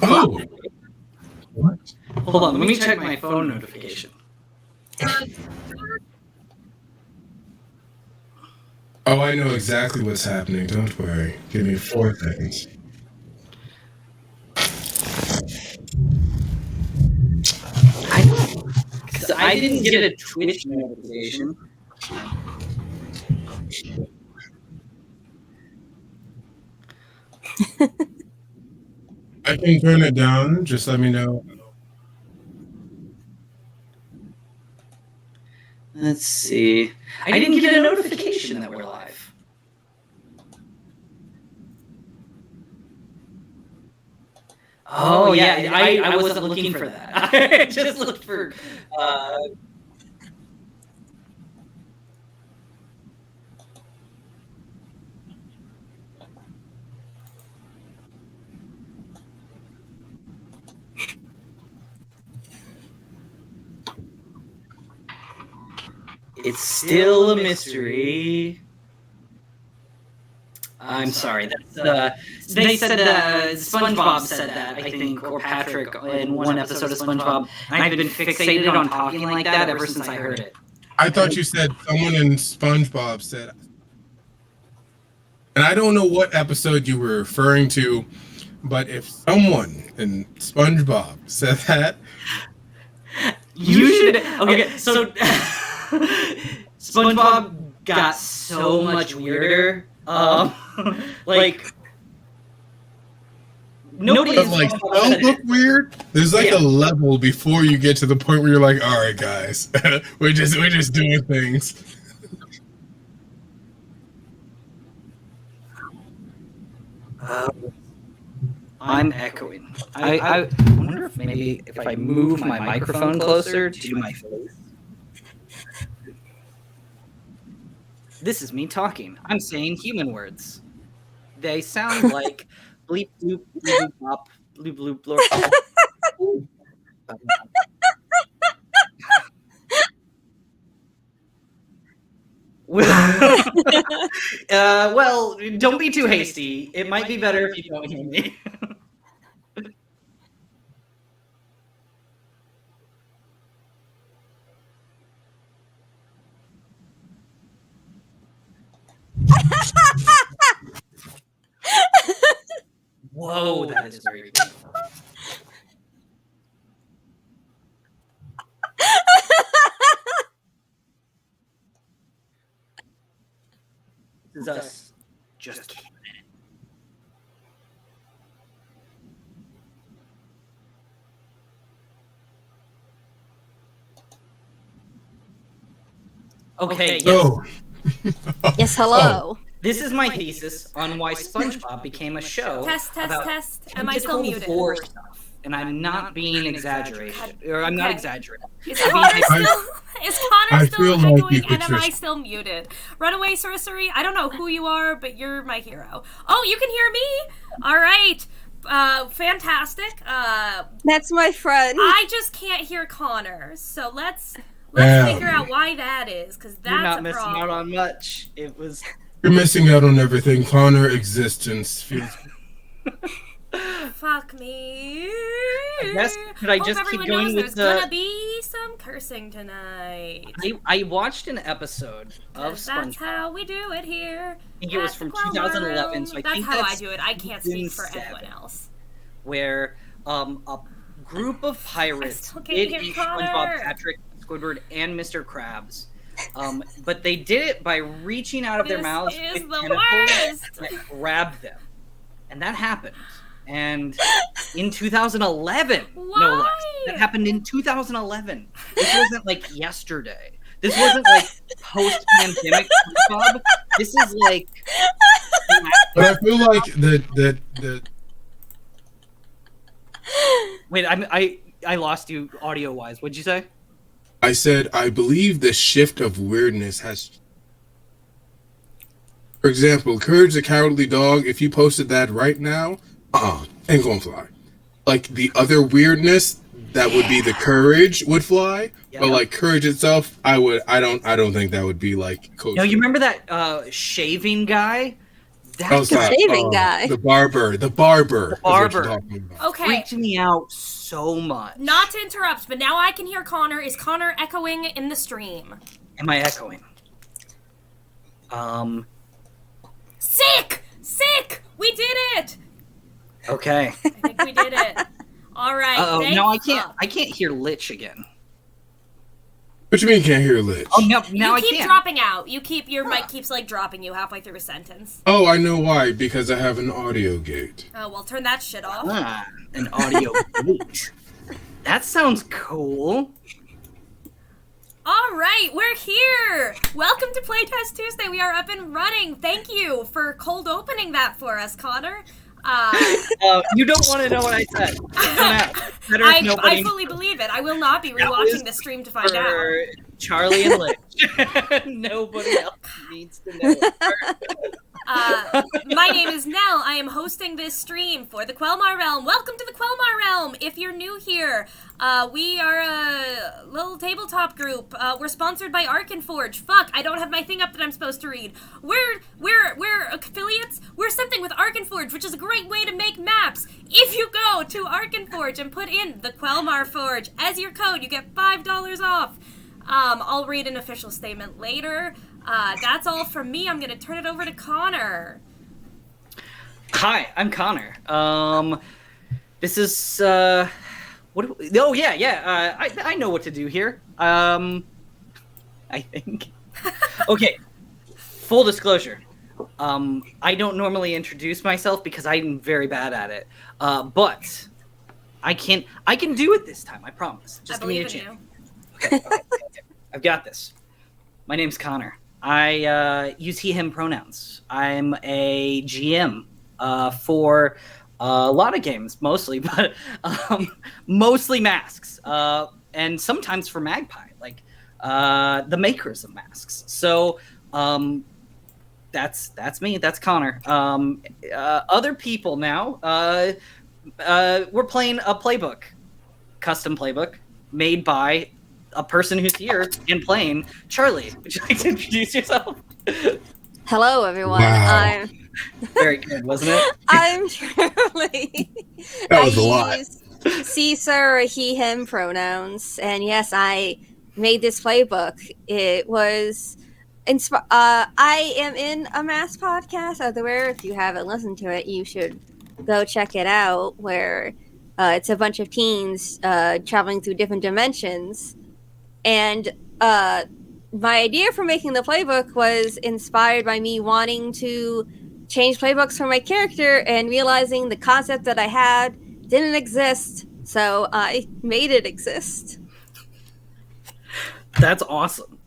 Oh. What? Hold on, let me check my phone notification. Oh, I know exactly what's happening. Don't worry. Give me 4 seconds. Because I didn't get a Twitch notification. I can turn it down. Just let me know. Let's see. I didn't get a notification that we're live. Oh, yeah, I wasn't looking for that. I just looked for... It's still a mystery. I'm sorry. That's they said SpongeBob said that, I think, or Patrick in one episode of SpongeBob. And I've been fixated on talking like that ever since I heard it. I thought you said someone in SpongeBob said, and I don't know what episode you were referring to, but if someone in SpongeBob said that, you should. Okay, so SpongeBob got so much weirder. Like nobody does like spell look weird. There's like a level before you get to the point where you're like, all right, guys, we're just doing things. I'm echoing. I wonder if maybe if I move my microphone closer to my face. This is me talking. I'm saying human words. They sound like bleep bloop bloop blop bloop bloop blop. Well, don't be too hasty. It might be better if you don't hear me. Whoa, that is very good. This is us just killing it. Okay, yes. Oh. Yes, hello. This is my thesis on why SpongeBob became a show Test. Am I still muted? War stuff, and I'm not being exaggerated, or I'm not exaggerating. Is Connor still like echoing, and am I still muted? Runaway Sorcery, I don't know who you are, but you're my hero. Oh, you can hear me? All right. Fantastic. That's my friend. I just can't hear Connor, so let's figure out why that is, because that's You're not a missing problem. out on much. It was... You're missing out on everything. Connor existence feels. Fuck me. I guess, could I just keep going with there's gonna be some cursing tonight. I watched an episode of SpongeBob. That's how we do it here. I think it was from 2011, so I think that's how that's I do it. I can't speak for anyone else. Where a group of pirates did eat SpongeBob, Patrick, Squidward, and Mr. Krabs. But they did it by reaching out of their mouths with tentacles that grabbed them. And that happened. And in 2011, no less. That happened in 2011. This wasn't like yesterday. This wasn't like post-pandemic SpongeBob. This is like... But I feel like the Wait, I lost you audio-wise. What'd you say? I said, I believe the shift of weirdness has... For example, Courage the Cowardly Dog, if you posted that right now, ain't gonna fly. Like, the other weirdness, that would be the Courage would fly, but like Courage itself, I don't think that would be like... No, you remember that shaving guy That guy. Shaving guy. The barber. The barber. Okay. Freaked me out so much. Not to interrupt, but now I can hear Connor. Is Connor echoing in the stream? Am I echoing? Sick! Sick! We did it! Okay. I think we did it. All right. Oh, now I can't hear Lich again. What you mean you can't hear Lich? Oh, now you I keep can't. dropping out. Your mic keeps like dropping you halfway through a sentence. Oh, I know why. Because I have an audio gate. Oh, well, turn that shit off. An audio gate. That sounds cool. All right, we're here. Welcome to Playtest Tuesday. We are up and running. Thank you for cold opening that for us, Connor. You don't want to know what I said. I fully believe it. I will not be rewatching the stream to find out. Charlie and Lich. Nobody else needs to know. My name is Nell. I am hosting this stream for the Quelmar Realm. Welcome to the Quelmar Realm. If you're new here, we are a little tabletop group. We're sponsored by Arkenforge. Fuck, I don't have my thing up that I'm supposed to read. We're affiliates. We're something with Arkenforge, which is a great way to make maps. If you go to Arkenforge and put in the Quelmar Forge as your code, you get $5 off. I'll read an official statement later. That's all from me. I'm gonna turn it over to Connor. Hi, I'm Connor. This is I know what to do here. I think. Okay. Full disclosure. I don't normally introduce myself because I'm very bad at it. But I can do it this time. I promise. Just give me a chance. Okay. I've got this. My name's Connor. I use he/him pronouns. I'm a GM for a lot of games, mostly, but mostly Masks, and sometimes for Magpie, like the makers of Masks. So that's me. That's Connor. Other people now. We're playing a playbook, custom playbook made by a person who's here and playing. Charlie, would you like to introduce yourself? Hello, everyone. Wow. Very good, wasn't it? I'm Charlie. That was a lot. Use Caesar, he/him pronouns, and yes, I made this playbook. It was I am in a mass podcast, Otherwhere. If you haven't listened to it, you should go check it out. Where it's a bunch of teens traveling through different dimensions. And my idea for making the playbook was inspired by me wanting to change playbooks for my character and realizing the concept that I had didn't exist. So I made it exist. That's awesome.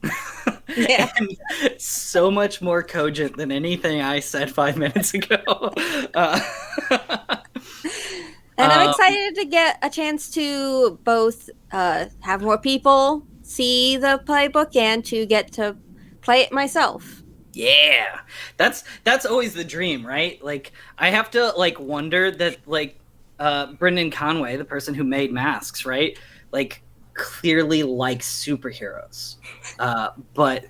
Yeah. And so much more cogent than anything I said 5 minutes ago. And I'm excited to get a chance to both have more people see the playbook and to get to play it myself. Yeah, that's always the dream, right? Like, I have to wonder that Brendan Conway, the person who made Masks, right? Like, clearly likes superheroes, but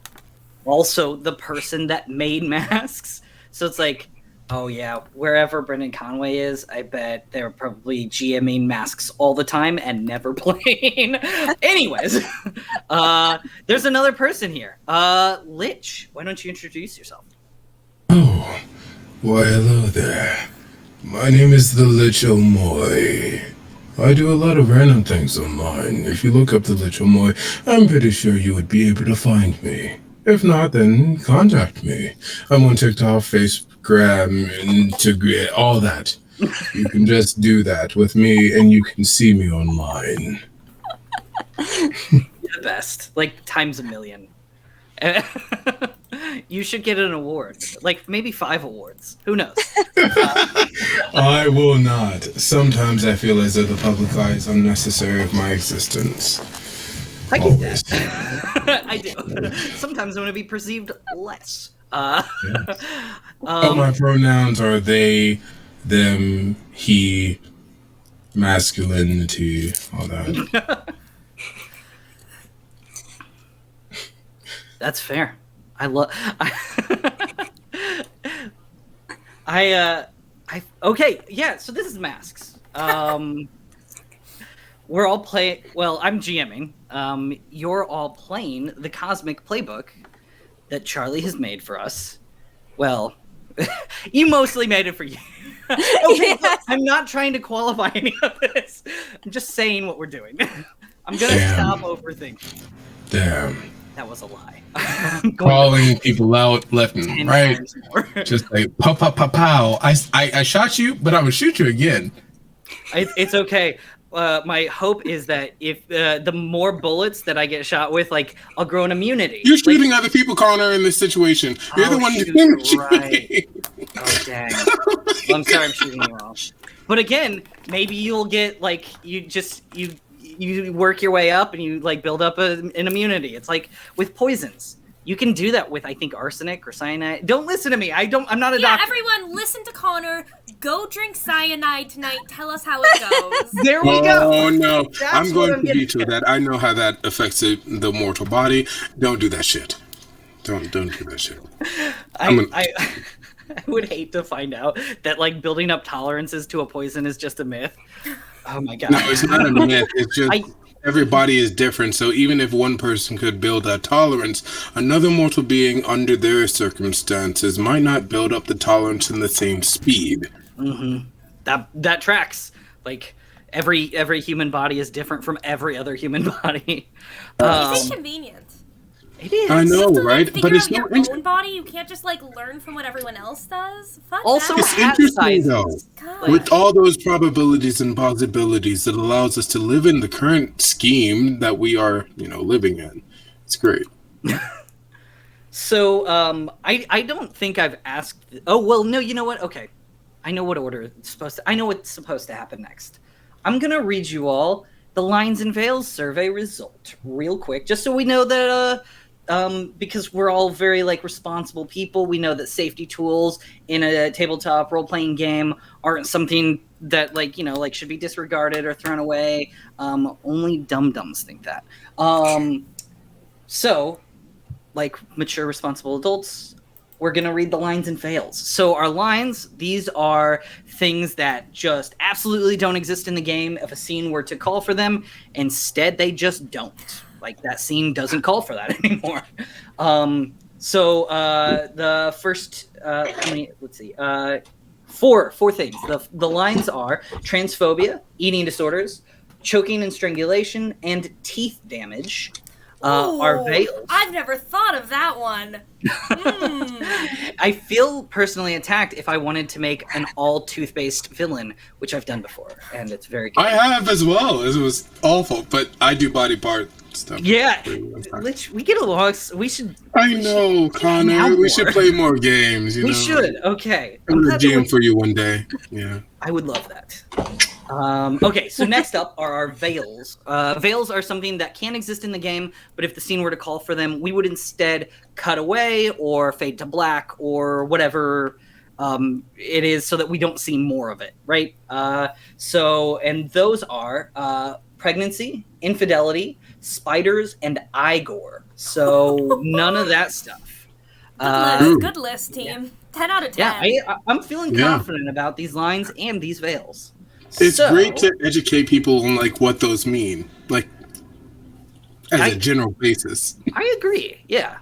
also the person that made Masks. So it's like, oh yeah, wherever Brendan Conway is, I bet they're probably GMing Masks all the time and never playing. Anyways, there's another person here. Lich, why don't you introduce yourself? Oh, why hello there. My name is the Lich O'Moy. I do a lot of random things online. If you look up the Lich O'Moy, I'm pretty sure you would be able to find me. If not, then contact me. I'm on TikTok, Facebook, Instagram, all that. You can just do that with me, and you can see me online. You're the best. Times a million. You should get an award. Maybe 5 awards. Who knows? I will not. Sometimes I feel as though the public eye is unnecessary of my existence. I get that. I do. Sometimes I want to be perceived less. My pronouns are they, them, he, masculinity, all that. That's fair. I love. Okay, yeah. So this is masks. We're all playing. Well, I'm GMing. You're all playing the Cosmic Playbook that Charlie has made for us. Well, you mostly made it for you. Okay, yeah. I'm not trying to qualify any of this. I'm just saying what we're doing. I'm gonna stop overthinking. Damn. That was a lie. Calling people out left and right. Just like pow pow pow pow. I shot you, but I'm gonna shoot you again. It's okay. My hope is that if the more bullets that I get shot with, like, I'll grow an immunity. You're shooting other people, Connor, in this situation. You're the one doing right. Oh, dang. Well, I'm sorry I'm shooting you all. But again, maybe you'll get, like, you work your way up and you, like, build up an immunity. It's like with poisons. You can do that with, I think, arsenic or cyanide. Don't listen to me. I'm not a doctor. Everyone, listen to Connor. Go drink cyanide tonight. Tell us how it goes. There we go. Oh, no. I'm going to veto that. I know how that affects the mortal body. Don't do that shit. Don't do that shit. I would hate to find out that, like, building up tolerances to a poison is just a myth. Oh, my God. No, it's not a myth. It's just... Everybody is different, so even if one person could build that tolerance, another mortal being under their circumstances might not build up the tolerance in the same speed. Mm-hmm. That tracks. Like, every human body is different from every other human body. It's inconvenient. It is. I know, right? But it's your own body. You can't just, like, learn from what everyone else does. Fuck also, that. It's interesting though. God. With all those probabilities and possibilities, it allows us to live in the current scheme that we are, living in. It's great. So, I don't think I've asked. Oh well, no. You know what? Okay, I know what order it's supposed to. I know what's supposed to happen next. I'm gonna read you all the Lines and Veils survey result real quick, just so we know that. Because we're all very, like, responsible people, we know that safety tools in a tabletop role-playing game aren't something that, like, should be disregarded or thrown away. Only dum-dums think that. So, like mature, responsible adults, we're going to read the lines and fails. So our lines, these are things that just absolutely don't exist in the game if a scene were to call for them. Instead, they just don't. Like, that scene doesn't call for that anymore. So the first, let's see, four things. The lines are transphobia, eating disorders, choking and strangulation, and teeth damage. Are veils. I've never thought of that one. I feel personally attacked if I wanted to make an all tooth-based villain, which I've done before, and it's very good. I have as well. It was awful, but I do body part stuff. Yeah, we get along. We should. I know, Connor. We should play more games. We should. Okay. I'm gonna game for you one day. Yeah. I would love that. Okay, so next up are our veils. Veils are something that can exist in the game, but if the scene were to call for them, we would instead cut away or fade to black or whatever it is so that we don't see more of it, right? And those are pregnancy, infidelity, spiders, and eye gore. So none of that stuff. Good list, team. Yeah. 10 out of 10. Yeah, I'm feeling confident about these lines and these veils. It's great to educate people on, like, what those mean, like, as a general basis. I agree, yeah.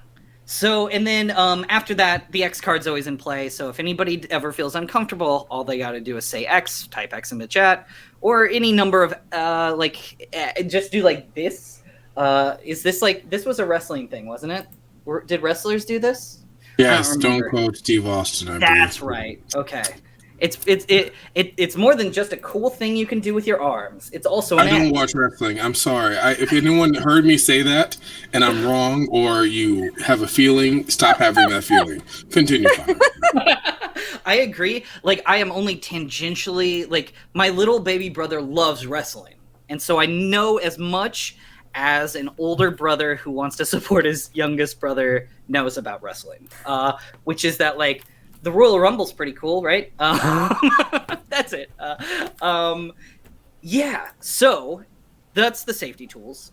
So, and then after that, the X card's always in play, so if anybody ever feels uncomfortable, all they gotta do is say X, type X in the chat, or any number of, just do, like, this. Is this, like, this was a wrestling thing, wasn't it? Did wrestlers do this? Yeah, Stone Cold Steve Austin, I believe. That's right, okay. It's more than just a cool thing you can do with your arms. It's also I don't watch wrestling. I'm sorry. If anyone heard me say that and I'm wrong, or you have a feeling, stop having that feeling. Continue. I agree. Like, I am only tangentially, like, my little baby brother loves wrestling, and so I know as much as an older brother who wants to support his youngest brother knows about wrestling, which is that, like, the Royal Rumble's pretty cool, right? That's it. Yeah, so That's the safety tools.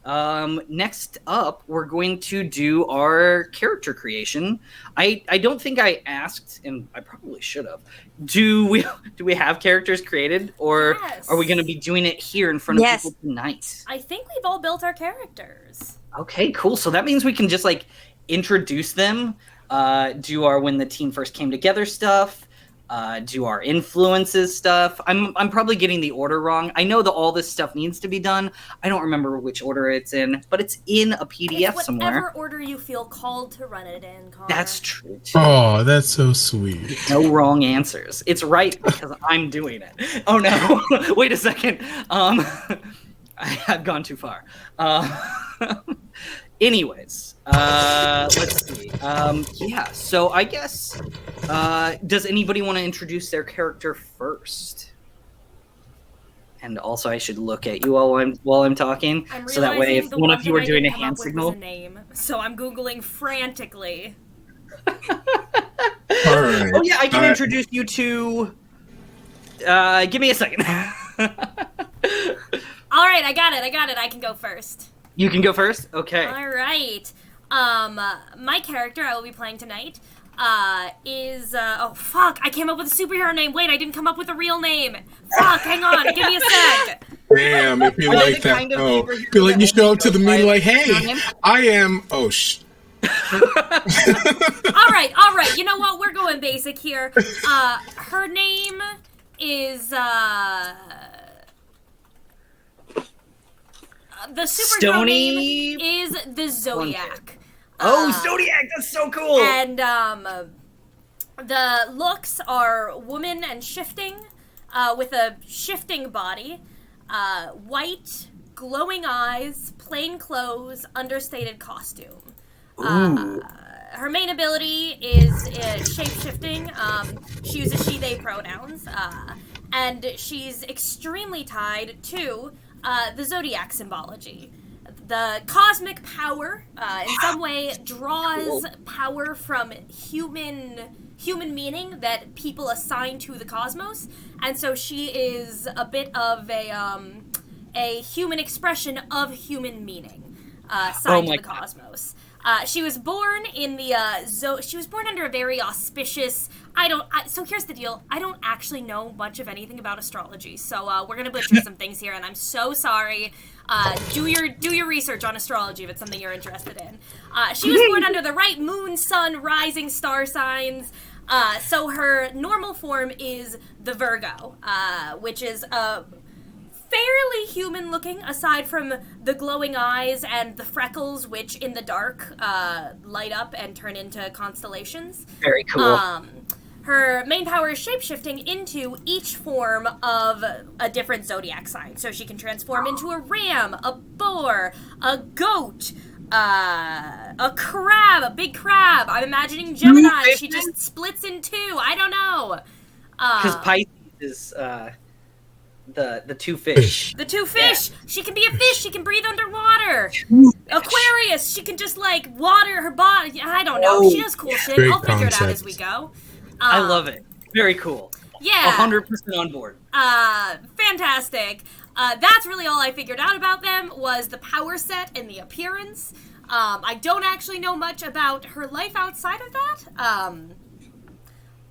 Next up, we're going to do our character creation. I don't think I asked, and I probably should have. Do we have characters created, or are we going to be doing it here in front of people tonight? I think we've all built our characters. Okay, cool. So that means we can just like introduce them, do our when the team first came together stuff. Do our influences stuff. I'm probably getting the order wrong. I know that all this stuff needs to be done. I don't remember which order it's in, but it's in a PDF somewhere. Whatever order you feel called to run it in, Connor. That's true. Too. Oh, that's so sweet. No wrong answers. It's right because I'm doing it. Oh no! Wait a second. I've gone too far. Anyways, let's see. Yeah, so I guess, does anybody want to introduce their character first? And also, I should look at you while I'm talking, so that way, if one of you are doing a hand signal, so I'm googling frantically. All right. Oh yeah, I can introduce you to. Give me a second. All right, I got it. I can go first. You can go first? Okay. All right. My character I will be playing tonight is... oh, fuck. I came up with a superhero name. Wait, I didn't come up with a real name. Fuck, hang on. Give me a sec. Damn, if you like that. Kind of feel like you show up to the meeting like, hey, I am... Oh, All right. You know what? We're going basic here. Her name is... the superhero name is the Zodiac. Zodiac! That's so cool! And the looks are woman and shifting, with a shifting body, white, glowing eyes, plain clothes, understated costume. Her main ability is shape-shifting. She uses she/they pronouns, and she's extremely tied to the Zodiac symbology. The cosmic power, in some way, draws power from human meaning that people assign to the cosmos, and so she is a bit of a human expression of human meaning, assigned to the cosmos. She was born in the she was born under a very auspicious. So here's the deal. I don't actually know much of anything about astrology, so we're gonna butcher some things here, and I'm so sorry. Do your research on astrology if it's something you're interested in. She was born under the right moon, sun, rising star signs. So her normal form is the Virgo, which is fairly human looking, aside from the glowing eyes and the freckles, which in the dark light up and turn into constellations. Very cool. Her main power is shapeshifting into each form of a different zodiac sign. So she can transform into a ram, a boar, a goat, a crab, a big crab. I'm imagining Gemini. She just splits in two. I don't know. Because Pisces is the two fish. The two fish. Yeah. She can be a fish. She can breathe underwater. Aquarius. She can just like water her body. I don't know. She does cool shit. I'll figure it out as we go. I love it. Very cool. Yeah. 100% on board. Fantastic. That's really all I figured out about them was the power set and the appearance. I don't actually know much about her life outside of that.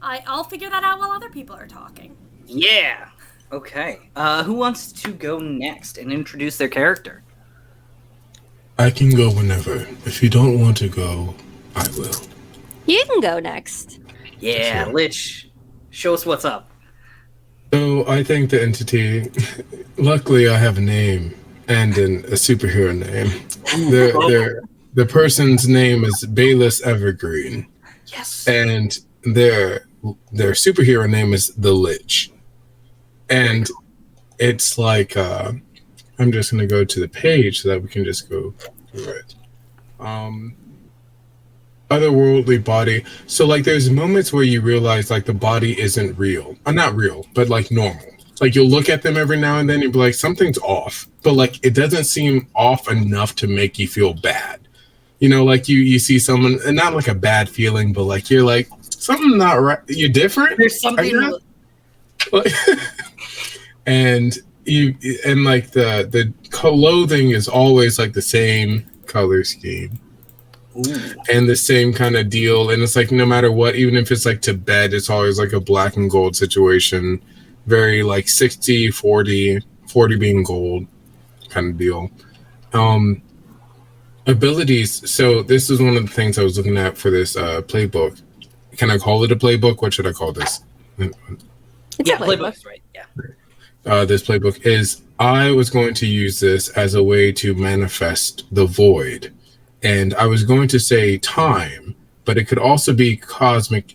I'll figure that out while other people are talking. Yeah. Okay. Who wants to go next and introduce their character? I can go whenever. If you don't want to go, I will. You can go next. Yeah, sure. Lich, show us what's up. So I think the entity, luckily I have a name and a superhero name. The person's name is Bayless Evergreen. Yes. And their superhero name is the Lich. And it's like, I'm just going to go to the page so that we can just go through it. Otherworldly Body. So like there's moments where you realize like the body isn't real. Not real, but like normal. Like you'll look at them every now and then and be like, something's off. But like it doesn't seem off enough to make you feel bad. You know, like you see someone, and not like a bad feeling, but like you're like, something not right. You're different? There's something. And and like the clothing is always like the same color scheme. Ooh. And the same kind of deal, and it's like no matter what, even if it's like to bed, it's always like a black and gold situation, very like 60-40 being gold kind of deal. Abilities, so this is one of the things I was looking at for this playbook. Can I call it a playbook? What should I call this? Yeah, playbook's right. Yeah. This playbook is, I was going to use this as a way to manifest the void. And I was going to say time, but it could also be cosmic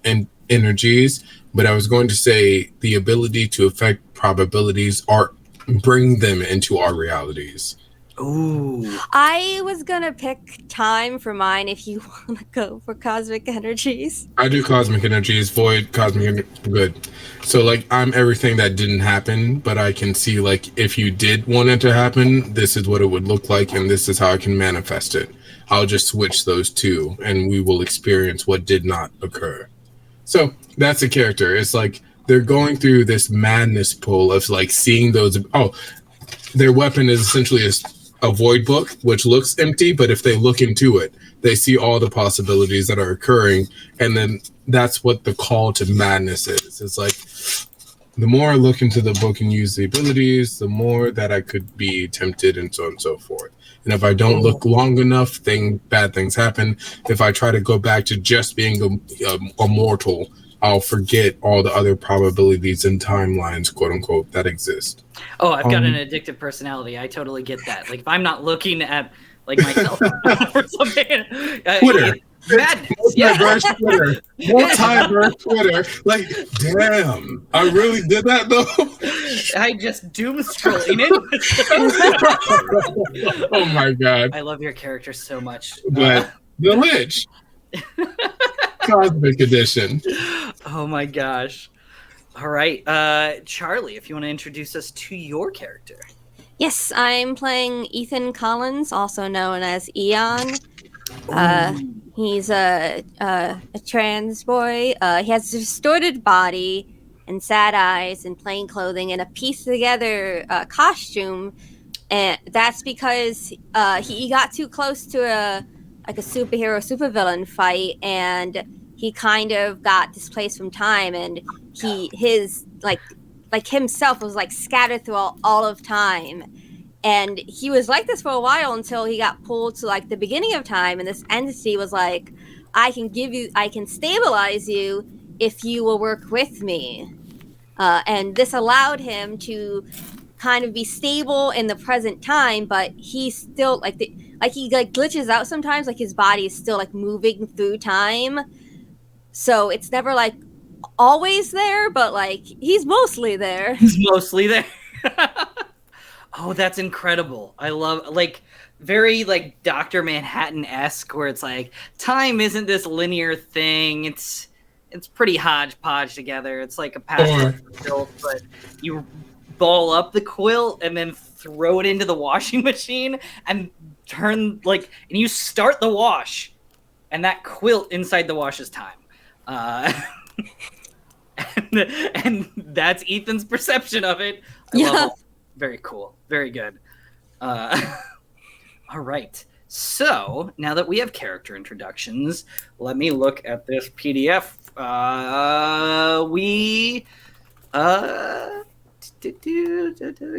energies. But I was going to say the ability to affect probabilities or bring them into our realities. Ooh. I was gonna pick time for mine if you want to go for cosmic energies. I do cosmic energies, void, cosmic, good. So like I'm everything that didn't happen, but I can see like if you did want it to happen, this is what it would look like, and this is how I can manifest it. I'll just switch those two, and we will experience what did not occur. So that's a character. It's like they're going through this madness pull of like seeing those. Oh, their weapon is essentially a void book, which looks empty, but if they look into it, they see all the possibilities that are occurring, and then that's what the call to madness is. It's like the more I look into the book and use the abilities, the more that I could be tempted, and so on and so forth. And if I don't look long enough, bad things happen. If I try to go back to just being a mortal, I'll forget all the other probabilities and timelines, quote unquote, that exist. Oh, I've got an addictive personality. I totally get that. Like if I'm not looking at like myself or something, Twitter. Madness. Yeah. Twitter. Multiverse Twitter. Like, damn. I really did that though. I just doom scrolling it. Oh my god. I love your character so much. But the Lich. Cosmic Edition. Oh my gosh. All right. Charlie, if you want to introduce us to your character. Yes, I'm playing Ethan Collins, also known as Eon. He's a trans boy. He has a distorted body and sad eyes and plain clothing and a pieced together costume, and that's because he got too close to a superhero supervillain fight, and he kind of got displaced from time, and his himself was like scattered through all of time. And he was like this for a while until he got pulled to like the beginning of time, and this entity was like, I can stabilize you if you will work with me. And this allowed him to kind of be stable in the present time, but he's still he glitches out sometimes, like his body is still like moving through time. So it's never like always there, but like he's mostly there. He's mostly there. Oh, that's incredible. I love, like, very, like, Dr. Manhattan-esque, where it's like, time isn't this linear thing. It's pretty hodgepodge together. It's like a patchwork quilt, but you ball up the quilt and then throw it into the washing machine and and you start the wash, and that quilt inside the wash is time. And that's Ethan's perception of it. I love it. Very cool. Very good. All right. So now that we have character introductions, let me look at this PDF.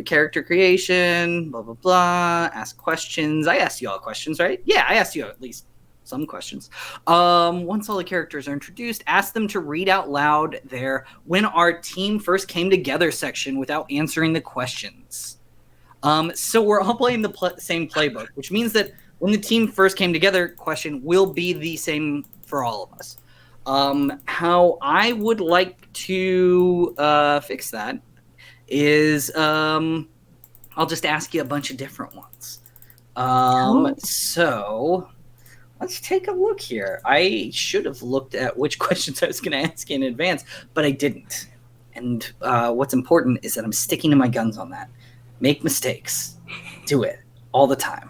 Character creation, blah, blah, blah. Ask questions. I asked you all questions, right? Yeah, I asked you at least some questions. Once all the characters are introduced, ask them to read out loud their "When Our Team First Came Together" section without answering the questions. So we're all playing the same playbook, which means that when the team first came together question will be the same for all of us. How I would like to fix that is I'll just ask you a bunch of different ones. So let's take a look here. I should have looked at which questions I was going to ask you in advance, but I didn't. And what's important is that I'm sticking to my guns on that. Make mistakes. Do it all the time.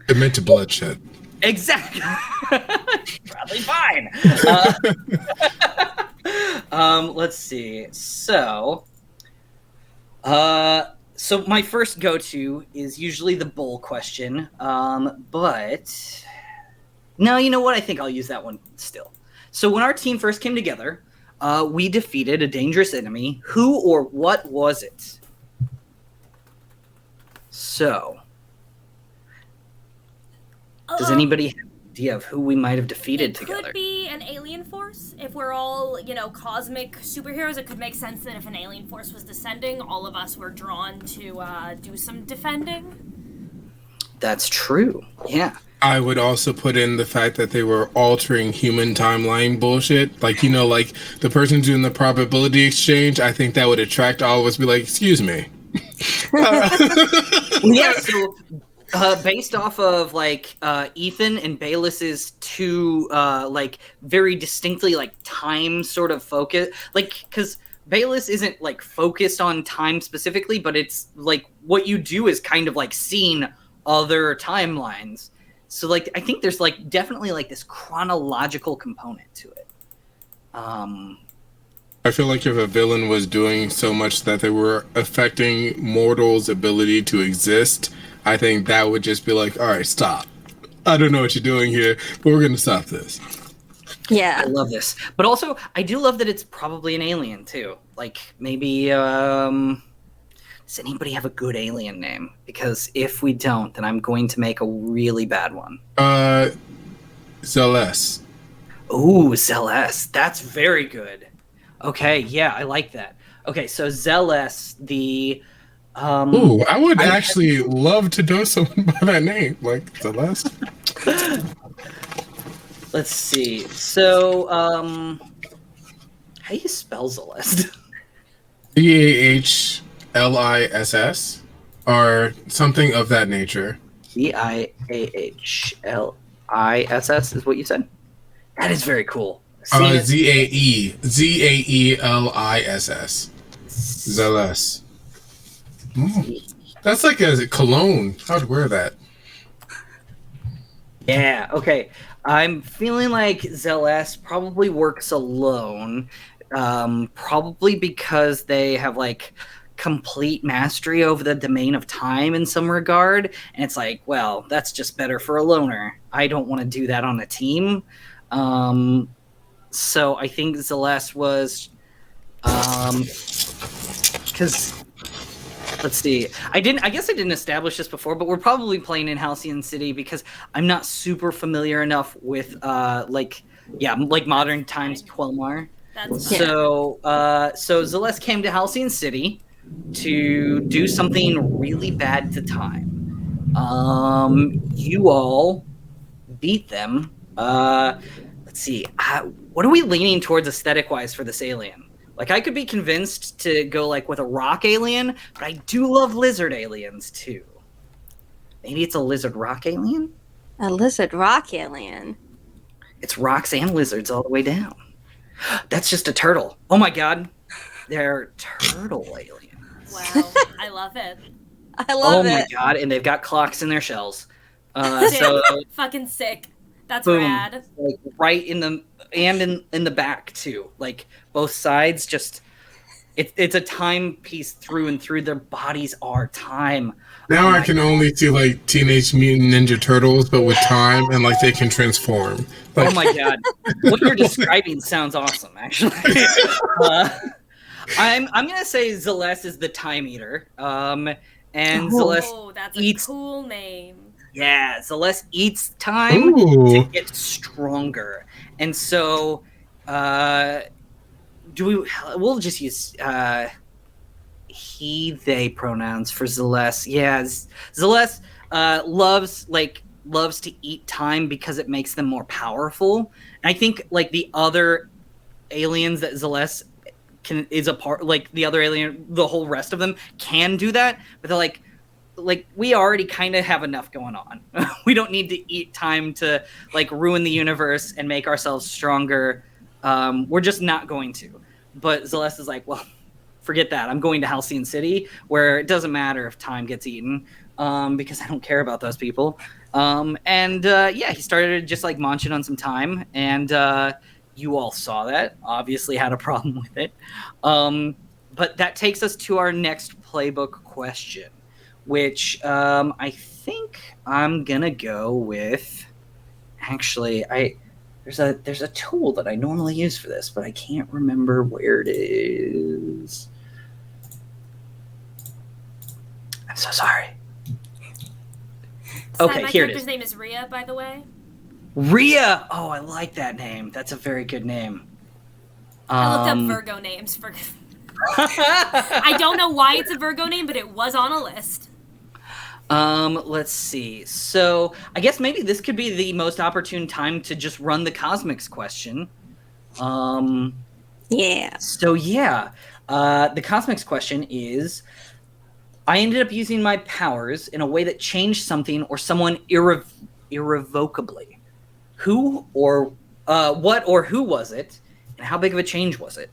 Commit to bloodshed. Exactly. Probably fine. Let's see. So, So my first go-to is usually the bowl question, but no, you know what? I think I'll use that one still. So when our team first came together, we defeated a dangerous enemy. Who or what was it? So, does anybody have an idea of who we might have defeated together? It could be an alien force. If we're all, cosmic superheroes, it could make sense that if an alien force was descending, all of us were drawn to do some defending. That's true. Yeah. I would also put in the fact that they were altering human timeline bullshit. Like, like the person doing the probability exchange, I think that would attract all of us, be like, excuse me. Yeah, so based off of Ethan and Bayless's two very distinctly time sort of focus, because Bayless isn't focused on time specifically, but it's what you do is kind of seeing other timelines. So I think there's definitely this chronological component to it. I feel like if a villain was doing so much that they were affecting mortals' ability to exist, I think that would just be like, all right, stop. I don't know what you're doing here, but we're going to stop this. Yeah. I love this. But also, I do love that it's probably an alien, too. Maybe, does anybody have a good alien name? Because if we don't, then I'm going to make a really bad one. Zeleste. Ooh, Zeleste. That's very good. Okay, yeah, I like that. Okay, so Zeleste, the... Ooh, I would actually love to know someone by that name, Zeleste. Let's see. So, how do you spell Zeleste? Zahliss, or something of that nature. Zahliss is what you said? That is very cool. Zaeliss. Zeleste. That's like a cologne. I'd wear that. Yeah, okay. I'm feeling like Zeleste probably works alone. Probably because they have complete mastery over the domain of time in some regard. And it's well, that's just better for a loner. I don't want to do that on a team. So I think Zeleste was, because let's see. I guess I didn't establish this before, but we're probably playing in Halcyon City because I'm not super familiar enough with modern times Quelmar. So Zeleste came to Halcyon City to do something really bad to time. You all beat them. Let's see. What are we leaning towards aesthetic-wise for this alien? I could be convinced to go with a rock alien, but I do love lizard aliens too. Maybe it's a lizard rock alien? A lizard rock alien. It's rocks and lizards all the way down. That's just a turtle. Oh my god. They're turtle aliens. Wow. I love it. I love it. Oh my god, and they've got clocks in their shells. Fucking sick. That's boom, rad. Right in the and in the back too. Both sides, just it's a time piece through and through. Their bodies are time. Now I can only see Teenage Mutant Ninja Turtles, but with time, and they can transform. Oh my god, what you're describing sounds awesome. Actually, I'm gonna say Zeleste is the time eater. And Zeleste that's eats. A cool name. Yeah, Zeleste eats time to get stronger, and so we'll just use he, they pronouns for Zeleste. Yeah, Zeleste loves to eat time because it makes them more powerful. And I think the other aliens that Zeleste is a part, the other alien, the whole rest of them can do that, but they're we already kind of have enough going on. We don't need to eat time to ruin the universe and make ourselves stronger. We're just not going to. But Zeleste is well, forget that. I'm going to Halcyon City, where it doesn't matter if time gets eaten, because I don't care about those people. He started just munching on some time, and you all saw that. Obviously, had a problem with it. but that takes us to our next playbook question, which I think I'm gonna go with. Actually, there's a tool that I normally use for this, but I can't remember where it is. I'm so sorry. Okay, my here it character's is. name is Rhea, by the way. Rhea! Oh, I like that name. That's a very good name. I looked up Virgo names for... I don't know why it's a Virgo name, but it was on a list. Let's see. So, I guess maybe this could be the most opportune time to just run the Cosmics question. Yeah. So, yeah. The Cosmics question is... I ended up using my powers in a way that changed something or someone irrevocably. Who or what or who was it, and how big of a change was it?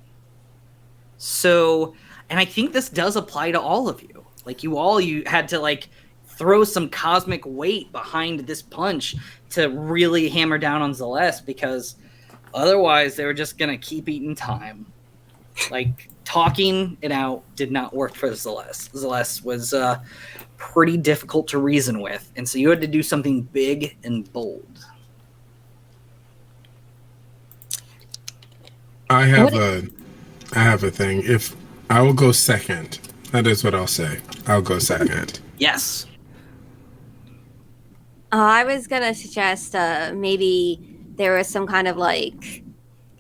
So, and I think this does apply to all of you. Like you had to like throw some cosmic weight behind this punch to really hammer down on Celeste, because otherwise they were just gonna keep eating time. Like, talking it out did not work for Celeste. Celeste was pretty difficult to reason with, and so you had to do something big and bold. I have a thing. If I will go second, that is what I'll say. I'll go second. Yes. I was gonna suggest maybe there was some kind of like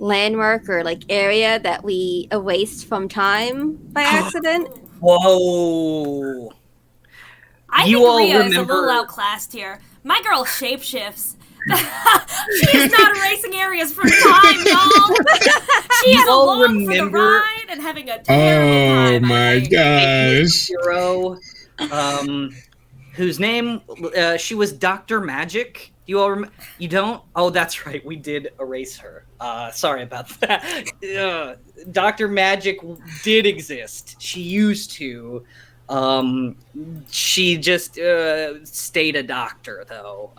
landmark or like area that we erased from time by accident. Whoa. I You think all Rhea is a remember- little outclassed here. My girl shapeshifts. She is not erasing areas from time, y'all. She had all along for the remember- ride and having a terrible Oh time. my gosh. Hero, whose name she was Dr. Magic. You all you don't? Oh, that's right. We did erase her. Sorry about that. Dr. Magic did exist. She used to. She just stayed a doctor, though.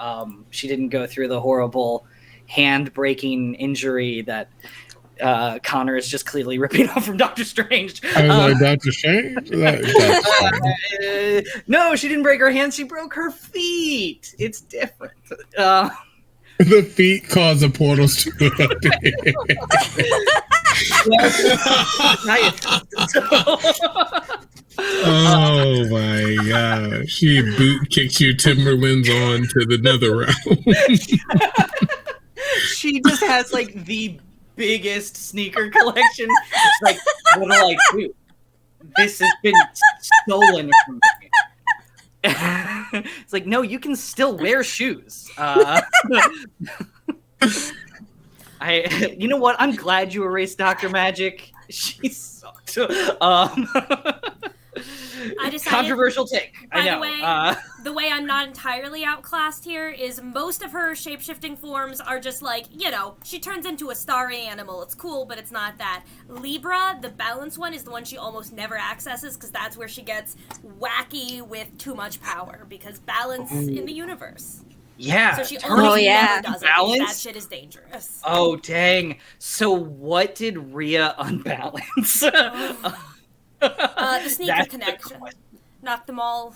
She didn't go through the horrible hand-breaking injury that Connor is just clearly ripping off from Doctor Strange. I was like, Dr. Strange? No, she didn't break her hand. She broke her feet. It's different. The feet cause the portals to appear. Oh my gosh. She boot kicked you Timberlands on to the nether realm. She just has like the biggest sneaker collection. It's like, what do I do? This has been stolen from me. It's like, no, you can still wear shoes. You know what? I'm glad you erased Dr. Magic. She sucked. I decided, controversial take. I know. By the way, the way I'm not entirely outclassed here is most of her shapeshifting forms are just like, you know, she turns into a starry animal. It's cool, but it's not that. Libra, the balance one, is the one she almost never accesses because that's where she gets wacky with too much power, because balance in the universe. Yeah. So she almost never does it. Balance? That shit is dangerous. Oh, dang. So what did Rhea unbalance? The sneaker That's connection. Knock them all.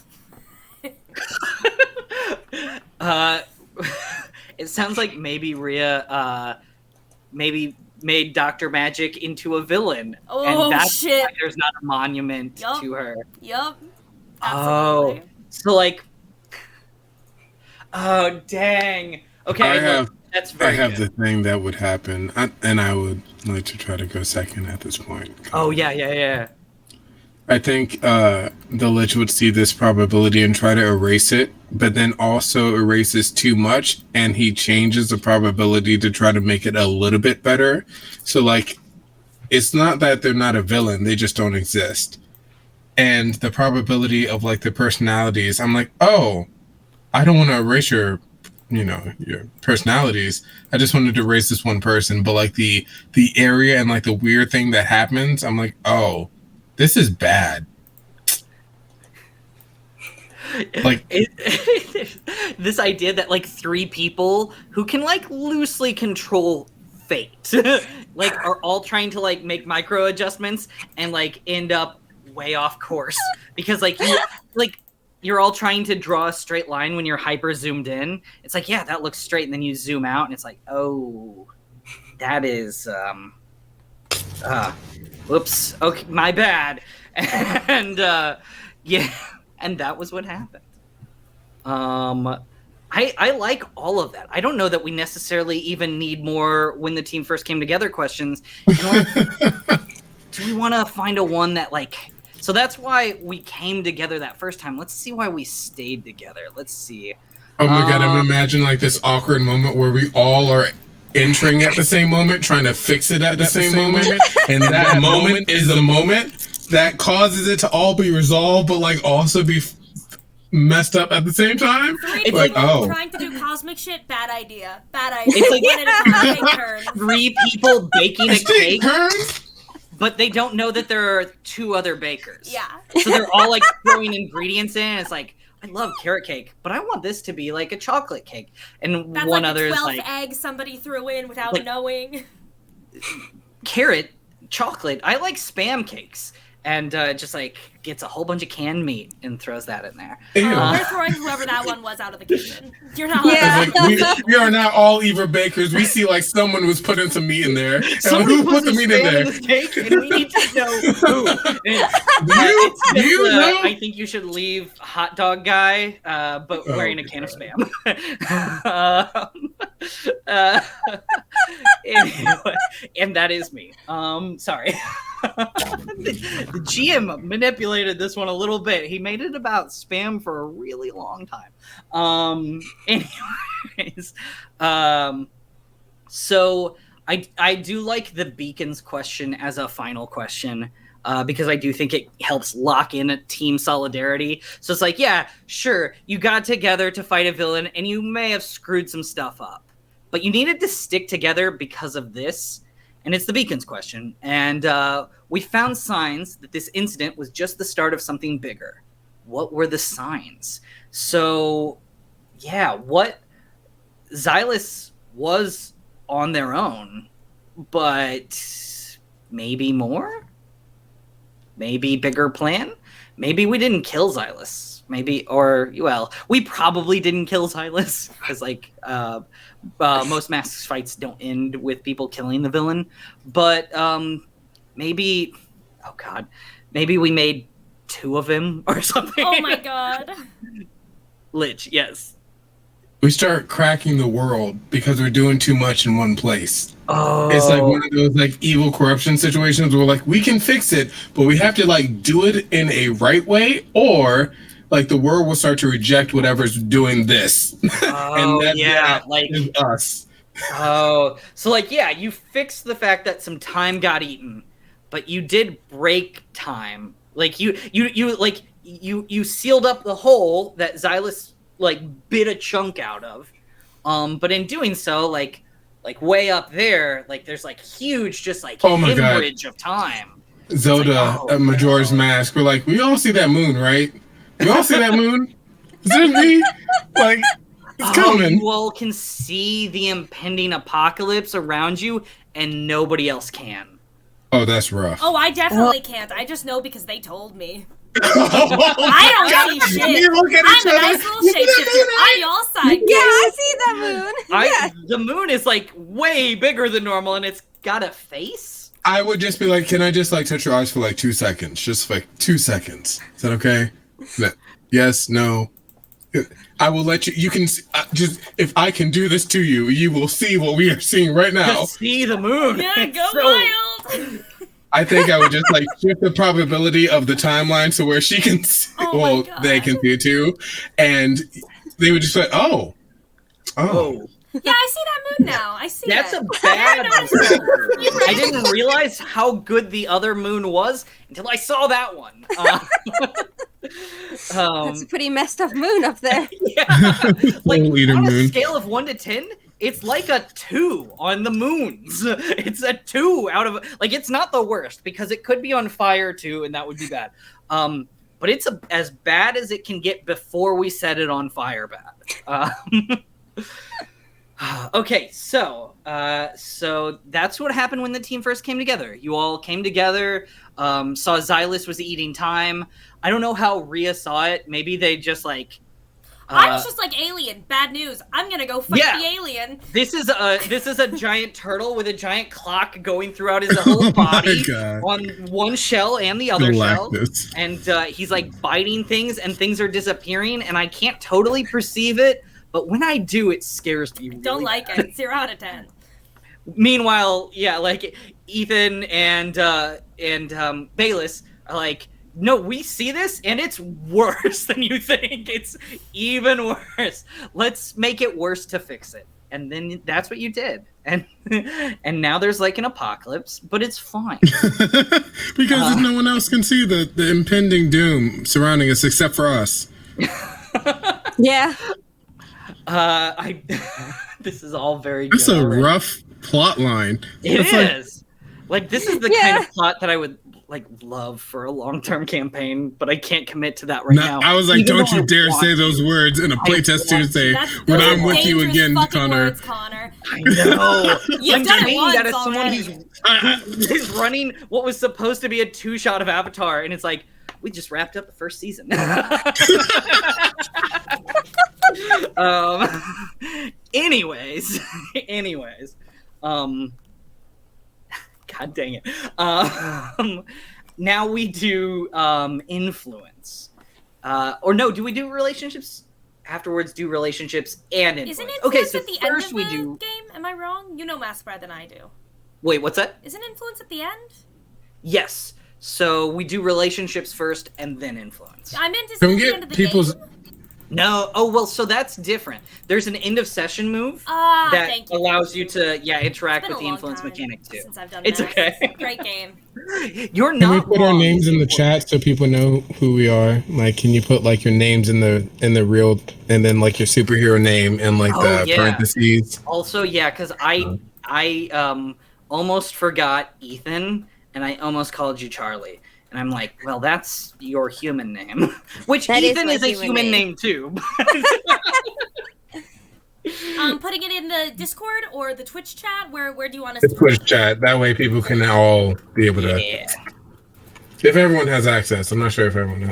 It sounds like maybe Rhea maybe made Dr. Magic into a villain. Oh, and that's shit. why there's not a monument to her. Yup. Oh. So, like... Oh, dang. Okay, that's very I have good. the thing that would happen, and I would like to try to go second at this point. Oh, yeah. I think the Lich would see this probability and try to erase it, but then also erases too much, and he changes the probability to try to make it a little bit better. So, like, it's not that they're not a villain, they just don't exist. And the probability of, like, the personalities, I'm like, oh, I don't want to erase your personalities. I just wanted to erase this one person, but, like, the area and, like, the weird thing that happens, I'm like, oh, this is bad. Like this idea that like three people who can like loosely control fate. Like, are all trying to like make micro adjustments and like end up way off course because like you're all trying to draw a straight line when you're hyper zoomed in. It's like, yeah, that looks straight, and then you zoom out and it's like, oh, that is whoops, okay, my bad. And yeah, and that was what happened. I like all of that. I don't know that we necessarily even need more when the team first came together questions. You know what? Do we want to find a one that like... So that's why we came together that first time. Let's see why we stayed together. Let's see. Oh my god, I'm imagining like this awkward moment where we all are entering at the same moment, trying to fix it at the same moment. And that moment is the moment that causes it to all be resolved, but like also be messed up at the same time. Three people trying to do cosmic shit, bad idea. It's like three people baking a cake, but they don't know that there are two other bakers. Yeah. So they're all like throwing ingredients in. It's like, I love carrot cake, but I want this to be like a chocolate cake. And that's one like other is 12th like egg somebody threw in without knowing. Carrot, chocolate. I like Spam cakes. And just like gets a whole bunch of canned meat and throws that in there. We're throwing whoever that one was out of the kitchen. You're not. Yeah. Like, we are not all Eva bakers. We see like someone was putting some meat in there. And who put the meat in there? This cake, and we need to know who. You know? I think you should leave hot dog guy, but wearing a can of Spam. Anyway, and that is me. Sorry. The GM manipulated this one a little bit. He made it about Spam for a really long time. Anyways, so I do like the beacons question as a final question. Because I do think it helps lock in a team solidarity. So it's like, yeah, sure, you got together to fight a villain, and you may have screwed some stuff up. But you needed to stick together because of this. And it's the beacons question. And we found signs that this incident was just the start of something bigger. What were the signs? So, yeah, Xylus was on their own, but maybe more? Maybe bigger plan? Maybe we didn't kill Xylus. We probably didn't kill Xylus. Because, like, most Masks fights don't end with people killing the villain. But maybe we made two of him or something. Oh my god. Lich, yes. We start cracking the world because we're doing too much in one place. Oh. It's like one of those like evil corruption situations where like we can fix it, but we have to like do it in a right way, or like the world will start to reject whatever's doing this. Oh, and that like is us. Oh, so like, yeah, you fixed the fact that some time got eaten, but you did break time. Like you sealed up the hole that Xylus like bit a chunk out of. But in doing so, like way up there, like there's like huge, just like hemorrhage of time. Zelda, like, Majora's Mask. We're like, we all see that moon, right? We all see that moon. Is it me? Like, it's coming. You all can see the impending apocalypse around you, and nobody else can. Oh, that's rough. Oh, I definitely can't. I just know because they told me. I don't see shit. I'm a nice little shapeshifter. I'm y'all side. Yeah, I see that moon. The moon is like way bigger than normal, and it's got a face. I would just be like, can I just like touch your eyes for like 2 seconds? Just like 2 seconds. Is that okay? No. Yes, no. I will let you. You can just, if I can do this to you, you will see what we are seeing right now. Just see the moon. Yeah, go wild. I think I would just like shift the probability of the timeline to where she can see, they can see it too, and they would just say, oh. Yeah, I see that moon now. I see That's it. a bad I didn't realize how good the other moon was until I saw that one. That's a pretty messed up moon up there. Yeah. Like, on moon. a scale of 1 to 10, it's like a 2 on the moons. It's a 2 out of... Like, it's not the worst, because it could be on fire, too, and that would be bad. But it's as bad as it can get before we set it on fire bad. Okay, so that's what happened when the team first came together. You all came together, saw Xylus was eating time. I don't know how Rhea saw it. Maybe they just like. I was just like, alien, bad news. I'm gonna go fight the alien. This is a giant turtle with a giant clock going throughout his whole body on one shell and the other shell. And he's like biting things and things are disappearing and I can't totally perceive it, but when I do, it scares me. Don't like it. 0 out of 10. Meanwhile, yeah, like Ethan and Bayless are like, no, we see this, and it's worse than you think. It's even worse. Let's make it worse to fix it. And then that's what you did. And now there's like an apocalypse, but it's fine. Because no one else can see the impending doom surrounding us except for us. Yeah. This is all very good. That's a rough plot line. It is. Like, this is the kind of plot that I would like love for a long-term campaign, but I can't commit to that now. I was like, don't you dare say those words in a playtest Tuesday when I'm with you again, Connor. Words, Connor. I know. You've done it once that as someone who's running what was supposed to be a 2-shot of Avatar, and it's like, we just wrapped up the first season. Anyways. God dang it. Now we do influence. Or no, do we do relationships? Afterwards, do relationships and influence. Isn't influence okay, so at the first end of the game? Am I wrong? You know math better than I do. Wait, what's that? Isn't influence at the end? Yes. So we do relationships first and then influence. I meant to say the end of the game. No. Oh, well, so that's different. There's an end of session move that allows you to, interact with the influence mechanic too. Since I've done it's math. okay. Great game. You're not. Can we put our names in the chat so people know who we are? Like, can you put like your names in the real, and then like your superhero name and like the parentheses? Also, yeah, because I almost forgot Ethan, and I almost called you Charlie. And I'm like, well, that's your human name. Which that Ethan is a human name too. Putting it in the Discord or the Twitch chat? Where do you want us to put it? Twitch chat. That way people can all be able to... If everyone has access. I'm not sure if everyone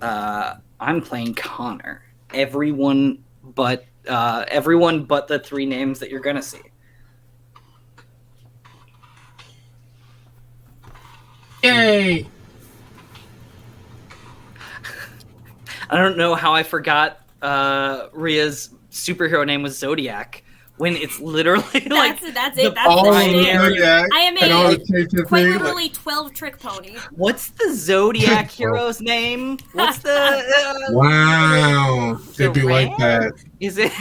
has. I'm playing Connor. Everyone but the 3 names that you're going to see. Yay! I don't know how I forgot Rhea's superhero name was Zodiac when it's literally that's it. That's the Zodiac. I am a quite literally 12 trick pony. What's the Zodiac hero's name? What's the wow? They'd be like that. Is it?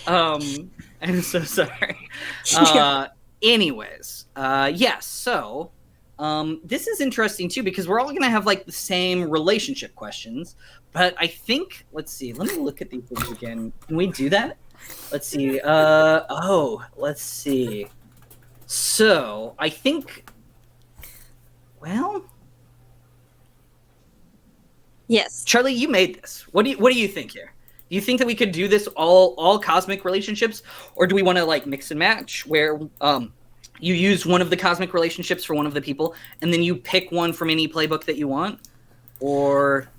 I'm so sorry. Anyways, yes. So, this is interesting too because we're all gonna have like the same relationship questions, but I think let's see. Let me look at these things again. Can we do that? Let's see. Let's see. So I think. Well. Yes. Charlie, you made this. What do you think here? Do you think that we could do this all cosmic relationships, or do we want to like mix and match where you use one of the cosmic relationships for one of the people, and then you pick one from any playbook that you want? Or,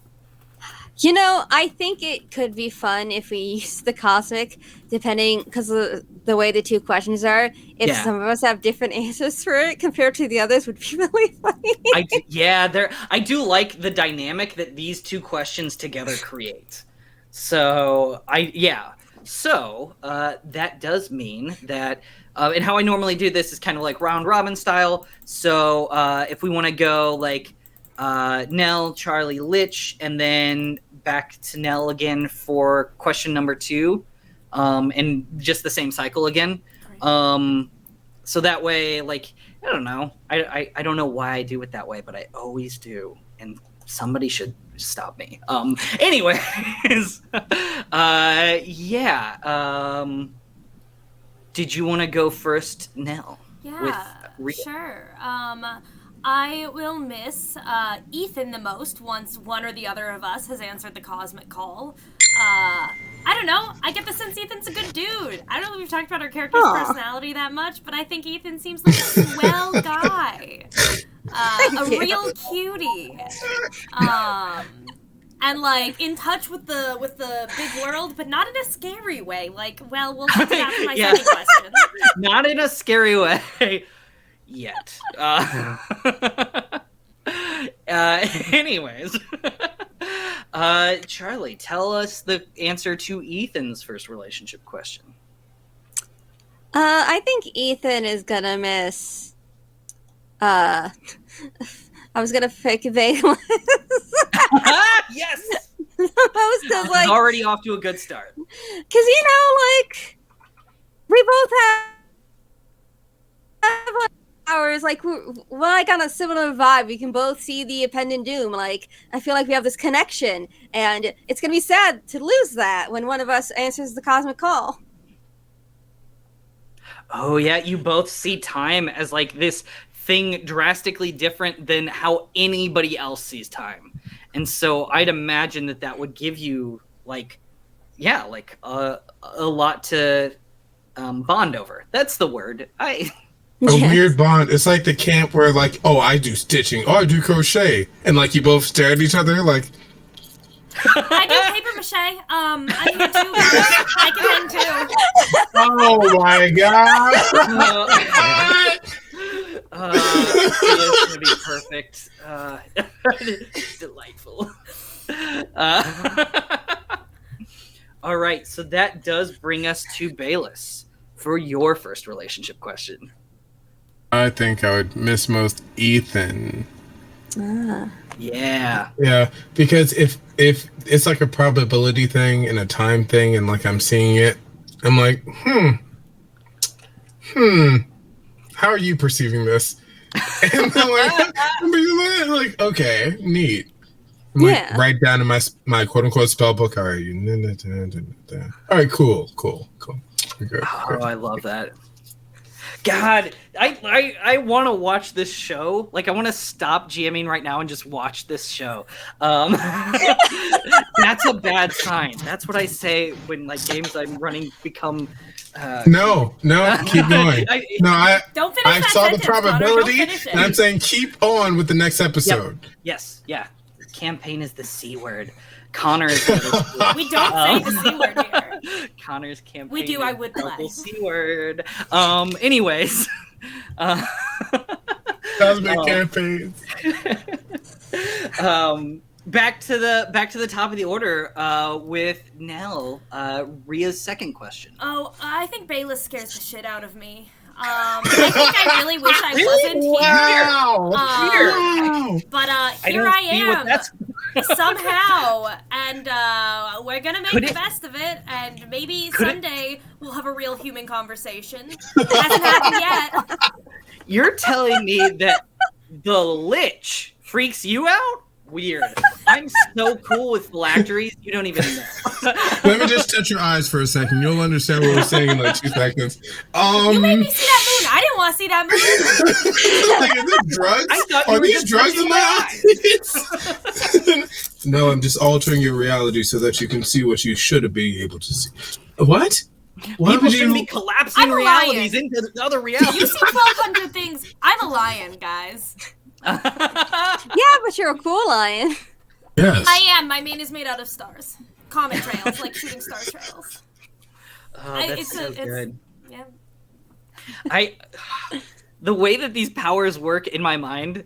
you know, I think it could be fun if we use the cosmic, depending because the way the 2 questions are. If some of us have different answers for it compared to the others, would be really funny. I do like the dynamic that these 2 questions together create. So that does mean that, and how I normally do this is kind of like round robin style. So if we want to go like Nell, Charlie, Lich, and then back to Nell again for question number 2, and just the same cycle again. So that way, like, I don't know. I don't know why I do it that way, but I always do, and somebody should stop me. Anyways, did you want to go first, Nell? Yeah, sure. I will miss Ethan the most once one or the other of us has answered the cosmic call. I don't know. I get the sense Ethan's a good dude. I don't know if we've talked about our character's personality that much, but I think Ethan seems like a swell guy. A real cutie. And like in touch with the big world, but not in a scary way. Like, well, we'll get to that for my second question. Not in a scary way yet. Anyways, Charlie, tell us the answer to Ethan's first relationship question. I think Ethan is gonna miss. I was gonna pick Valence. Yes! Because like already off to a good start. Because like we both have like, powers. Like we're like on a similar vibe. We can both see the impending doom. Like I feel like we have this connection, and it's gonna be sad to lose that when one of us answers the cosmic call. Oh yeah, you both see time as like this thing drastically different than how anybody else sees time. And so I'd imagine that would give you like, yeah, like a lot to bond over. That's the word. A weird bond. It's like the camp where like, oh, I do stitching. Oh, I do crochet. And like you both stare at each other like. I do paper mache. I'm here too, guys. I can hang too. Oh my god. It's gonna be perfect. Delightful. All right, so that does bring us to Bayless for your first relationship question. I think I would miss most Ethan. Yeah. Yeah, because if it's like a probability thing and a time thing, and like I'm seeing it, I'm like, how are you perceiving this? And I'm like, okay, neat. I'm like, write down in my quote unquote spell book. All right, all right, cool. Good. Oh, I love that. God, I want to watch this show. Like, I want to stop GMing right now and just watch this show. That's a bad sign. That's what I say when like games I'm running become. No, keep going. I saw the probability, and I'm saying keep on with the next episode. Yep. Yes, yeah. Campaign is the C word. Connor's. We don't say the C word here. Connor's campaign. We do. I would play. C word. Anyways. Cosmic campaigns. Back to the top of the order with Nell. Ria's second question. Oh, I think Bayless scares the shit out of me. I think I really wish I wasn't here. But here I am somehow, and we're gonna make the best of it. And maybe someday we'll have a real human conversation. It hasn't happened yet. You're telling me that the Lich freaks you out? Weird. I'm so cool with phylacteries, you don't even know. Let me just touch your eyes for a second. You'll understand what we're saying in like 2 seconds. You made me see that moon. I didn't want to see that moon. Like, is this drugs? Are these drugs in my eyes? No, I'm just altering your reality so that you can see what you should be able to see. What? People shouldn't be collapsing realities into the other realities. You see 1,200 things. I'm a lion, guys. Yeah, but you're a cool lion. Yes. I am. My mane is made out of stars. Comet trails, like shooting star trails. That's so good. Yeah. The way that these powers work in my mind,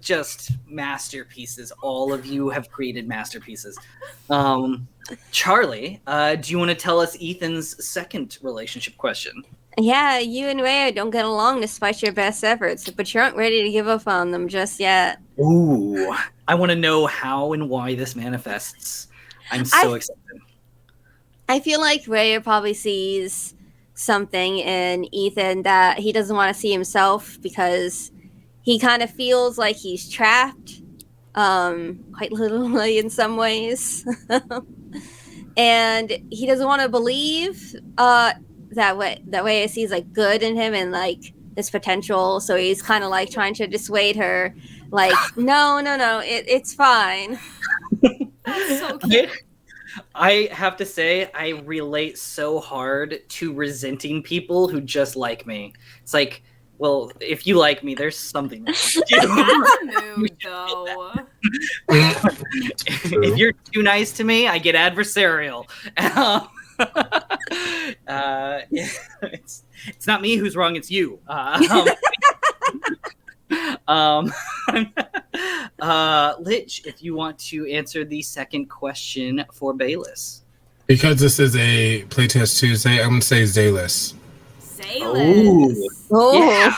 just masterpieces. All of you have created masterpieces. Charlie, do you want to tell us Ethan's second relationship question? Yeah, you and Rhea don't get along despite your best efforts, but you aren't ready to give up on them just yet. Ooh, I want to know how and why this manifests. I'm so excited. I feel like Rhea probably sees something in Ethan that he doesn't want to see himself, because he kind of feels like he's trapped, quite literally in some ways. And he doesn't want to believe that way sees like good in him and like this potential, so he's kind of like trying to dissuade her, like no, it's fine. That's so cute. I have to say, I relate so hard to resenting people who just like me. It's like, well, if you like me, there's something wrong with you. That's a mood, though. If you're too nice to me, I get adversarial. It's not me who's wrong, it's you. Lich, if you want to answer the second question for Bayless. Because this is a Playtest Tuesday, I'm going to say Zayless. Zayless. Oh. Yeah.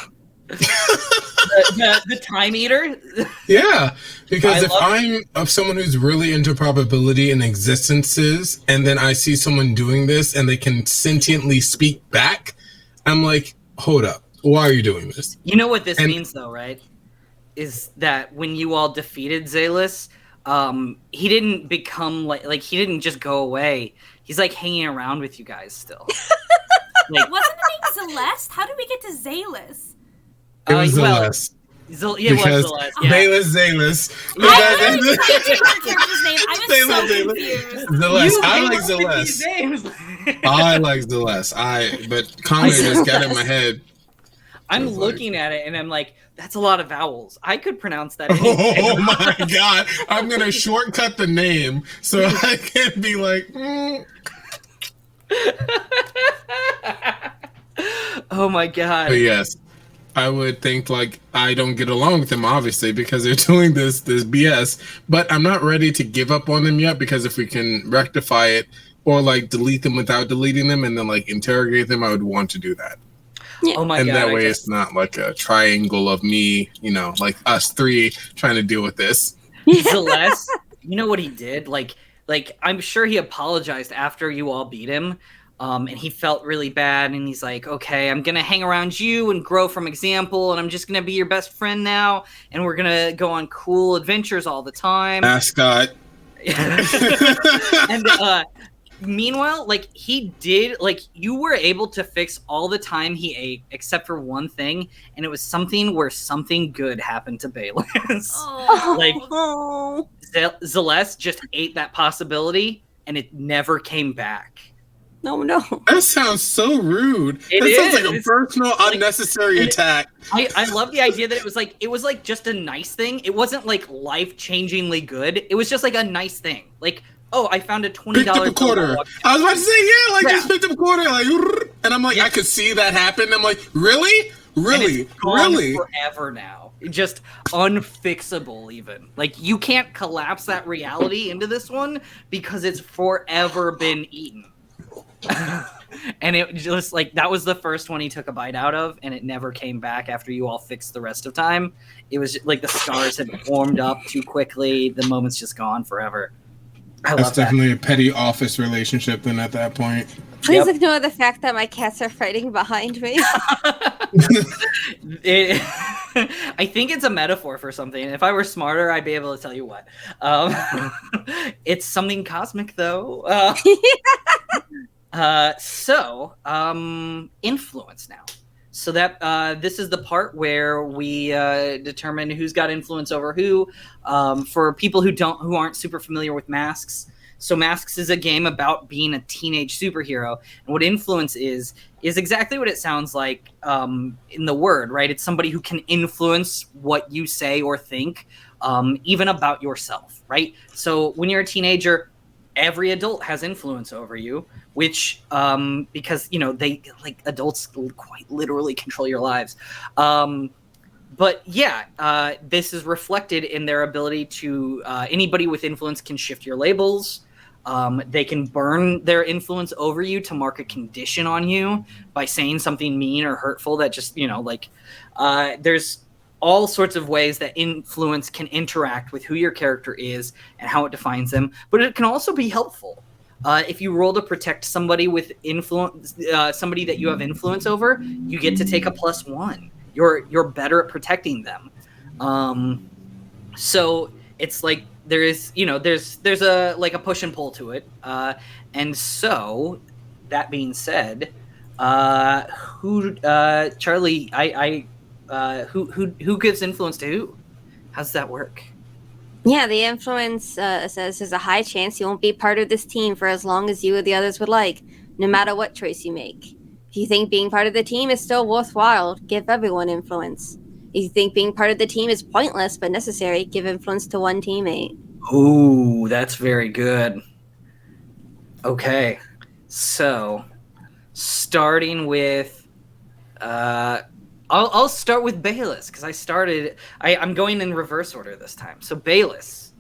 the time eater. Yeah, because I if love I'm of someone who's really into probability and existences, and then I see someone doing this and they can sentiently speak back, I'm like, hold up, why are you doing this? You know what this means, though, right? Is that when you all defeated Zayless, he didn't become like he didn't just go away. He's like hanging around with you guys still. Like, wasn't the name Celeste? How did we get to Zayless? It was well, Zayless. It Because was Celeste. Yeah. Bayless, Zayless. I was character's name. I was so confused. Celeste. I came like up with these Celeste. names. I like Celeste. But Conway just got in my head. I'm It's looking at it and I'm like, that's a lot of vowels. I could pronounce that. Oh my god! I'm gonna shortcut the name so I can be like. Oh my god! But yes, I would think like I don't get along with them obviously because they're doing this BS. But I'm not ready to give up on them yet because if we can rectify it or like delete them without deleting them and then like interrogate them, I would want to do that. Yeah. Oh my And god! that way it's not like a triangle of me, like us three trying to deal with this. Celeste, you know what he did? Like I'm sure he apologized after you all beat him. And he felt really bad, and he's like, okay, I'm going to hang around you and grow from example, and I'm just going to be your best friend now, and we're going to go on cool adventures all the time. Mascot. And meanwhile, like, he did, like, you were able to fix all the time he ate, except for one thing, and it was something where something good happened to Bayless. Oh. Like, Oh. Celeste just ate that possibility, and it never came back. No. That sounds so rude. That sounds like a personal, unnecessary attack. I love the idea that it was like just a nice thing. It wasn't like life-changingly good. It was just like a nice thing. Like, oh, I found a $20 Picked up a quarter. I was about to say, just picked up a quarter, and I'm like, Yeah. I could see that happen. I'm like, really? And it's gone forever now. Just unfixable even. Like, you can't collapse that reality into this one because it's forever been eaten. And it just like that was the first one he took a bite out of, and it never came back after you all fixed the rest of time. It was like the scars had formed up too quickly. The moment's just gone forever. That's definitely a petty office relationship then at that point. Please ignore the fact that my cats are fighting behind me. I think it's a metaphor for something. If I were smarter, I'd be able to tell you what. It's something cosmic, though. Influence now. So that this is the part where we determine who's got influence over who. For people who aren't super familiar with Masks, so Masks is a game about being a teenage superhero, and what influence is exactly what it sounds like in the word, right? It's somebody who can influence what you say or think, even about yourself, right? So when you're a teenager, every adult has influence over you, which because they like adults quite literally control your lives. But yeah, this is reflected in their ability to anybody with influence can shift your labels. They can burn their influence over you to mark a condition on you by saying something mean or hurtful that just, there's all sorts of ways that influence can interact with who your character is and how it defines them. But it can also be helpful. If you roll to protect somebody with influence, somebody that you have influence over, you get to take a +1. You're better at protecting them. So it's like there's a like a push and pull to it. And so that being said, Charlie, who gives influence to who? How does that work? Yeah, the influence says there's a high chance you won't be part of this team for as long as you or the others would like, no matter what choice you make. If you think being part of the team is still worthwhile, give everyone influence. If you think being part of the team is pointless but necessary, give influence to one teammate. Ooh, that's very good. Okay, so starting with, I'll start with Bayless because I'm going in reverse order this time. So Bayless,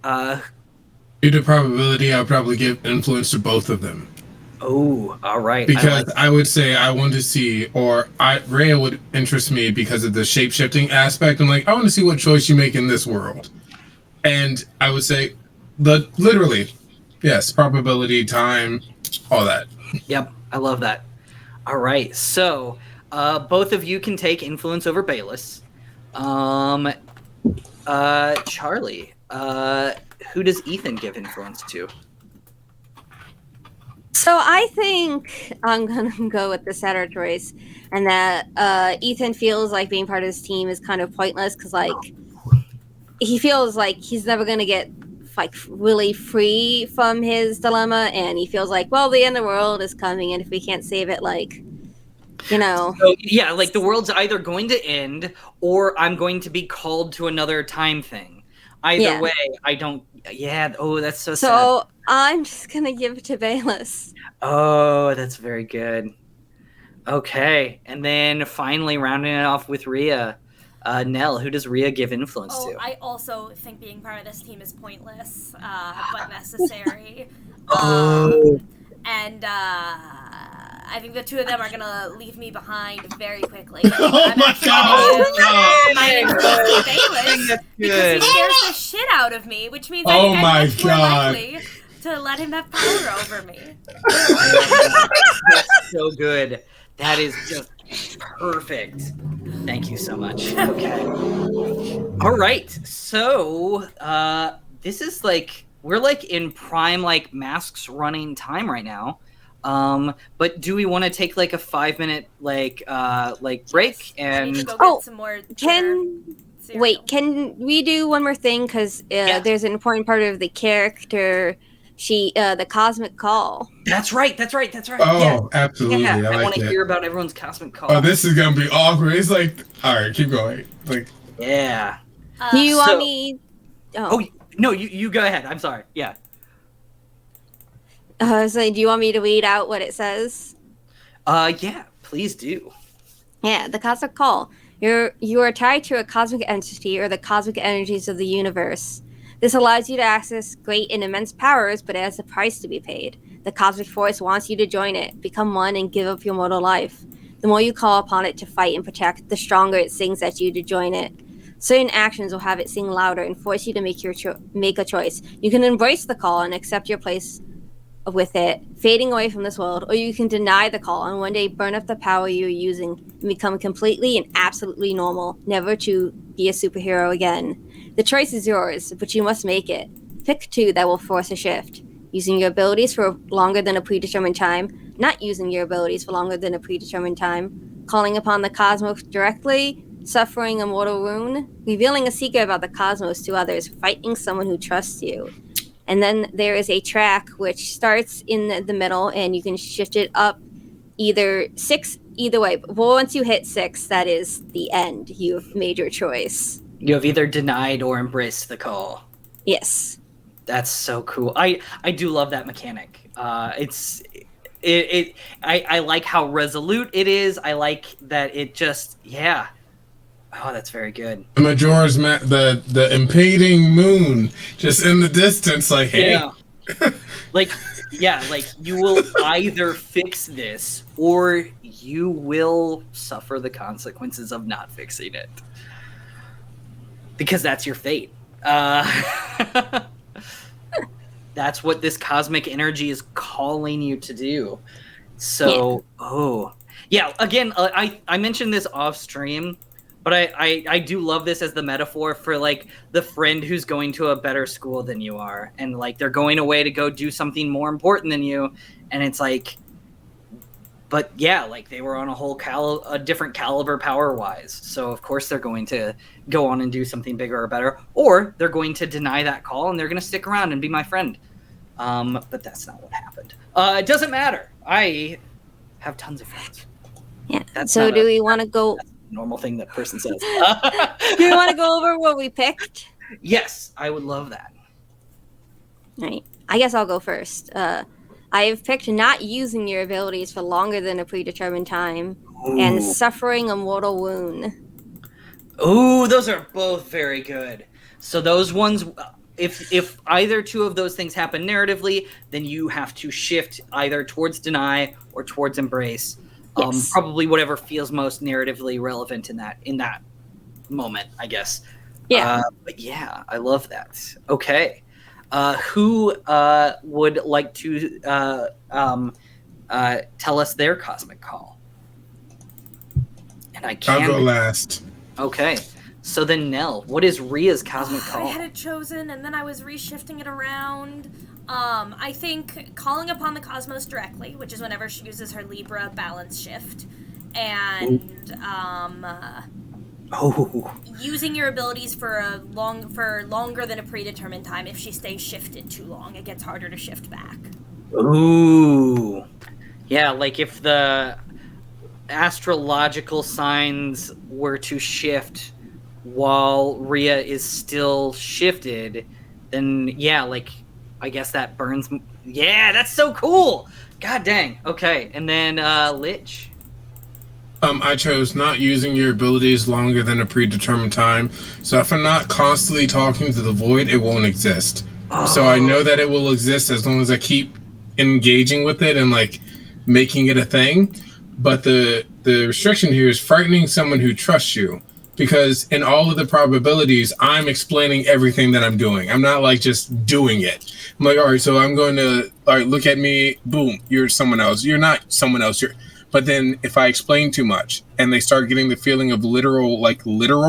Due to probability, I'll probably give influence to both of them. Oh, all right. Because I would say I want to see, Rhea would interest me because of the shape-shifting aspect. I'm like, I want to see what choice you make in this world. And I would say, literally, yes, probability, time, all that. Yep, I love that. All right, so both of you can take influence over Bayless. Charlie, who does Ethan give influence to? So I think I'm gonna go with the setter choice, and that Ethan feels like being part of this team is kind of pointless because, like, he feels like he's never gonna get like really free from his dilemma, and he feels like, well, the end of the world is coming, and if we can't save it, like, you know. So, yeah, like the world's either going to end or I'm going to be called to another time thing. Either way, I don't. Yeah. Oh, that's so sad. So I'm just gonna give it to Bayless. Oh, that's very good. Okay, and then finally rounding it off with Rhea. Nell, who does Rhea give influence to? I also think being part of this team is pointless, but necessary. And I think the two of them are gonna leave me behind very quickly. Oh my god! My influence to Bayless because he scares the shit out of me, which means I think I'm much more likely to let him have power over me. That's so good. That is just perfect. Thank you so much. Okay. All right. So this is like we're like in prime like masks running time right now. But do we want to take like a 5-minute like break and go get some more can we do one more thing because there's an important part of the character. The cosmic call. That's right. Oh, absolutely. Yeah, I want to like hear about everyone's cosmic call. Oh, this is gonna be awkward. It's like, all right, keep going. Like, yeah. Do you want me? Oh no, you go ahead. I'm sorry. Yeah. So do you want me to read out what it says? Yeah, please do. Yeah, the cosmic call. You are tied to a cosmic entity or the cosmic energies of the universe. This allows you to access great and immense powers, but it has a price to be paid. The cosmic force wants you to join it, become one, and give up your mortal life. The more you call upon it to fight and protect, the stronger it sings at you to join it. Certain actions will have it sing louder and force you to make a choice. You can embrace the call and accept your place with it, fading away from this world, or you can deny the call and one day burn up the power you're using and become completely and absolutely normal, never to be a superhero again. The choice is yours, but you must make it. Pick two that will force a shift. Using your abilities for longer than a predetermined time, not using your abilities for longer than a predetermined time, calling upon the cosmos directly, suffering a mortal wound, revealing a secret about the cosmos to others, fighting someone who trusts you. And then there is a track which starts in the middle, and you can shift it up either way. But once you hit 6, that is the end. You've made your choice. You have either denied or embraced the call. Yes. That's so cool. I do love that mechanic. I like how resolute it is. I like that it just Oh, that's very good. The Majora's the impeding moon just in the distance, like, hey. Yeah. like you will either fix this or you will suffer the consequences of not fixing it. Because that's your fate. That's what this cosmic energy is calling you to do. So, again, I mentioned this off stream, but I do love this as the metaphor for like the friend who's going to a better school than you are, and like they're going away to go do something more important than you, and it's like but yeah, like they were on a whole a different caliber power wise. So of course they're going to go on and do something bigger or better, or they're going to deny that call and they're going to stick around and be my friend. But that's not what happened. It doesn't matter. I have tons of friends. Yeah. So do we want to go? Normal thing that person says. Do you want to go over what we picked? Yes, I would love that. Right. I guess I'll go first. I have picked not using your abilities for longer than a predetermined time, and suffering a mortal wound. Ooh, those are both very good. So those ones, if either two of those things happen narratively, then you have to shift either towards deny or towards embrace. Yes. Probably whatever feels most narratively relevant in that moment, I guess. Yeah. But yeah, I love that. Okay. Who would like to tell us their cosmic call? And I can't. I'll go last. Okay. So then, Nell, what is Ria's cosmic call? I had it chosen, and then I was reshifting it around. I think calling upon the cosmos directly, which is whenever she uses her Libra balance shift, and using your abilities for longer than a predetermined time. If she stays shifted too long, it gets harder to shift back. Ooh, yeah, like if the astrological signs were to shift while Ria is still shifted, then yeah, like I guess that burns. Yeah, that's so cool. God dang. Okay, and then Lich. I chose not using your abilities longer than a predetermined time. So if I'm not constantly talking to the void, it won't exist. So I know that it will exist as long as I keep engaging with it and like making it a thing. But the restriction here is frightening someone who trusts you. Because in all of the probabilities, I'm explaining everything that I'm doing. I'm not like just doing it. I'm like, all right, so I'm going to, all right, look at me. Boom, you're someone else. You're not someone else. But then if I explain too much and they start getting the feeling of literal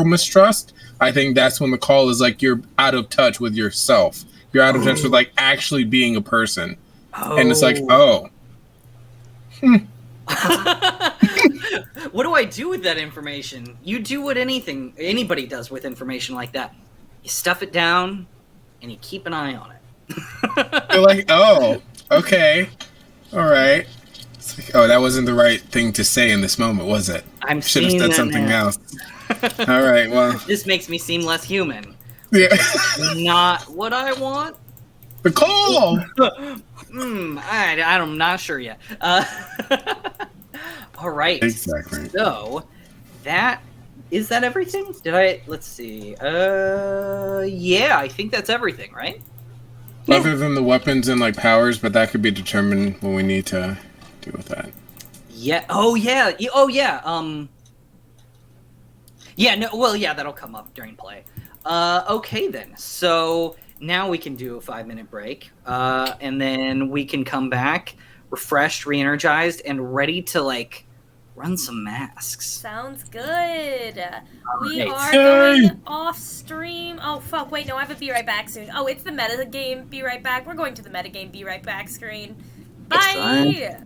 mistrust, I think that's when the call is like you're out of touch with yourself. You're out of touch with like actually being a person. And it's like, What do I do with that information? You do what anybody does with information like that. You stuff it down and you keep an eye on it. You're like, oh, okay. All right. It's like, oh, that wasn't the right thing to say in this moment, was it? I'm Should have said something now. else. All right, well. This makes me seem less human. Yeah. Not what I want. The call! I'm not sure yet. All right. Exactly. So, is that everything? Let's see. Yeah, I think that's everything, right? Other than the weapons and like powers, but that could be determined when we need to deal with that. Yeah. Oh yeah. Oh yeah. Yeah. No. Well, yeah. That'll come up during play. Okay then. So now we can do a 5-minute break, and then we can come back refreshed, re-energized, and ready to like run some masks. Sounds good. We right. are going off stream. Oh fuck! Wait, no, I have a be right back soon. Oh, it's the meta game. Be right back. We're going to the meta game. Be right back screen. Bye.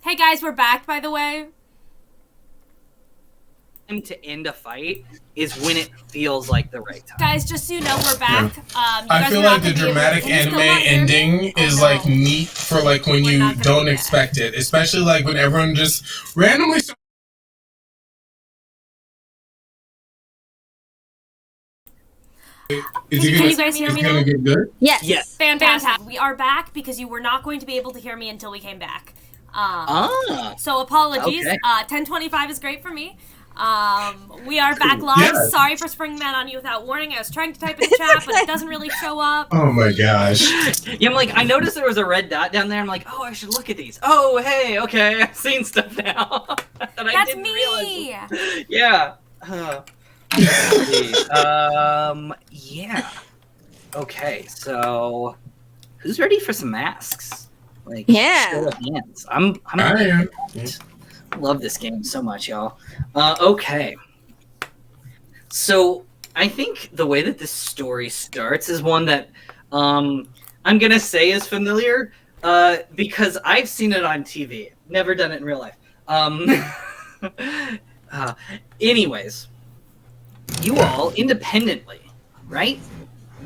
Hey guys, we're back, by the way. To end a fight is when it feels like the right time. Guys, just so you know, we're back. I feel like the dramatic anime ending is like neat for like when you don't expect it, especially like when everyone just randomly. Can you guys hear me now? Good? Yes. Fantastic. We are back because you were not going to be able to hear me until we came back. So apologies. Okay. 10:25 is great for me. We are back live. Yeah. Sorry for springing that on you without warning. I was trying to type in the chat, but it doesn't really show up. Oh my gosh. Yeah, I'm like, I noticed there was a red dot down there. I'm like, oh, I should look at these. Oh, hey, okay, I've seen stuff now. That's me. Yeah. Yeah. Okay, so who's ready for some masks? Like, Yeah. show of hands. I am. Love this game so much, y'all. Okay. So I think the way that this story starts is one that I'm gonna say is familiar because I've seen it on TV. Never done it in real life. Anyways, you all independently, right,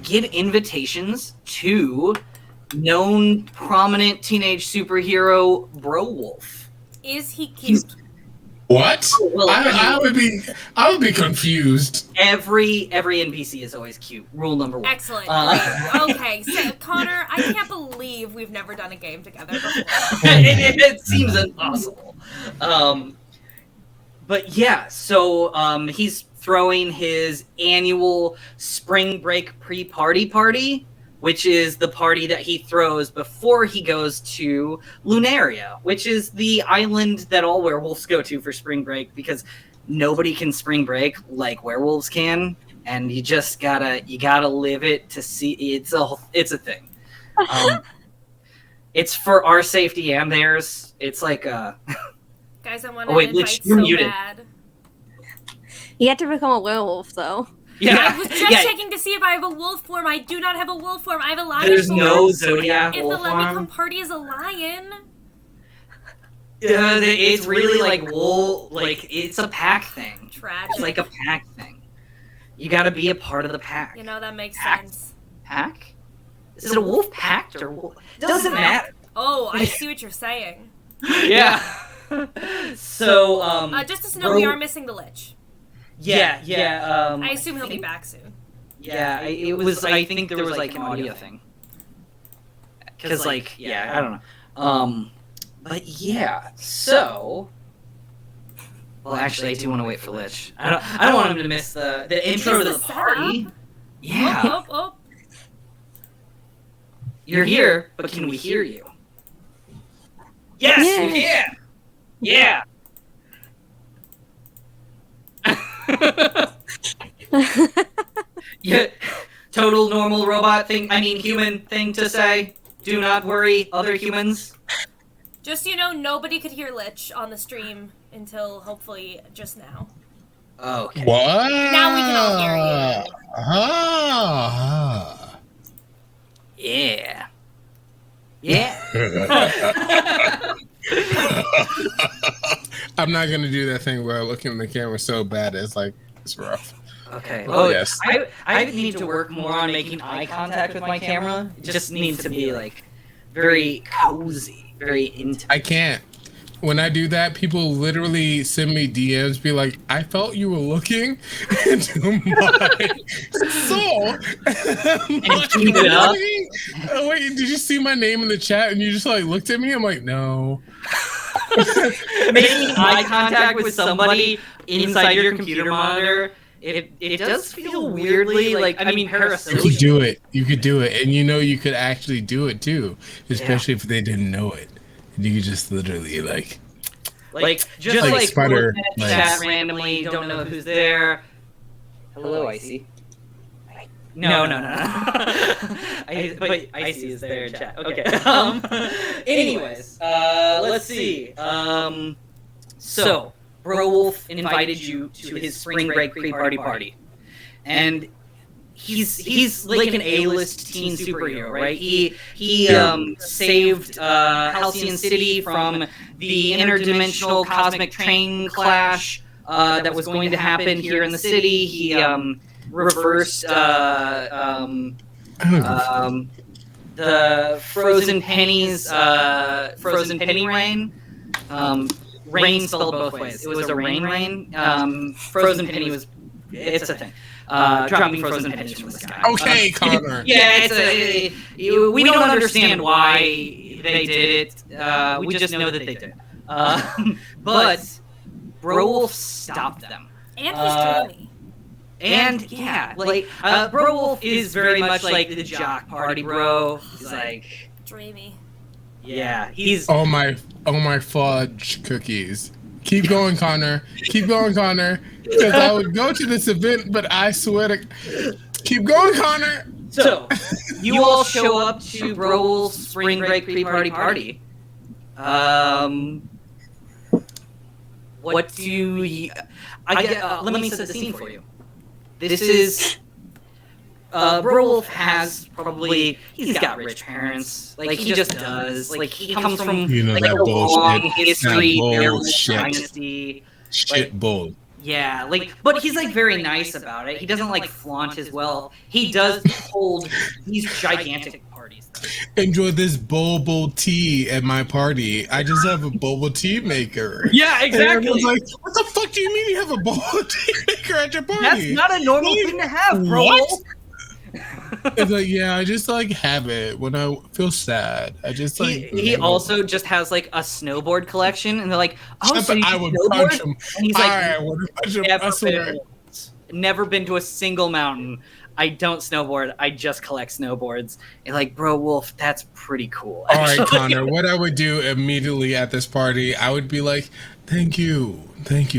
get invitations to known prominent teenage superhero Browolf. Is he cute? What? Well, I would be confused. Every NPC is always cute. Rule number 1. Excellent. Great. Okay, so Connor, I can't believe we've never done a game together before. it seems impossible. But yeah, so he's throwing his annual spring break party, which is the party that he throws before he goes to Lunaria, which is the island that all werewolves go to for spring break because nobody can spring break like werewolves can, and you just gotta live it to see. It's a thing. It's for our safety and theirs. It's like Guys, I want to invite so bad. You have to become a werewolf, though. Yeah. I was just checking to see if I have a wolf form. I do not have a wolf form. I have a lion There's form. no Zodiac If wolf they'll let me form. come party as a lion. It's really like wool. Like it's a pack thing. Tragic. It's like a pack thing. You got to be a part of the pack. You know, that makes Pack? sense. Pack? Is it a wolf pact or wolf? Doesn't matter. Oh, I see what you're saying. Yeah. So just to know, we are missing the Lich. Yeah. I assume he'll be back soon. Yeah, it was. I think there was like an audio thing. Cause like, yeah, I don't know. But yeah, so. Well, actually, I do want to wait for Lich. I don't want him to miss the intro to the party. Yeah. Oh. You're here, but can we hear you? Yes, we can. Yeah. Yeah. Total normal robot thing. I mean, human thing to say. Do not worry, other humans. Just so you know, nobody could hear Lich on the stream until hopefully just now. Okay. What? Now we can all hear you. Yeah. Yeah. I'm not gonna do that thing where I look in the camera so bad it's like it's rough. Okay. Oh, yes. I need to work more on making eye contact with my camera. It just needs to be like very cozy, very intimate. I can't. When I do that, people literally send me DMs, be like, "I felt you were looking into my soul." And keep it up. Oh, wait, did you see my name in the chat? And you just like looked at me. I'm like, no. Making eye contact with somebody inside your computer monitor, it does feel weirdly like, I mean, parasocial. You could do it. You could do it, and you know you could actually do it too, especially if they didn't know it. You could just literally like just like like spider chat randomly, don't know who's there. Hello, Icy. No. But Icy is there in chat. Okay. Anyways, let's see. So Browolf invited you to his spring break pre-party party, and he's like an A-list teen superhero, right? He saved Halcyon City from the interdimensional cosmic train clash that was going to happen here in the city. He reversed the frozen penny rain. Rain spelled both ways. It was a rain. Frozen penny was, it's a thing. Dropping frozen pennies from the sky. Okay, Connor. Yeah, we don't understand why they did it. We just know that they did. But Browolf stopped them. And he's dreamy. And yeah, like Browolf is very much like the jock party bro. He's like dreamy. Yeah, he's oh my fudge cookies. Keep going, Connor. Keep going, Connor. Because I would go to this event, but I swear to keep going, Connor. So you all show up to Browolf's spring break pre-party party. What do you? Let me set the scene for you. This is Browolf has he's got rich parents. Like he just does. Like he comes from like that a long bullshit. history, Bullshit. dynasty. Shit bull. Yeah, but he's like very nice about it. He doesn't like flaunt his wealth. He does hold these gigantic parties. Enjoy this boba tea at my party. I just have a boba tea maker. Yeah, And exactly. everyone's like, what the fuck do you mean you have a boba tea maker at your party? That's not a normal thing to have, bro. What? It's like, yeah, I just like have it when I feel sad. I just like. He also just has like a snowboard collection, and they're like, "Oh, so you I would snowboard?" punch him. And he's like, I would punch him. I swear. never been to a single mountain. I don't snowboard. I just collect snowboards." And like, Browolf, that's pretty cool. All right, actually. Connor. What I would do immediately at this party, I would be like, thank you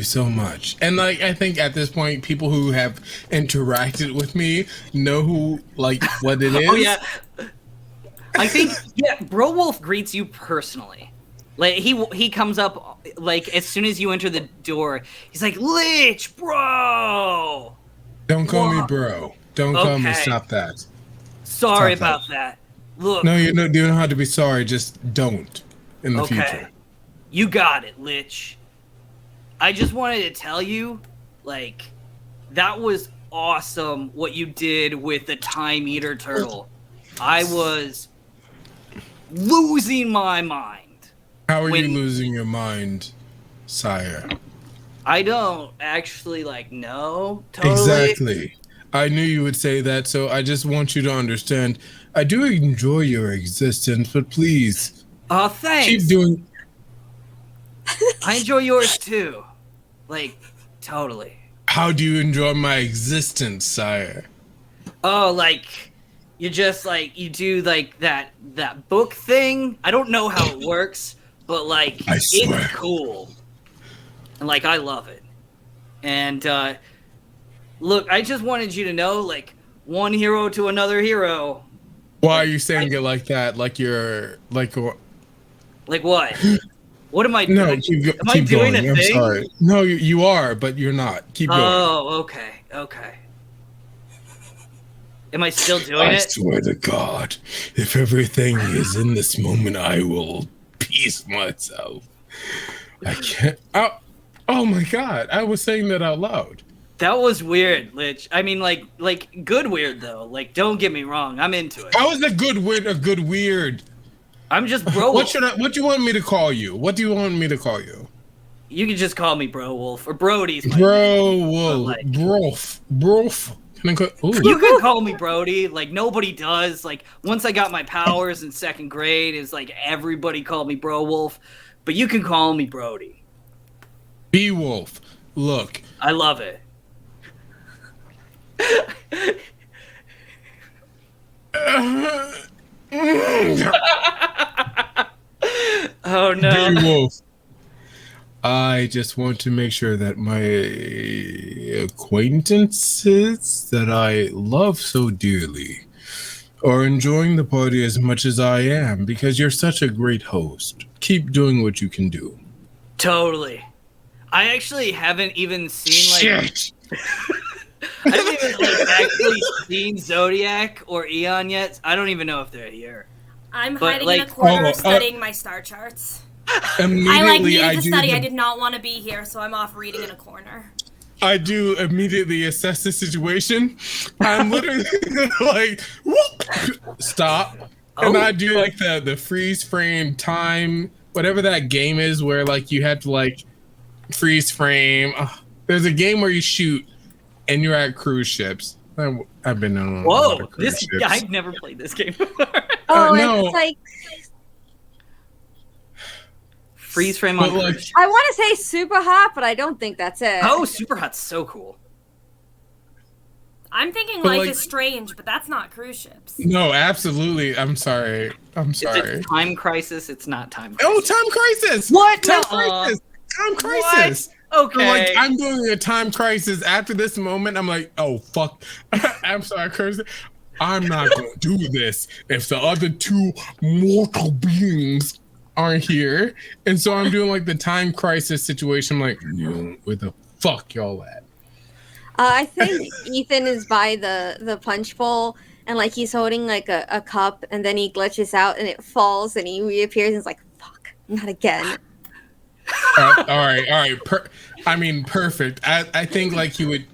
so much. And like, I think at this point, people who have interacted with me know what it is. Oh yeah. I think Browolf greets you personally. Like he comes up like as soon as you enter the door. He's like, "Lich, bro." Don't call me bro. Don't call me. Okay. Stop that. Sorry Stop that. about that. Look. No, you don't have to be sorry. Just don't in the Okay. future. You got it, Lich. I just wanted to tell you, like, that was awesome what you did with the Time Eater Turtle. I was losing my mind. How are you losing your mind, sire? I don't actually, know. Totally. Exactly. I knew you would say that, so I just want you to understand. I do enjoy your existence, but please. Thanks. Keep doing. I enjoy yours too. Totally. How do you enjoy my existence, sire? Oh, you just you do that book thing. I don't know how it works, but I swear. it's cool. And I love it. And look, I just wanted you to know, one hero to another hero. Why are you saying it like that? Like you're like what? What am I doing? No, am keep I doing going. a I'm thing? sorry. No, you are, but you're not. Keep going. Oh, okay. Am I still doing I it? swear to God, if everything is in this moment, I will peace myself. I can't. Oh my God! I was saying that out loud. That was weird, Lich. I mean, good weird though. Don't get me wrong. I'm into it. How is a good weird a good weird? I'm just bro. What do you want me to call you? What do you want me to call you? You can just call me Browolf or Brody's. Browolf. Brof. Can I call? Ooh. You can call me Brody. Nobody does. Once I got my powers in second grade, it's everybody called me Browolf. But you can call me Brody. Beowulf. Look. I love it. Oh no. Beowulf. I just want to make sure that my acquaintances that I love so dearly are enjoying the party as much as I am, because you're such a great host. Keep doing what you can do. Totally. I actually haven't even seen Shit. I haven't even actually seen Zodiac or Eon yet. I don't even know if they're here. I'm But, hiding like- in a corner studying my star charts. I needed to study. I did not want to be here, so I'm off reading in a corner. I do immediately assess the situation. I'm literally like, whoop, stop. And I do like the freeze frame time, whatever that game is where like you have to like freeze frame. There's a game where you shoot and you're at cruise ships. I've been on a lot of cruise ships. I've never played this game. No. It's like Freeze frame on But, like, cruise. I want to say super hot, but I don't think that's it. Oh, Super Hot's so cool. I'm thinking But, Life like- is Strange, but that's not cruise ships. No, absolutely. I'm sorry. Is it Time Crisis? It's not Time Crisis. Oh, Time Crisis! What? Time Nuh-uh. Crisis! Time Crisis! Okay. Like, I'm doing a time crisis after this moment. I'm like, oh, fuck. I'm sorry, Cursor. I'm not going to do this if the other two mortal beings aren't here. And so I'm doing like the time crisis situation. I'm like, where the fuck y'all at? I think Ethan is by the punch bowl, and like he's holding like a cup, and then he glitches out, and it falls, and he reappears, and it's like, fuck, not again. All right. Perfect. I think like he would,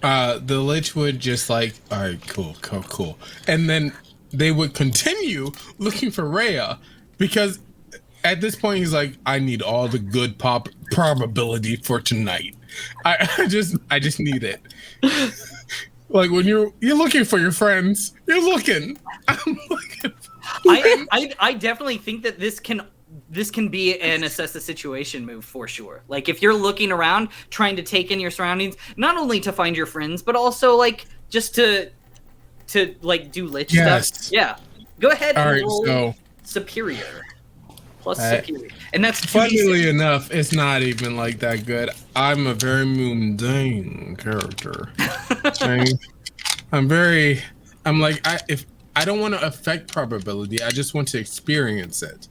the Lich would just like, all right, cool. And then they would continue looking for Rhea because at this point he's like, I need all the good probability for tonight. I just need it. Like when you're looking for your friends, you're looking. I'm looking. I definitely think that this can be an assess the situation move for sure. Like if you're looking around, trying to take in your surroundings, not only to find your friends, but also like just to like do lich stuff. Yeah. Go ahead and roll superior. Plus superior. And that's funnily enough, it's not even like that good. I'm a very mundane character. I'm like I don't want to affect probability. I just want to experience it.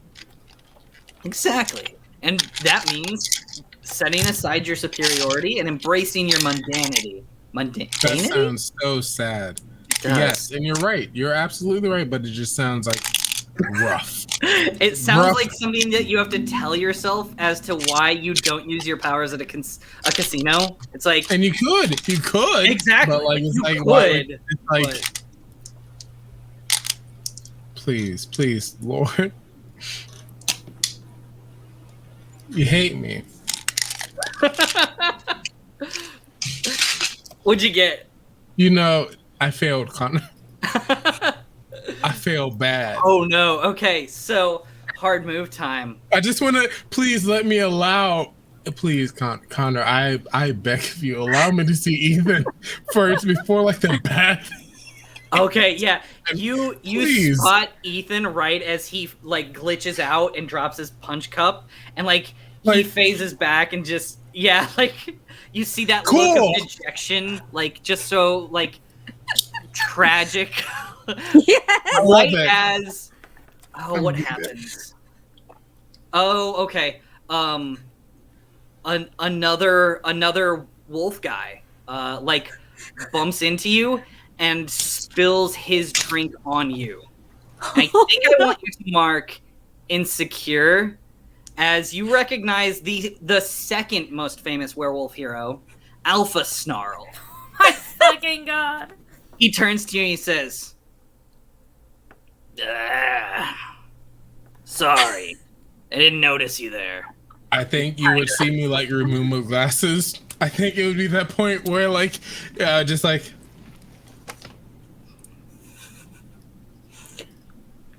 Exactly. And that means setting aside your superiority and embracing your mundanity. That sounds so sad. Yes, and you're right. You're absolutely right, but it just sounds like rough. It sounds like something that you have to tell yourself as to why you don't use your powers at a casino. It's like, and you could exactly. But like, it's you like, could. It's like, please, Lord, you hate me. What'd you get? You know, I failed, Connor. I failed bad. Oh no. Okay, so hard move time. I just want to please let me please, Connor. I beg of you, allow me to see Ethan first before like the bad. Okay, yeah. You Please. spot Ethan right as he like glitches out and drops his punch cup, and like he phases back and just like you see that look of dejection, like just so like tragic. Yes. Right as what happens? Oh, okay. Another wolf guy like bumps into you and spills his drink on you. I think I want you to mark insecure as you recognize the second most famous werewolf hero, Alpha Snarl. My fucking god. He turns to you and he says, sorry, I didn't notice you there. I think you would see me like remove my glasses. I think it would be that point where like, just like,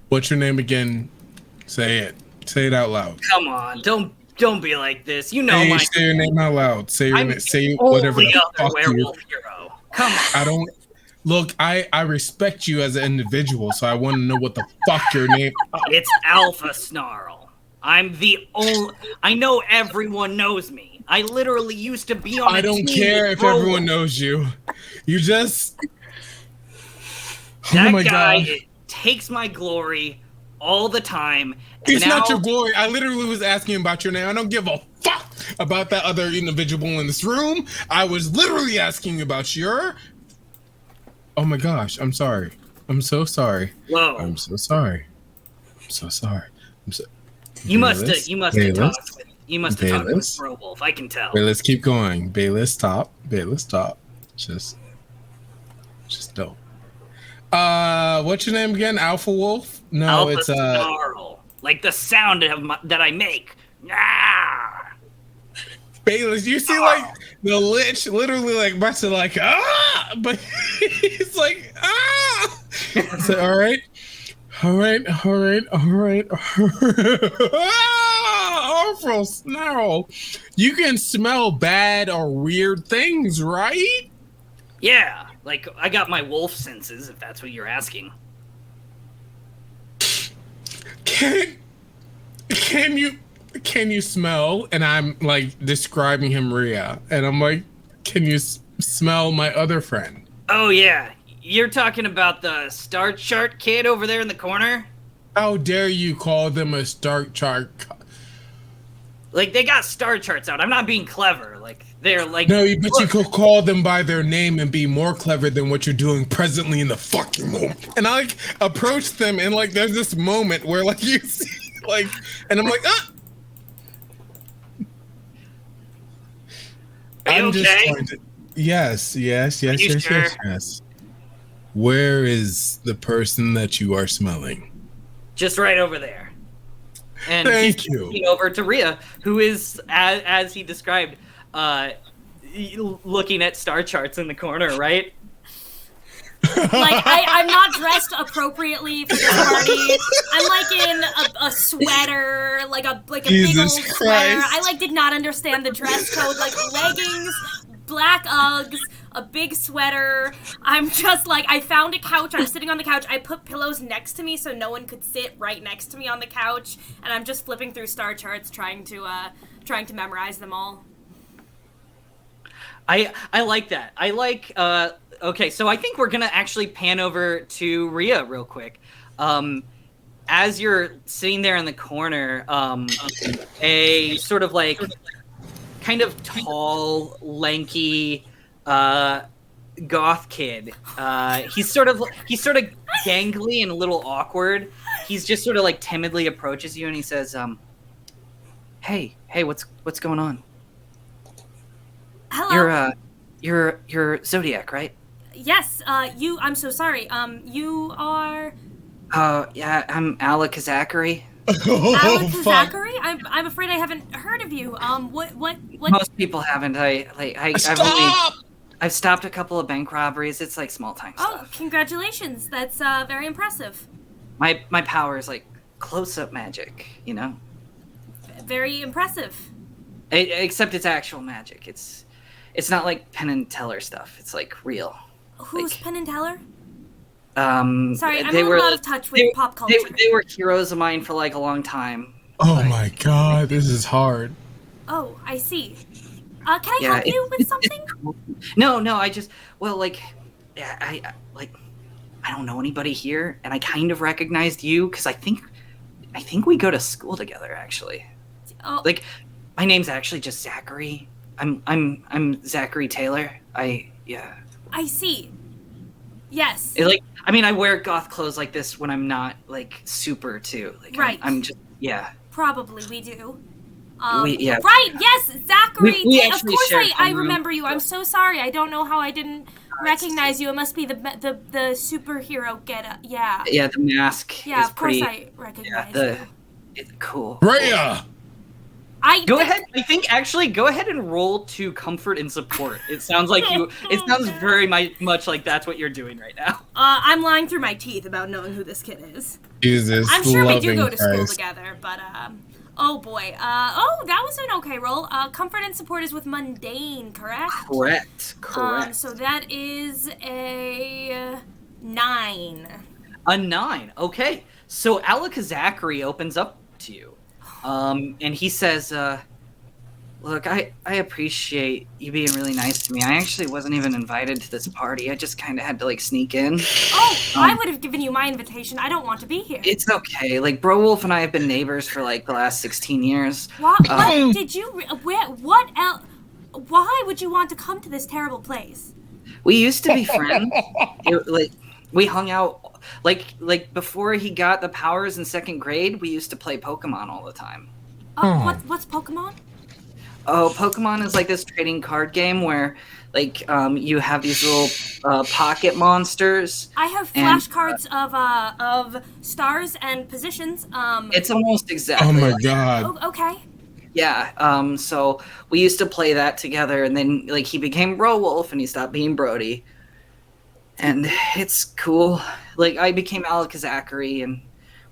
what's your name again? Say it out loud. Come on, don't be like this. You know my. Say your name out loud. Say your name. Say only whatever the other fuck werewolf hero. Come on. I don't. Look, I respect you as an individual, so I want to know what the fuck your name. It's Alpha Snarl. I'm the only. I know everyone knows me. I literally used to be on. I don't care if everyone knows you. You just. That oh my guy god! Takes my glory all the time. It's not your glory. I literally was asking about your name. I don't give a fuck about that other individual in this room. I was literally asking about your Oh my gosh, I'm sorry. I'm so sorry. Whoa. I'm so sorry. I'm so sorry. You must have talked with Bro Wolf. I can tell. Let's keep going. Bayless, stop. Just don't. What's your name again? Alpha Wolf? No, Alpha it's Snarl. Like the sound that I make. Ah! Bayless, you see like the lich literally like about to like but he's like So all right. Awful Snarl. You can smell bad or weird things, right? Yeah, like I got my wolf senses, if that's what you're asking. Can you smell? And I'm like describing him, Rhea, and I'm like, can you smell my other friend? Oh yeah, you're talking about the star chart kid over there in the corner? How dare you call them a star chart? Like they got star charts out. I'm not being clever. Like they're like no, but look. You could call them by their name and be more clever than what you're doing presently in the fucking moment. And I like approach them and like there's this moment where like you see like, and I'm like I'm okay? Just trying to. Yes. Where is the person that you are smelling? Just right over there. And Thank he's you. looking over to Rhea, who is, as he described, looking at star charts in the corner, right? Like, I'm not dressed appropriately for this party. I'm like in a sweater, like a big old sweater. I like did not understand the dress code, like leggings, black Uggs, a big sweater. I'm just like, I found a couch, I'm sitting on the couch, I put pillows next to me so no one could sit right next to me on the couch, and I'm just flipping through star charts trying to memorize them all. I like that. I like, okay, so I think we're gonna actually pan over to Rhea real quick. As you're sitting there in the corner, a sort of like, kind of tall, lanky, goth kid. He's sort of gangly and a little awkward. He's just sort of like timidly approaches you and he says, hey, what's going on? Hello. You're Zodiac, right? Yes, I'm so sorry. You are... yeah, I'm Alec Zachary. Alec Zachary? I'm afraid I haven't heard of you. What? Most people haven't. I've stopped a couple of bank robberies. It's like small time stuff. Oh, congratulations. That's, very impressive. My power is like close-up magic, you know? Very impressive. Except it's actual magic. It's not like Penn and Teller stuff. It's like real. Who's like, Penn and Teller? Sorry, I'm a little out of touch with pop culture. They were heroes of mine for like a long time. Oh my god, this is hard. Oh, I see. Can I help you with something? Cool. No, I just I don't know anybody here, and I kind of recognized you because I think we go to school together actually. Oh. Like, my name's actually just Zachary. I'm Zachary Taylor. I see. Yes. I wear goth clothes like this when I'm not like super too. Like, right. I'm just Probably we do. Right. Yes, Zachary. We of course, I remember you. I'm so sorry. I don't know how I didn't recognize you. It must be the superhero getup. Yeah. Yeah, the mask. Yeah, is of course pretty, I recognize you. It's cool. Rhea! Go ahead. I think actually go ahead and roll to comfort and support. It sounds like you. It sounds very much like that's what you're doing right now. I'm lying through my teeth about knowing who this kid is. Jesus, I'm sure we do go to Christ. school together, but oh boy. That was an okay roll. Comfort and support is with mundane, correct? Correct. So that is a 9. A 9. Okay. So Alec Zachary opens up to you. And he says, look, I appreciate you being really nice to me. I actually wasn't even invited to this party. I just kind of had to, like, sneak in. Oh, I would have given you my invitation. I don't want to be here. It's okay. Like, Bro Wolf and I have been neighbors for, like, the last 16 years. What did you... What else... Why would you want to come to this terrible place? We used to be friends. We hung out like before he got the powers in 2nd grade. We used to play Pokemon all the time. What's Pokemon? Oh, Pokemon is like this trading card game where you have these little pocket monsters. I have flashcards of stars and positions. It's almost exactly. Oh my god. Oh, okay. Yeah. So we used to play that together, and then he became Wolf, and he stopped being Brody. And it's cool. I became Alakazakari, and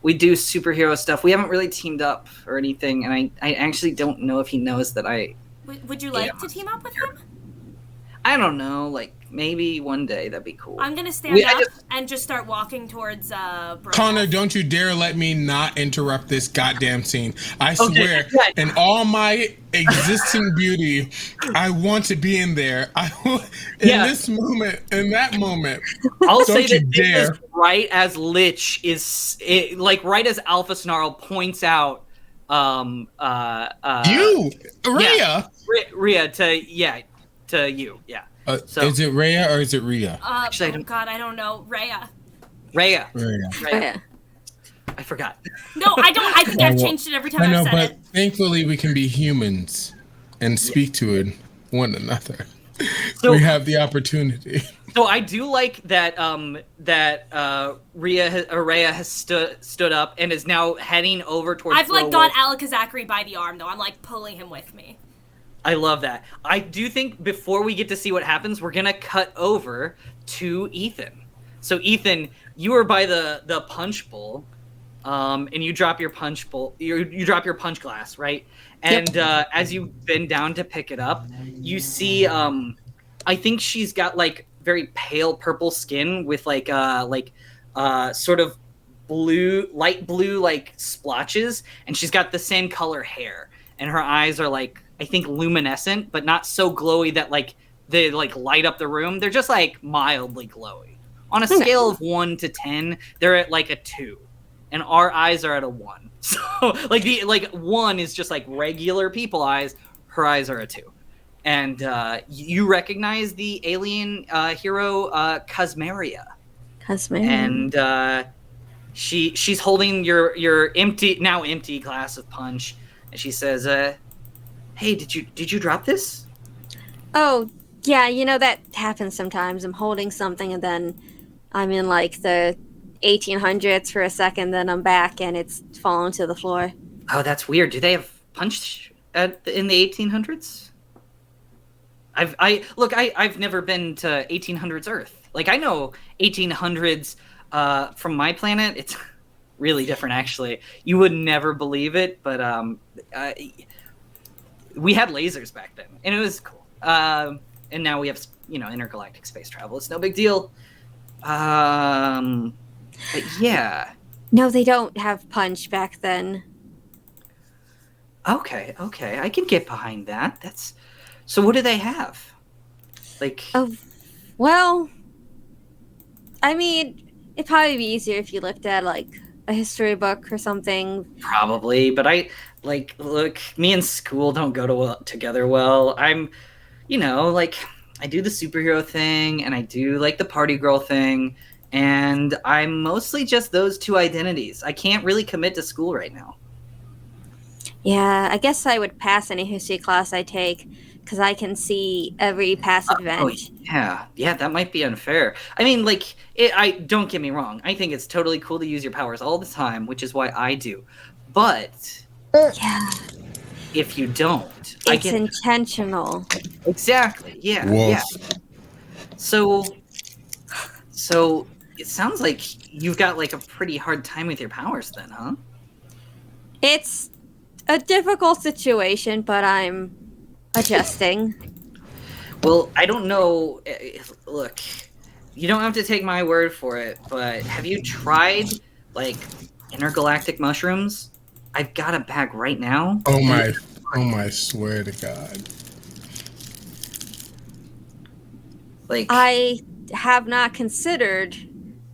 we do superhero stuff. We haven't really teamed up or anything, and I actually don't know if he knows that I... Would you like to team up with him? I don't know. Maybe one day that'd be cool. I'm gonna stand up and just start walking towards Connor, don't you dare let me not interrupt this goddamn scene. I swear, in all my existing beauty, I want to be in there. This moment, in that moment. I'll say that this is right as Lich is, right as Alpha Snarl points out, you, Rhea, Rhea to you, yeah. So, is it Rhea or is it Rhea? Actually, I don't know. Rhea. I forgot. No, I don't. I think I've changed it every time I've said it. Thankfully we can be humans and speak to one another. So, we have the opportunity. So I do like that Rhea has stood up and is now heading over towards. I've got Alakazakari by the arm though. I'm pulling him with me. I love that. I do think before we get to see what happens, we're gonna cut over to Ethan. So Ethan, you are by the punch bowl, and you drop your punch bowl. You drop your punch glass, right? And as you bend down to pick it up, you see. I think she's got very pale purple skin with sort of light blue splotches, and she's got the same color hair, and her eyes are I think luminescent, but not so glowy that they light up the room. They're just mildly glowy. On a scale of 1 to 10, they're at a 2, and our eyes are at a 1. So 1 is just regular people eyes. Her eyes are a 2, and you recognize the alien hero Cosmeria. And she's holding your empty glass of punch, and she says, "Hey, did you drop this?" Oh, yeah, that happens sometimes. I'm holding something and then I'm in the 1800s for a second, then I'm back and it's fallen to the floor. Oh, that's weird. Do they have punch in the 1800s? I've never been to 1800s Earth. I know 1800s from my planet. It's really different, actually. You would never believe it, but we had lasers back then, and it was cool. And now we have, intergalactic space travel. It's no big deal. But yeah. No, they don't have punch back then. Okay. I can get behind that. So what do they have? Oh, well, I mean, it'd probably be easier if you looked at, a history book or something. Probably, but look, me and school don't go together well. I'm, I do the superhero thing, and I do, the party girl thing, and I'm mostly just those two identities. I can't really commit to school right now. Yeah, I guess I would pass any history class I take, because I can see every past event. Oh, yeah, that might be unfair. I mean, don't get me wrong. I think it's totally cool to use your powers all the time, which is why I do. But if you don't, it's intentional. Exactly. Yeah. Wolf. Yeah. So it sounds like you've got a pretty hard time with your powers, then, huh? It's a difficult situation, but I'm adjusting. Well, I don't know. Look, you don't have to take my word for it, but have you tried intergalactic mushrooms? I've got a bag right now. Oh my, swear to God. I have not considered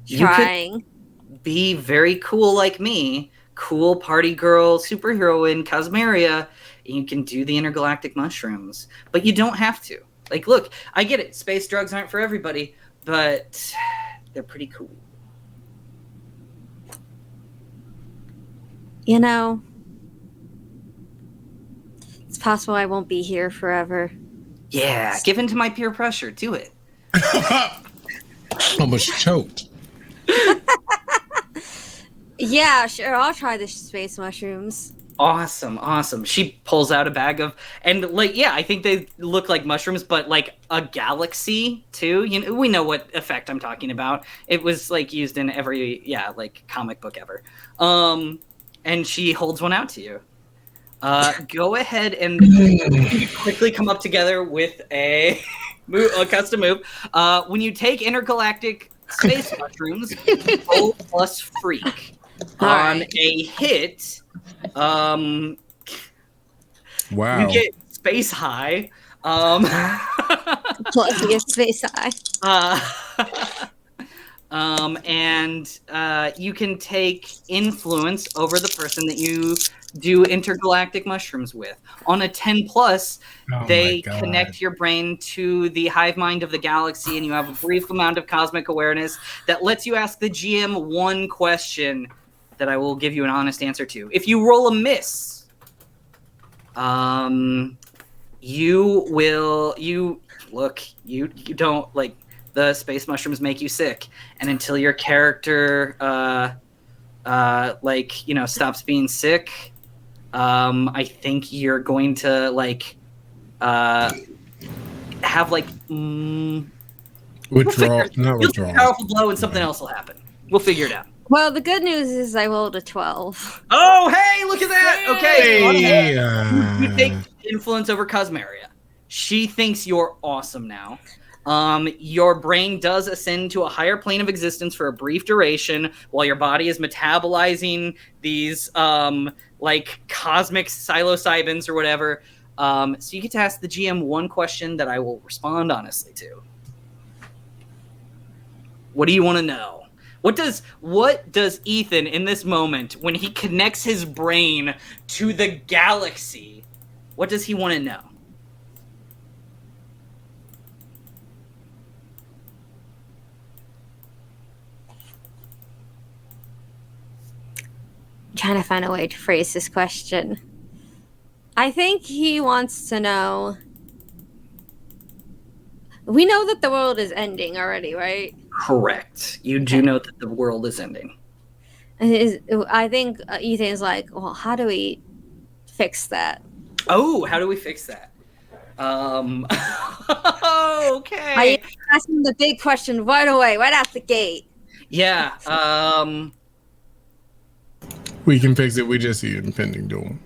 trying. Could be very cool like me. Cool party girl, superheroine, Cosmeria. You can do the intergalactic mushrooms, but you don't have to. Like, look, I get it. Space drugs aren't for everybody, but they're pretty cool. You know, it's possible I won't be here forever. Yeah, give in to my peer pressure. Do it. Almost choked. Yeah, sure. I'll try the space mushrooms. Awesome. She pulls out a bag of, and like, yeah, I think they look like mushrooms, but like a galaxy too. You know, we know what effect I'm talking about. It was like used in every, like comic book ever. And she holds one out to you. Go ahead and quickly come up together with a custom move. When you take intergalactic space mushrooms, roll plus freak. On a hit, Wow. you get space high. Plus, you get space high. And you can take influence over the person that you do intergalactic mushrooms with. On a 10 plus, they connect your brain to the hive mind of the galaxy, and you have a brief amount of cosmic awareness that lets you ask the GM one question that I will give you an honest answer to. If you roll a miss, you don't, like, the space mushrooms make you sick, and until your character stops being sick, I think you're going to have withdrawal. Not withdrawal. Powerful blow, and something else will happen. We'll figure it out. Well, the good news is I rolled a 12. Oh, hey, look at that! Okay, Hey, you take influence over Cosmeria. She thinks you're awesome now. Your brain does ascend to a higher plane of existence for a brief duration while your body is metabolizing these cosmic psilocybins or whatever. So you get to ask the GM one question that I will respond honestly to. What do you want to know? What does Ethan in this moment, when he connects his brain to the galaxy, what does he want to know? I'm trying to find a way to phrase this question. I think he wants to know. We know that the world is ending already, right? Correct. You do know that the world is ending. I think Ethan's like, well, how do we fix that? Oh, how do we fix that? Okay. I asked him the big question right away, right out the gate. Yeah. We can fix it. We just see impending doom.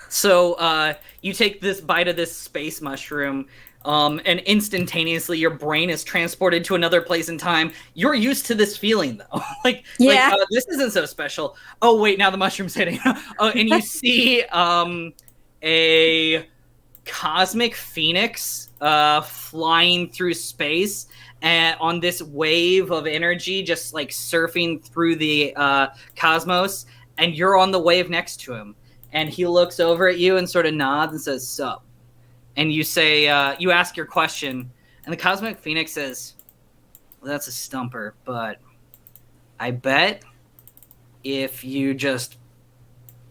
So you take this bite of this space mushroom, and instantaneously your brain is transported to another place in time. You're used to this feeling, though. This isn't so special. Oh, wait, now the mushroom's hitting. And you see a cosmic phoenix flying through space and on this wave of energy, just like surfing through the cosmos, and you're on the wave next to him. And he looks over at you and sort of nods and says, "Sup?" And you say, you ask your question, and the Cosmic Phoenix says, "Well, that's a stumper, but I bet if you just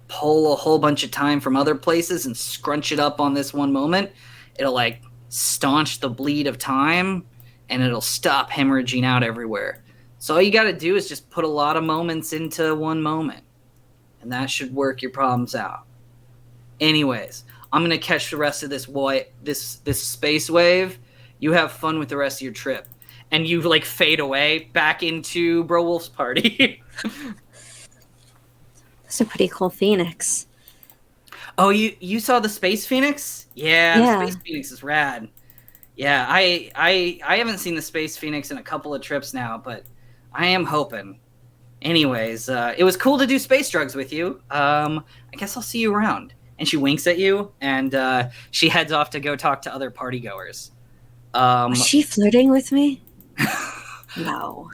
pull a whole bunch of time from other places and scrunch it up on this one moment, it'll like staunch the bleed of time, and it'll stop hemorrhaging out everywhere. So all you got to do is just put a lot of moments into one moment, and that should work your problems out. Anyways, I'm going to catch the rest of this space wave. You have fun with the rest of your trip." And you like fade away back into Bro Wolf's party. That's a pretty cool phoenix. Oh, you saw the Space Phoenix? Yeah, the Space Phoenix is rad. Yeah, I haven't seen the Space Phoenix in a couple of trips now, but I am hoping. Anyways, it was cool to do space drugs with you. I guess I'll see you around. And she winks at you, and she heads off to go talk to other partygoers. Was she flirting with me? No.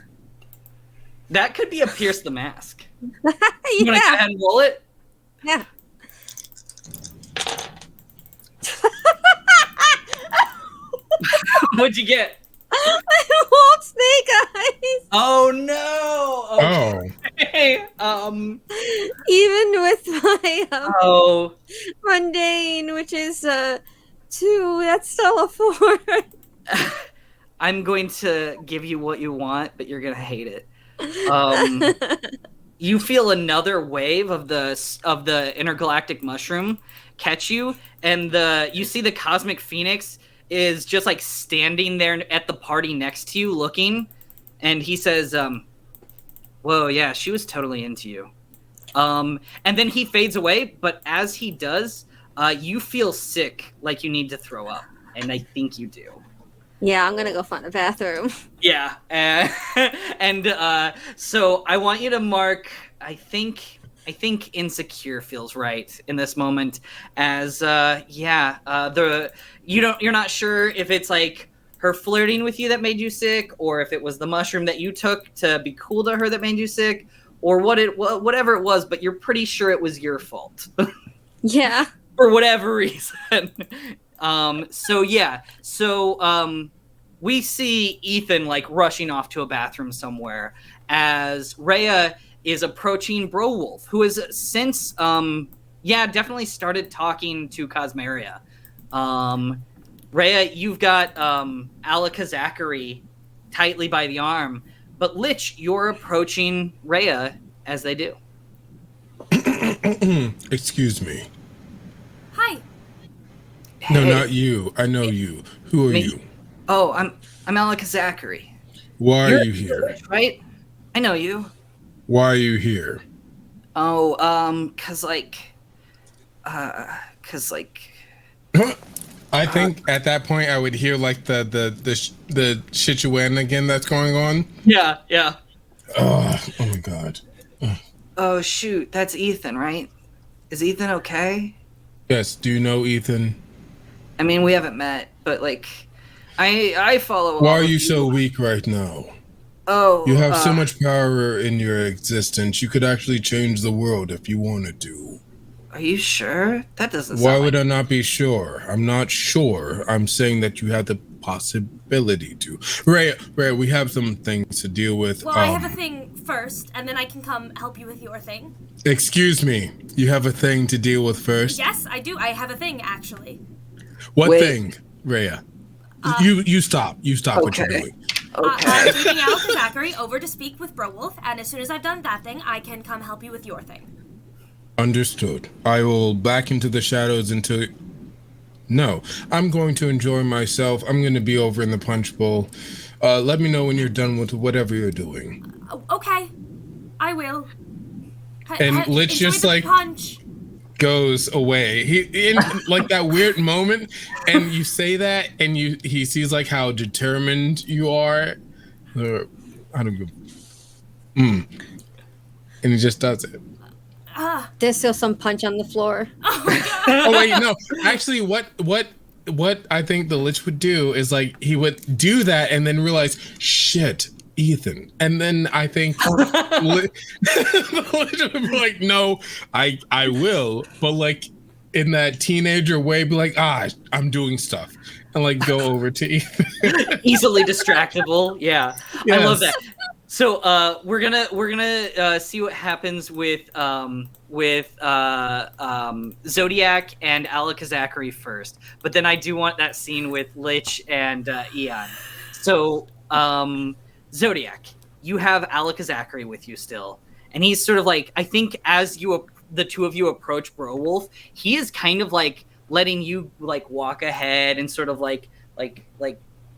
That could be a Pierce the Mask. Yeah. You want to go ahead and roll it? What'd you get? I rolled snake eyes. Oh no. Okay. Even with my Oh. mundane, which is 2, that's still a 4. I'm going to give you what you want, but you're gonna hate it. You feel another wave of the intergalactic mushroom catch you, and you see the cosmic phoenix is just like standing there at the party next to you, looking, and he says, "Whoa, yeah, she was totally into you." And then he fades away, but as he does, you feel sick, like you need to throw up, and I think you do. Yeah, I'm gonna go find a bathroom. Yeah, so I want you to mark. I think insecure feels right in this moment, as you're not sure if it's like her flirting with you that made you sick, or if it was the mushroom that you took to be cool to her that made you sick, or whatever it was. But you're pretty sure it was your fault. Yeah. For whatever reason. We see Ethan like rushing off to a bathroom somewhere as Rhea is approaching Browolf, who has since definitely started talking to Cosmeria. Rhea, you've got Alika Zachary tightly by the arm, but Lich, you're approaching Rhea as they do. Excuse me. Hi. No, Hey. not you. I know you. Who are Me? you? Oh, I'm Alika Zachary. Why You're are you here? Right? I know you. Why are you here? Oh, cause I think at that point I would hear like the shit-you-win-again that's going on. yeah. Oh my god. Oh shoot, that's Ethan, right? Is Ethan okay? Yes, do you know Ethan? I mean, we haven't met, but like, I follow. Why all are of you so weak right now? Oh, You have so much power in your existence. You could actually change the world if you wanted to. Are you sure? That doesn't. Why sound would like... I not be sure? I'm not sure. I'm saying that you have the possibility to. Rhea, we have some things to deal with. Well, I have a thing first, and then I can come help you with your thing. Excuse me. You have a thing to deal with first? Yes, I do. I have a thing, actually. What Wait. thing, Rhea? You stop. You stop what you're doing. Okay. I'm taking Alika Zachary over to speak with Browolf, and as soon as I've done that thing, I can come help you with your thing. Understood. I will back into the shadows until... No, I'm going to enjoy myself. I'm going to be over in the punch bowl. Let me know when you're done with whatever you're doing. Okay, I will. And let's enjoy just the like... punch. Goes away. He in like that weird moment, and you say that, and he sees like how determined you are. I don't go. And he just does it. There's still some punch on the floor. Oh wait, no. Actually, what I think the Lich would do is like he would do that and then realize, shit, Ethan. And then I think the Lich would be like, no, I will, but like in that teenager way, be like, I'm doing stuff, and like go over to Ethan. Easily distractible. Yeah, Yes. I love that. So we're gonna see what happens with Zodiac and Alika Zachary first, but then I do want that scene with Lich and Eon. So Zodiac, you have Alika Zachary with you still, and he's sort of like, I think as the two of you approach Browolf, he is kind of like letting you like walk ahead and sort of like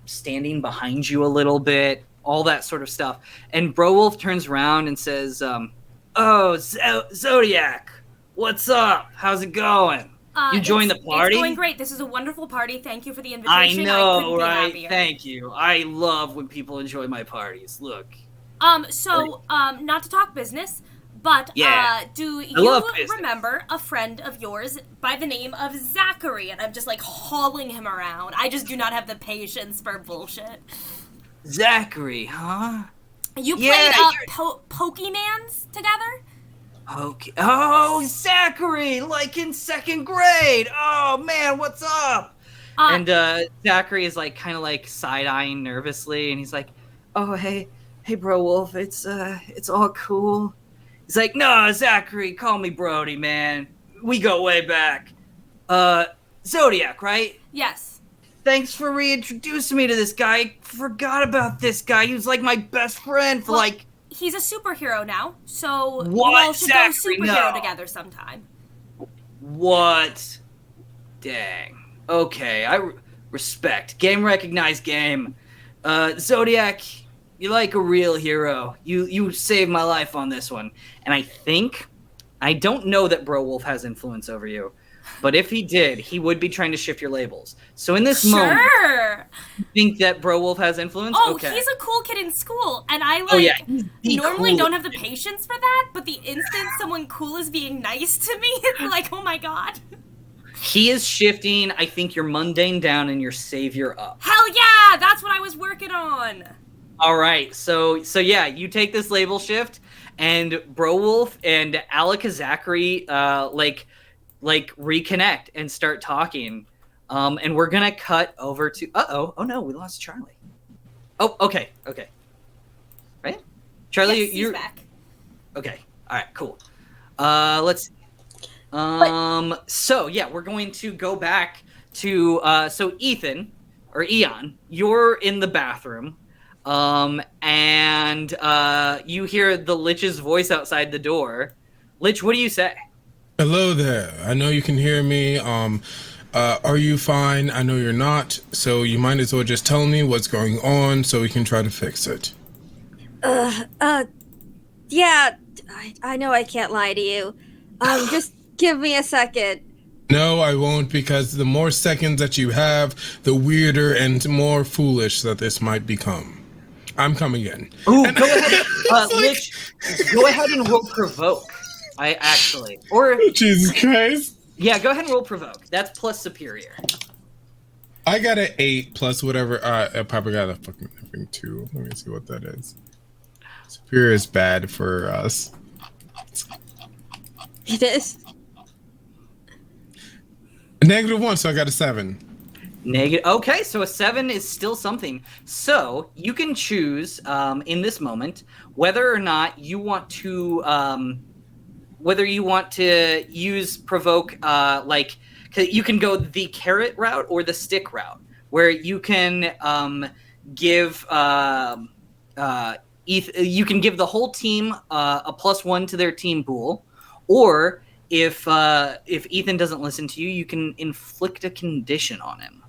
standing behind you a little bit, all that sort of stuff. And Browolf turns around and says, Zodiac, what's up? How's it going? You joined the party? It's going great. This is a wonderful party. Thank you for the I invitation. know, couldn't right? be happier. Thank you. I love when people enjoy my parties. Look. Not to talk business, but Yeah. do I love you business. remember a friend of yours by the name of Zachary? And I'm just like hauling him around. I just do not have the patience for bullshit. Zachary, huh? You Yeah, played Pokemans together? Okay. Oh, Zachary, like in second grade. Oh man, what's up? And Zachary is like kind of like side-eyeing nervously, and he's like, "Oh, hey, Bro Wolf, it's all cool." He's like, "No, Zachary, call me Brody, man. We go way back. Zodiac, right? Yes. Thanks for reintroducing me to this guy. Forgot about this guy. He was like my best friend for like." He's a superhero now, so What? you all should Zachary, go superhero no. together sometime. What? Dang. Okay, I respect. Game recognized game. Zodiac, you're like a real hero. You saved my life on this one. And I don't know that Bro Wolf has influence over you, but if he did, he would be trying to shift your labels. So in this moment, you think that Bro Wolf has influence? Oh, okay. He's a cool kid in school, and I normally don't have the patience for that, but the instant someone cool is being nice to me, it's like, oh my god. He is shifting, I think, your mundane down and your savior up. Hell yeah! That's what I was working on! Alright, so yeah, you take this label shift, and Browolf and Alaka Zachary, like reconnect and start talking. And we're gonna cut over to... oh no, we lost Charlie. Oh, okay. Right? Charlie, yes, you're... he's back. Okay, alright, cool. Let's... So yeah, we're going to go back to so Ethan or Eon, you're in the bathroom, and you hear the Lich's voice outside the door. Lich, what do you say? Hello there. I know you can hear me. Are you fine? I know you're not. So you might as well just tell me what's going on so we can try to fix it. Yeah, I know I can't lie to you. Just give me a second. No, I won't, because the more seconds that you have, the weirder and more foolish that this might become. I'm coming in. Ooh, go ahead, Lich. Go ahead and roll provoke. Or Jesus Christ. Yeah, go ahead and roll provoke. That's plus superior. I got an 8 plus whatever. I probably got a fucking 2. Let me see what that is. Superior is bad for us. It is. -1, so I got a 7. Negative. Okay, so a 7 is still something. So you can choose in this moment whether or not you want to use provoke. You can go the carrot route or the stick route, where you can give you can give the whole team a +1 to their team pool, or if Ethan doesn't listen to you, you can inflict a condition on him.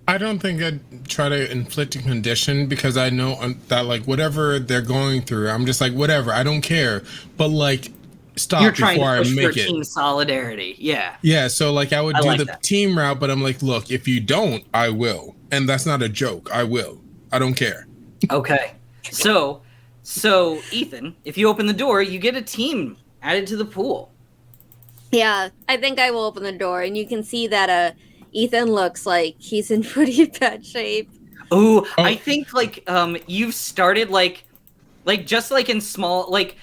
I don't think I'd try to inflict a condition, because I know that, like, whatever they're going through, I'm just like, whatever, I don't care. But, like, stop You're trying before to push I make for it. team solidarity. Yeah. Yeah, so, like, I would do like the that. team route, but I'm like, look, if you don't, I will. And that's not a joke. I will. I don't care. Okay. So Ethan, if you open the door, you get a team added to the pool. Yeah, I think I will open the door, and you can see that Ethan looks like he's in pretty bad shape. Ooh, I think you've started like just like in small like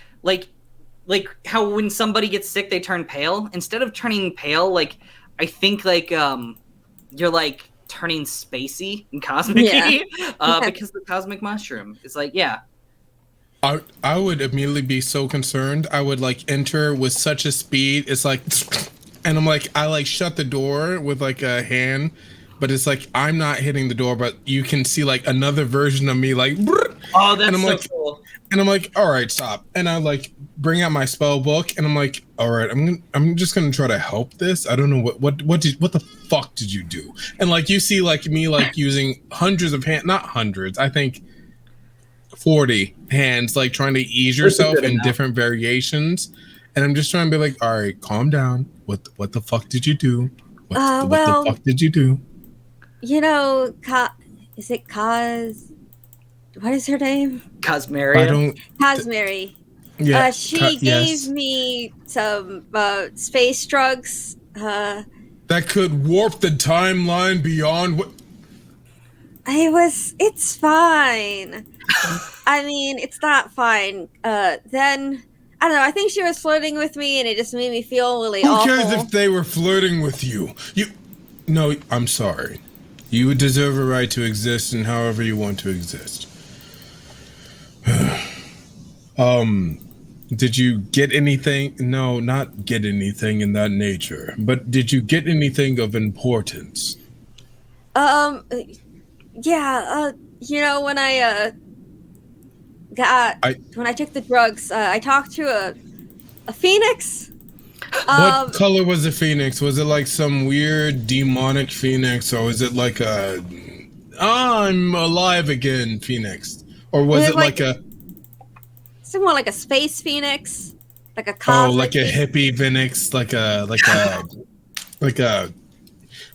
how when somebody gets sick they turn pale. Instead of turning pale, like I think you're like turning spacey and cosmic-y, because the cosmic mushroom is like, yeah. I would immediately be so concerned. I would like enter with such a speed. It's like, and I'm like, I like shut the door with like a hand, but it's like I'm not hitting the door, but you can see like another version of me like. Oh, that's and I'm so like, cool. And I'm like, all right, stop. And I like bring out my spell book, and I'm like, all right, I'm just gonna try to help this. I don't know what the fuck did you do? And like you see like me like using hundreds of not hundreds, I think 40 hands, like trying to ease yourself in different variations. And I'm just trying to be like, all right, calm down. What the fuck did you do? What the fuck did you do? You know, is it Kaz? What is her name? Cosmeria. Cosmary. Yeah. She gave me some space drugs. That could warp the timeline beyond what. It's fine. I mean, it's not fine. Then, I don't know, I think she was flirting with me and it just made me feel really awful. Who cares if they were flirting with you? No, I'm sorry. You would deserve a right to exist in however you want to exist. Did you get anything? No, not get anything in that nature. But did you get anything of importance? Yeah, when when I took the drugs, I talked to a phoenix. What color was the phoenix? Was it like some weird demonic phoenix, or was it like a I'm alive again phoenix? Or was it like a somewhat like a space phoenix? Like a cosmic like a hippie phoenix, like a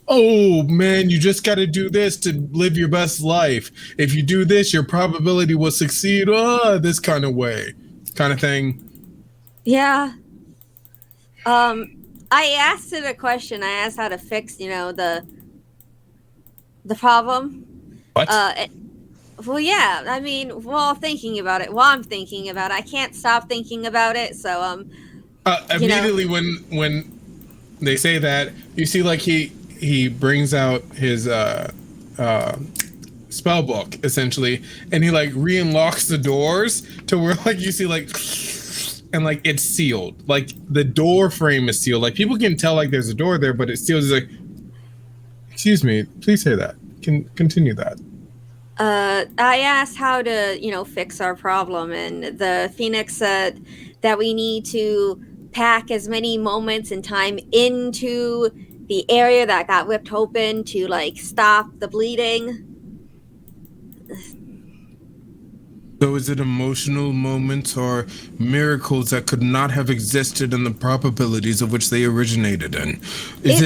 oh man, you just got to do this to live your best life. If you do this, your probability will succeed. This kind of way, kind of thing. Yeah. I asked it a question. I asked how to fix, the problem. What? Well, yeah. I mean, while I'm thinking about it, I can't stop thinking about it. So, immediately when they say that, you see like he brings out his spell book essentially, and he like re-unlocks the doors to where like you see like, and like it's sealed, like the door frame is sealed, like people can tell like there's a door there, but it's sealed. It's like, excuse me, please say that. Can continue that. I asked how to fix our problem, and the Phoenix said that we need to pack as many moments in time into the area that got ripped open to like stop the bleeding. So is it emotional moments or miracles that could not have existed in the probabilities of which they originated in? Is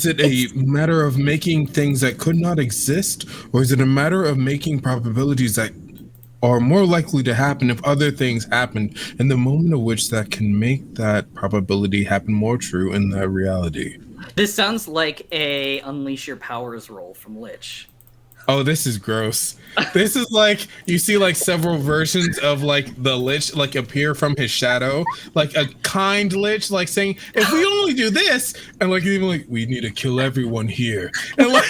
it a matter of making things that could not exist, or is it a matter of making probabilities that are more likely to happen if other things happened in the moment of which that can make that probability happen more true in that reality? This sounds like a Unleash Your Powers roll from Lich. Oh, this is gross. This is like, you see like several versions of like the Lich like appear from his shadow, like a kind Lich like saying, if we only do this, and like even like, we need to kill everyone here. And like,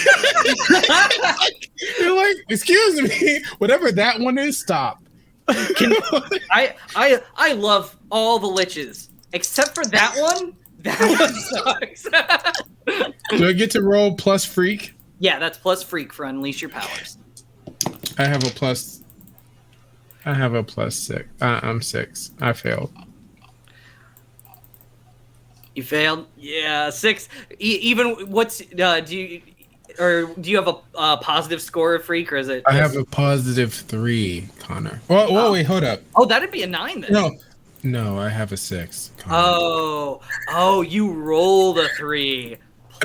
you're like, excuse me, whatever that one is, stop. I love all the Liches, except for that one. That one sucks. Do I get to roll plus freak? Yeah, that's plus freak for Unleash Your Powers. I have a plus 6. I'm 6. I failed. You failed? Yeah, 6. Even what's do you have a positive score of freak, or is it? I have a positive 3, Connor. Whoa, wait, hold up. Oh, that'd be a 9 then. No, I have a 6. Connor. Oh, you rolled a 3.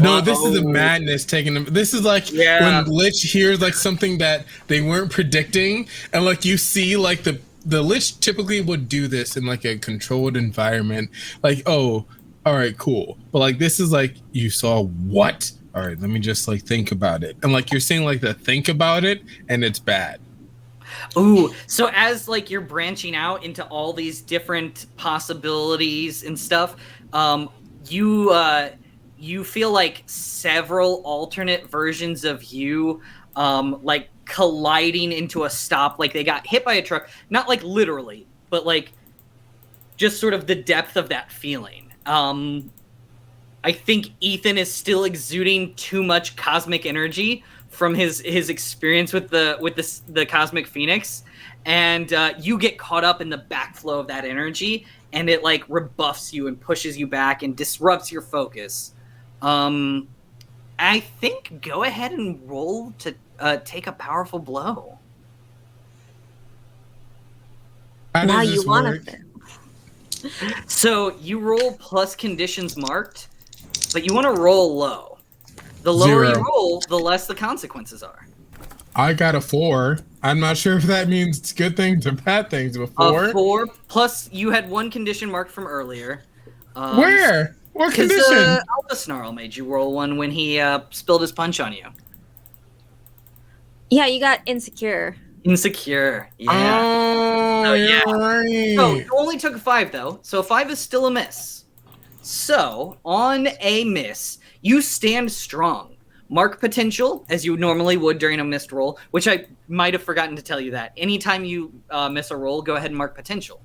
No, this is a madness taking them. This is like when Lich hears like something that they weren't predicting, and like you see like the Lich typically would do this in like a controlled environment. Like, oh, all right, cool. But like this is like, you saw what? All right, let me just like think about it. And like you're saying like the think about it, and it's bad. Ooh, so as like you're branching out into all these different possibilities and stuff, you feel like several alternate versions of you like colliding into a stop, like they got hit by a truck, not like literally, but like just sort of the depth of that feeling. I think Ethan is still exuding too much cosmic energy from his experience with the Cosmic Phoenix, and you get caught up in the backflow of that energy, and it like rebuffs you and pushes you back and disrupts your focus. I think go ahead and roll to take a powerful blow. Now you want to. So you roll plus conditions marked, but you want to roll low. The lower 0. you roll, the less the consequences are. I got a 4. I'm not sure if that means good things or bad things. A 4? A 4 plus you had one condition marked from earlier. Where? What condition? Alpha Snarl made you roll one when he spilled his punch on you. Yeah, you got insecure. Insecure. Yeah. Oh, yeah. Right. So you only took a 5 though, so 5 is still a miss. So on a miss, You stand strong. Mark potential, as you normally would during a missed roll, which I might have forgotten to tell you that. Anytime you miss a roll, go ahead and mark potential,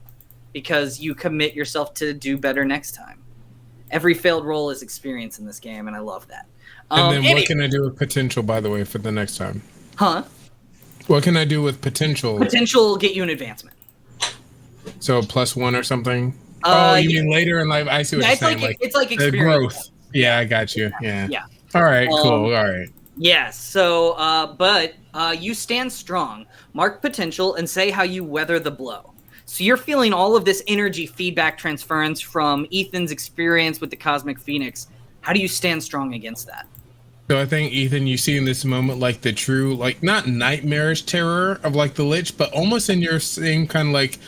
because you commit yourself to do better next time. Every failed roll is experience in this game, and I love that. And then what can I do with potential, by the way, for the next time? Huh? What can I do with potential? Potential will get you an advancement. So +1 or something? You mean later in life? I see what you're saying. It's like experience. The growth. Yeah, I got you. Yeah. All right, cool. All right. Yes. So, but you stand strong. Mark potential and say how you weather the blow. So you're feeling all of this energy feedback transference from Ethan's experience with the Cosmic Phoenix. How do you stand strong against that? So I think, Ethan, you see in this moment like the true, like not nightmarish terror of like the Lich, but almost in your same kind of like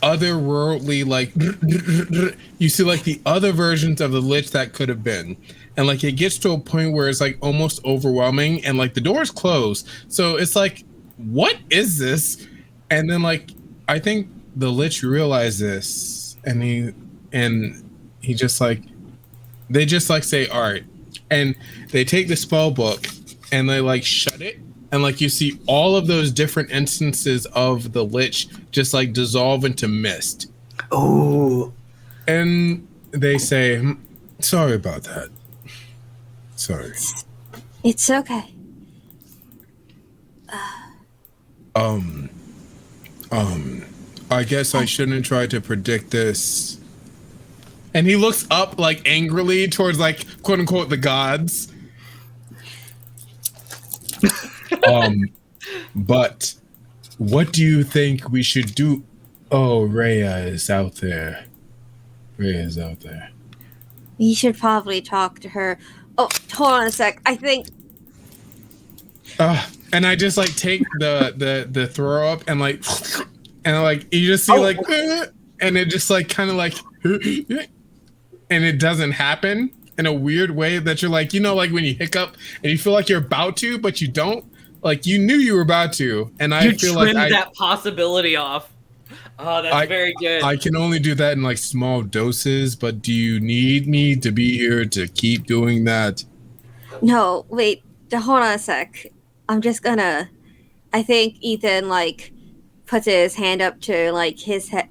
otherworldly, like you see like the other versions of the Lich that could have been. And like it gets to a point where it's like almost overwhelming and like the door's closed. So it's like, what is this? And then like, I think the Lich realized this and he just like, they just like say, all right. And they take the spell book and they like shut it. And like you see all of those different instances of the Lich just like dissolve into mist. Oh. And they say, sorry about that. Sorry. It's okay. I guess I shouldn't try to predict this. And he looks up like angrily towards like quote unquote the gods. But what do you think we should do? Oh, Rhea is out there. Rhea is out there. We should probably talk to her. Oh, hold on a sec. I think. And I just like take the throw up and like you just see like and it just like kind of like and it doesn't happen in a weird way that you're like, you know, like when you hiccup and you feel like you're about to, but you don't. Like you knew you were about to, and I feel like that possibility off. Oh, that's very good. I can only do that in like small doses, but do you need me to be here to keep doing that? No, wait. Hold on a sec. I'm just gonna. I think Ethan like puts his hand up to like his head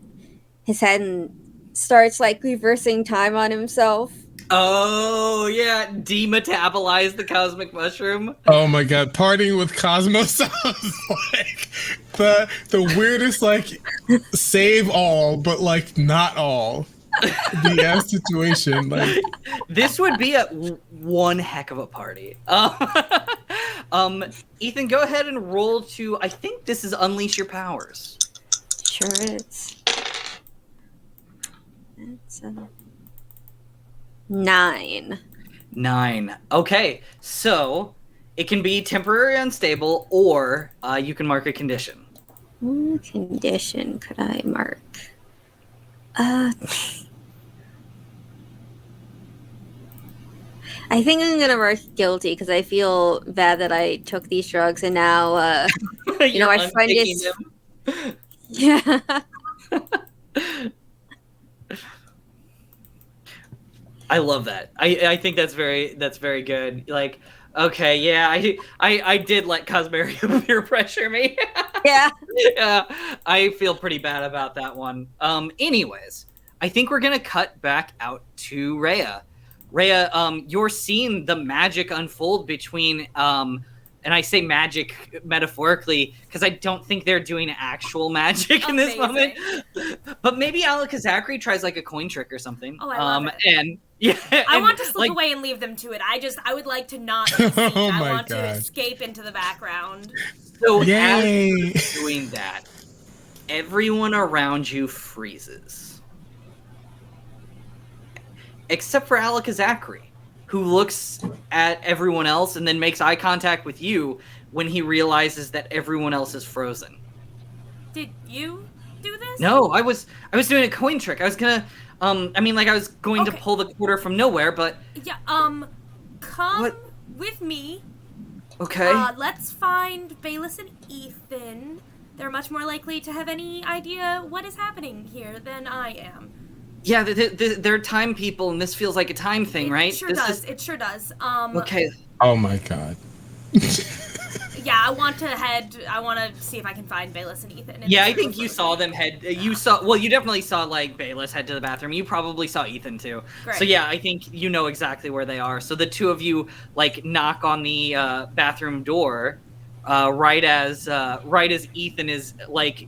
and starts like reversing time on himself. Oh yeah, demetabolize the cosmic mushroom. Oh my god, partying with Cosmos sounds like the weirdest like save all, but like not all. The situation, like this would be one heck of a party. Ethan, go ahead and roll to. I think this is Unleash Your Powers. Sure is. It's 9. 9. Okay, so it can be temporary unstable, or you can mark a condition. What condition could I mark? I think I'm gonna mark guilty because I feel bad that I took these drugs and now, you know, my friend is. Yeah. I love that. I think that's very good. Like, okay, yeah, I did let Cosmeria peer pressure me. Yeah. Yeah. I feel pretty bad about that one. Anyways, I think we're gonna cut back out to Rhea. Rhea, you're seeing the magic unfold between and I say magic metaphorically because I don't think they're doing actual magic in this moment. But maybe Alakazakri tries like a coin trick or something. Oh, I love it. And yeah, I want to slip away and leave them to it. I would like to not be seen. I want to escape into the background. So as you're doing that, everyone around you freezes. Except for Alakazakri, who looks at everyone else and then makes eye contact with you when he realizes that everyone else is frozen. Did you do this? No, I was doing a coin trick. I was gonna, I was going to pull the quarter from nowhere, but... Yeah, come with me. Okay. Let's find Bayless and Ethan. They're much more likely to have any idea what is happening here than I am. Yeah, they're time people, and this feels like a time thing, right? It sure does. Okay. Oh my god. Yeah, I want to see if I can find Bayless and Ethan. Yeah, I think you saw them head. You definitely saw like Bayless head to the bathroom. You probably saw Ethan too. Great. So yeah, I think you know exactly where they are. So the two of you like knock on the bathroom door, right as Ethan is like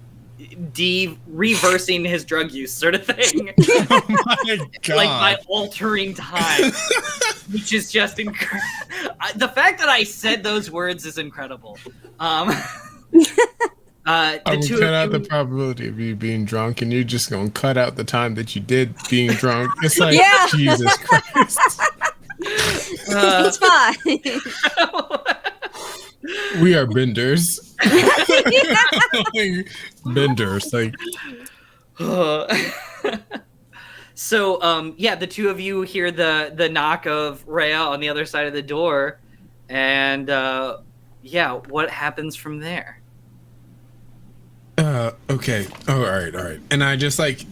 reversing his drug use, sort of thing. Oh my god! Like by altering time, which is just incredible. The fact that I said those words is incredible. I would cut out the probability of you being drunk, and you're just gonna cut out the time that you did being drunk. It's like Jesus Christ. It's fine. We are benders. Benders, like. So, yeah, the two of you hear the knock of Rhea on the other side of the door, and yeah, what happens from there? Okay. Oh, all right. And I just like,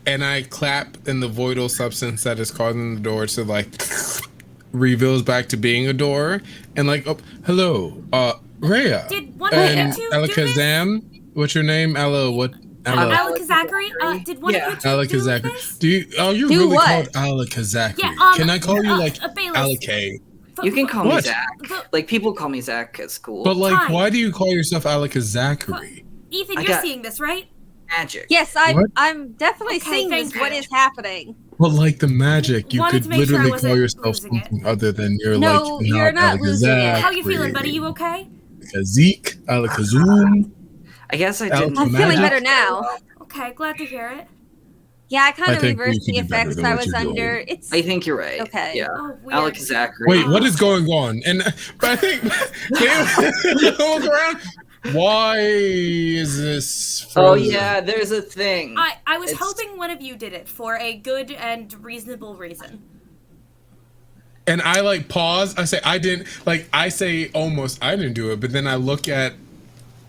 and I clap, and the voidal substance that is causing the door to like reveals back to being a door, and like, oh, hello, Rhea. Did one of you two do this? Alakazam? What's your name? Ella, what? Alakazakari? Did one of you two do this? Do you? Oh, you're really called Alakazakari. Yeah, can I call you like Bayless? Alakay? You can call me Zach. Like, people call me Zach at school. But like, Hi. why do you call yourself Alakazakari? Ethan, you're seeing this, right? Magic. Yes, I'm definitely seeing this. What is happening? Well, like the magic, you Wanted could to make sure I literally wasn't call yourself losing it. something other than you're No, like you're not losing it. How you feeling, buddy? You okay? Alakazek, Alakazum. I guess I didn't. I'm feeling better now. Okay, glad to hear it. Yeah, I kind I of think reversed you the can do better effects than I what was you're doing. under. It's I think you're right. Okay. Yeah. Oh, weird. Alex Zachary. Wait, what is going on? And but I think look around. Why is this frozen? Oh yeah, there's a thing. I was hoping one of you did it for a good and reasonable reason. And I like pause. I say I didn't. Like I say almost I didn't do it, but then I look at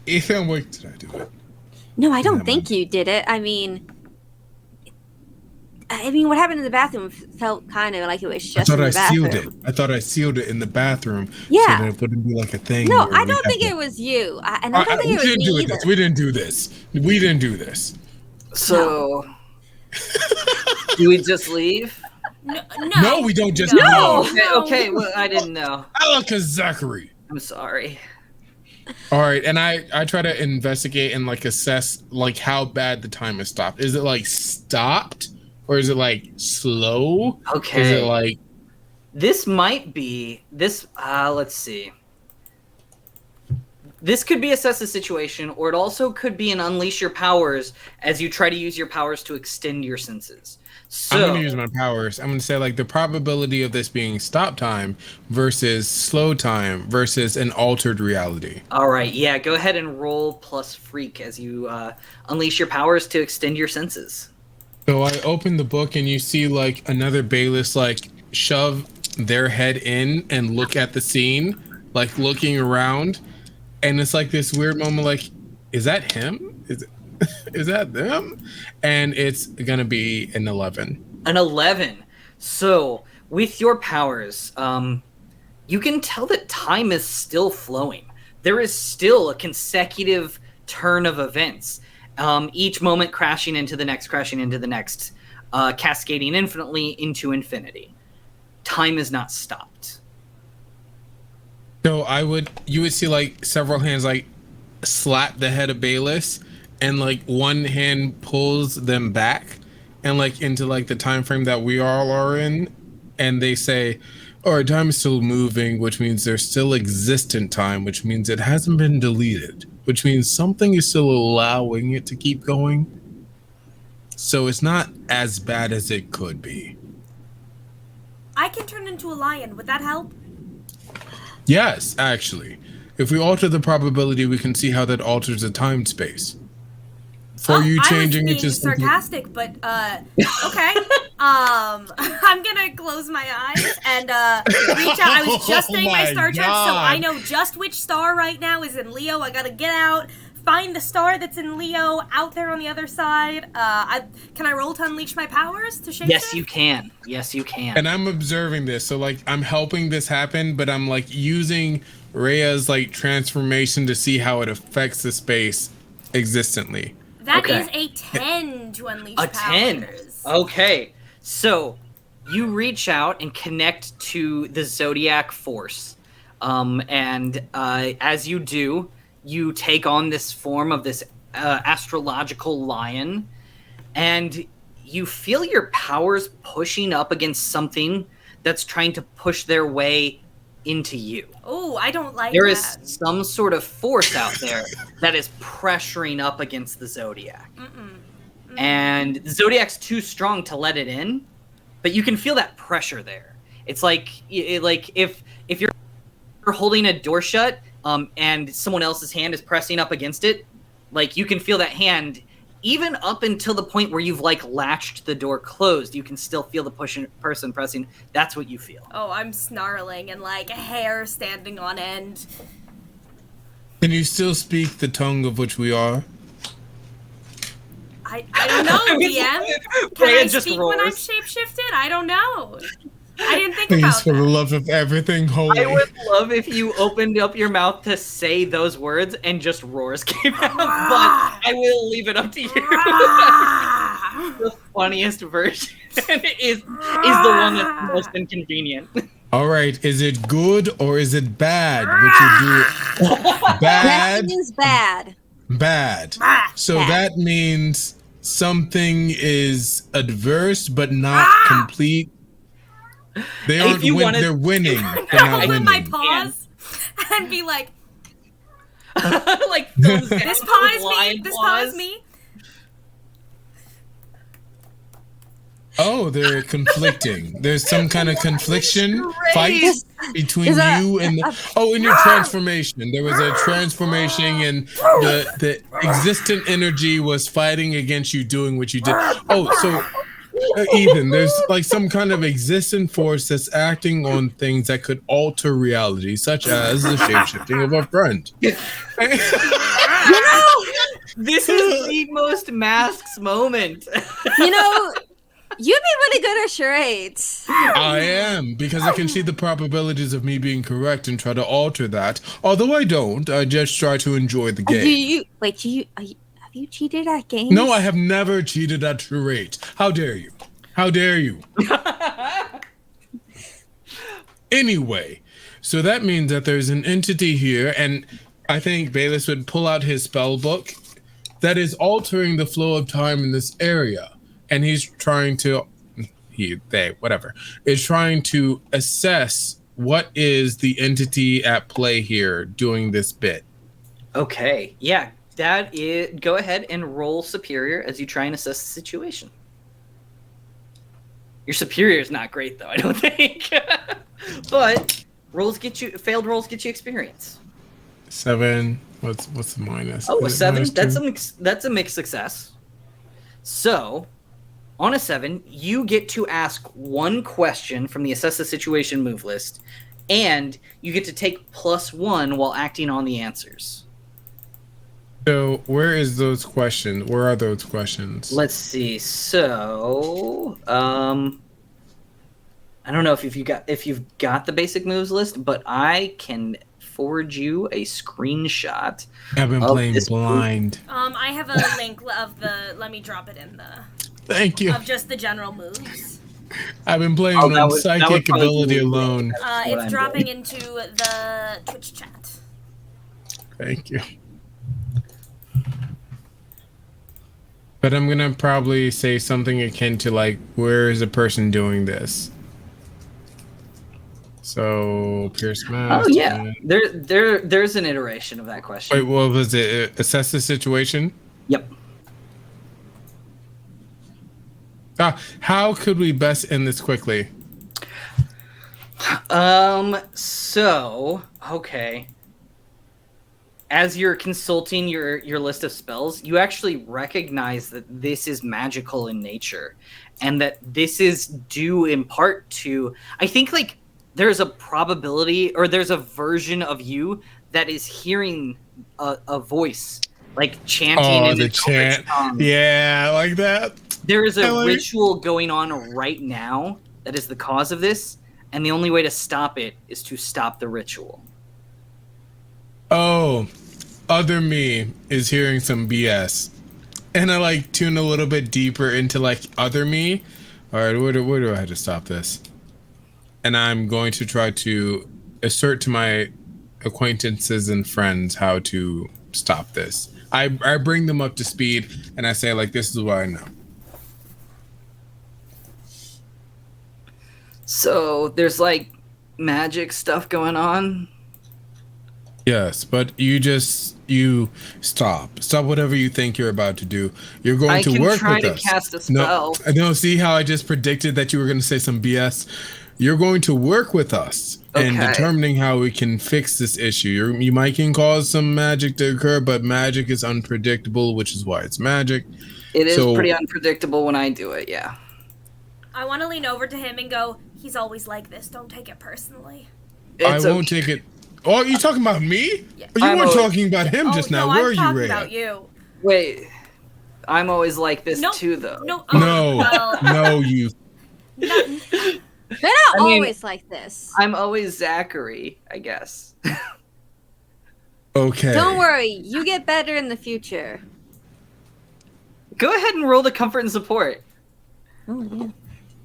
Ethan. I'm like, did I do it? No, I don't think you did it. I mean, what happened in the bathroom felt kind of like it was just in the bathroom. I thought I sealed it in the bathroom. Yeah. So that it wouldn't be like a thing. No, I don't think it was you. I don't think it was me either. We didn't do this. We didn't do this. So, do we just leave? No, we don't just leave. Okay, well, I didn't know. Alakazakari. I'm sorry. All right, and I try to investigate and like assess like how bad the time has stopped. Is it like stopped? Or is it like slow? Okay. Is it like this might be this let's see. This could be assess the situation, or it also could be an unleash your powers as you try to use your powers to extend your senses. So I'm gonna use my powers. I'm gonna say like the probability of this being stop time versus slow time versus an altered reality. All right, yeah, go ahead and roll plus freak as you unleash your powers to extend your senses. So I open the book and you see like another Bayless like shove their head in and look at the scene, like looking around, and it's like this weird moment like, is that him? Is that them? And it's gonna be an 11. An 11. So with your powers, you can tell that time is still flowing. There is still a consecutive turn of events. Each moment crashing into the next, cascading infinitely into infinity. Time is not stopped. So you would see like several hands like slap the head of Bayless, and like one hand pulls them back and like into like the time frame that we all are in, and they say, all right, time is still moving, which means there's still existent time, which means it hasn't been deleted, which means something is still allowing it to keep going. So it's not as bad as it could be. I can turn into a lion. Would that help? Yes, actually. If we alter the probability, we can see how that alters the time space. For you changing it to something... sarcastic, but okay. I'm gonna close my eyes and reach out. I was just getting my star chart, so I know just which star right now is in Leo. I gotta get out, find the star that's in Leo out there on the other side. Can I roll to unleash my powers to shapeshift? Yes, you can. Yes, you can. And I'm observing this, so like I'm helping this happen, but I'm like using Rhea's like transformation to see how it affects the space existently. That is a 10 to unleash powers. 10. Okay. So you reach out and connect to the Zodiac Force. And as you do, you take on this form of this astrological lion, and you feel your powers pushing up against something that's trying to push their way into you. Oh, I don't like There that. is some sort of force out there that is pressuring up against the Zodiac. And the Zodiac's too strong to let it in, but you can feel that pressure there. It's like if you're holding a door shut, and someone else's hand is pressing up against it, like you can feel that hand even up until the point where you've like latched the door closed. You can still feel the person pressing. That's what you feel. Oh, I'm snarling and like hair standing on end. Can you still speak the tongue of which we are? I don't know, DM. Can I speak when I'm shapeshifted? I don't know. I didn't think Please, about for the that. love of everything holy. I would love if you opened up your mouth to say those words and just roars came out, but I will leave it up to you. The funniest version is the one that's most inconvenient. All right, is it good or is it bad? What you do? That Bad. means bad. Bad. So Bad. that means something is adverse but not complete. They aren't they're winning. They're not Open winning. my paws and be like, Like thumbs down this paw is with me. lion This paw paws. is me. Oh, they're conflicting. There's some kind of confliction fight between Is that- you and in your transformation. There was a transformation and the existent energy was fighting against you doing what you did. Oh, so Ethan, there's like some kind of existent force that's acting on things that could alter reality, such as the shapeshifting of a friend. This is the most masks moment. You know, you'd be really good at charades. I am, because I can see the probabilities of me being correct and try to alter that. Although I don't, I just try to enjoy the game. Have you cheated at games? No, I have never cheated at charades. How dare you? How dare you? Anyway, so that means that there's an entity here, and I think Bayless would pull out his spell book that is altering the flow of time in this area. And he's trying to, is trying to assess what is the entity at play here doing this bit. Okay, yeah, that is. Go ahead and roll superior as you try and assess the situation. Your superior is not great though, I don't think. But failed rolls get you experience. 7. What's the minus? Oh, a 7. -2? That's a mixed success. So, on a 7, you get to ask one question from the assess the situation move list, and you get to take +1 while acting on the answers. So where are those questions? Let's see. So, I don't know if you've got the basic moves list, but I can forward you a screenshot. I've been playing blind. I have a link of the. Let me drop it in the. Thank you. Of just the general moves. I've been playing on psychic ability alone. It's dropping into the Twitch chat. Thank you. But I'm gonna probably say something akin to like, where is a person doing this? So Pierce Mask. Oh yeah, there's an iteration of that question. Wait, what was it? Assess the situation. Yep. How could we best end this quickly? So okay. As you're consulting your list of spells, you actually recognize that this is magical in nature, and that this is due in part to, I think, like, there's a probability, or there's a version of you that is hearing a voice like chanting in the chant. Yeah, like that. There is a ritual going on right now that is the cause of this, and the only way to stop it is to stop the ritual. Oh, other me is hearing some BS. And I like tune a little bit deeper into like other me. All right, where do I have to stop this? And I'm going to try to assert to my acquaintances and friends how to stop this. I bring them up to speed and I say like, this is what I know. So there's like magic stuff going on. Yes, but you stop whatever you think you're about to do. You're going to work with us. I can try to cast a spell. No, see how I just predicted that you were going to say some BS? You're going to work with us in determining how we can fix this issue. You might can cause some magic to occur, but magic is unpredictable, which is why it's magic. It is pretty unpredictable when I do it, yeah. I want to lean over to him and go, he's always like this. Don't take it personally. I won't take it. Oh, you talking about me? Yeah. You weren't talking about him just now. Where are you, Ray? About you. Wait, I'm always like this too, though. No, you. They're not always like this. I'm always Zachary, I guess. Okay. Don't worry, you get better in the future. Go ahead and roll the comfort and support. Oh yeah,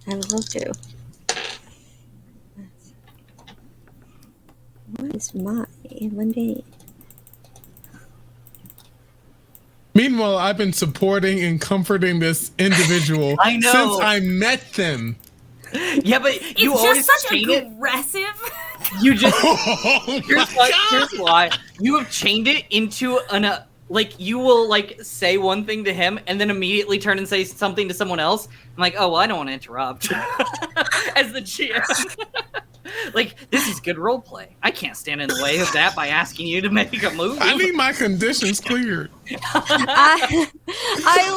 I would love to. What is my Monday? Meanwhile, I've been supporting and comforting this individual since I met them. Yeah, but you it's always just such chain aggressive. You just here's why you have chained it into an like you will like say one thing to him and then immediately turn and say something to someone else. I'm like, oh well, I don't want to interrupt as the GM. Like, this is good role play. I can't stand in the way of that by asking you to make a move. I need my conditions cleared. I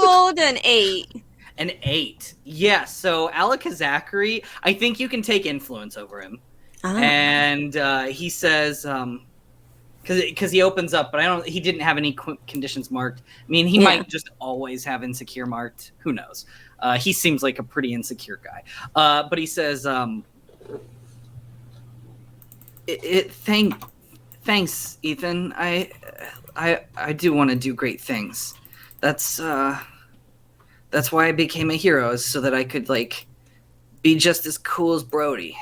rolled an 8. An 8. Yeah, so Alakazakari, I think you can take influence over him. And he says, because he opens up, but he didn't have any conditions marked. I mean, he might just always have insecure marked. Who knows? He seems like a pretty insecure guy. But he says, thanks, Ethan. I do want to do great things. That's why I became a hero, is so that I could like be just as cool as Brody.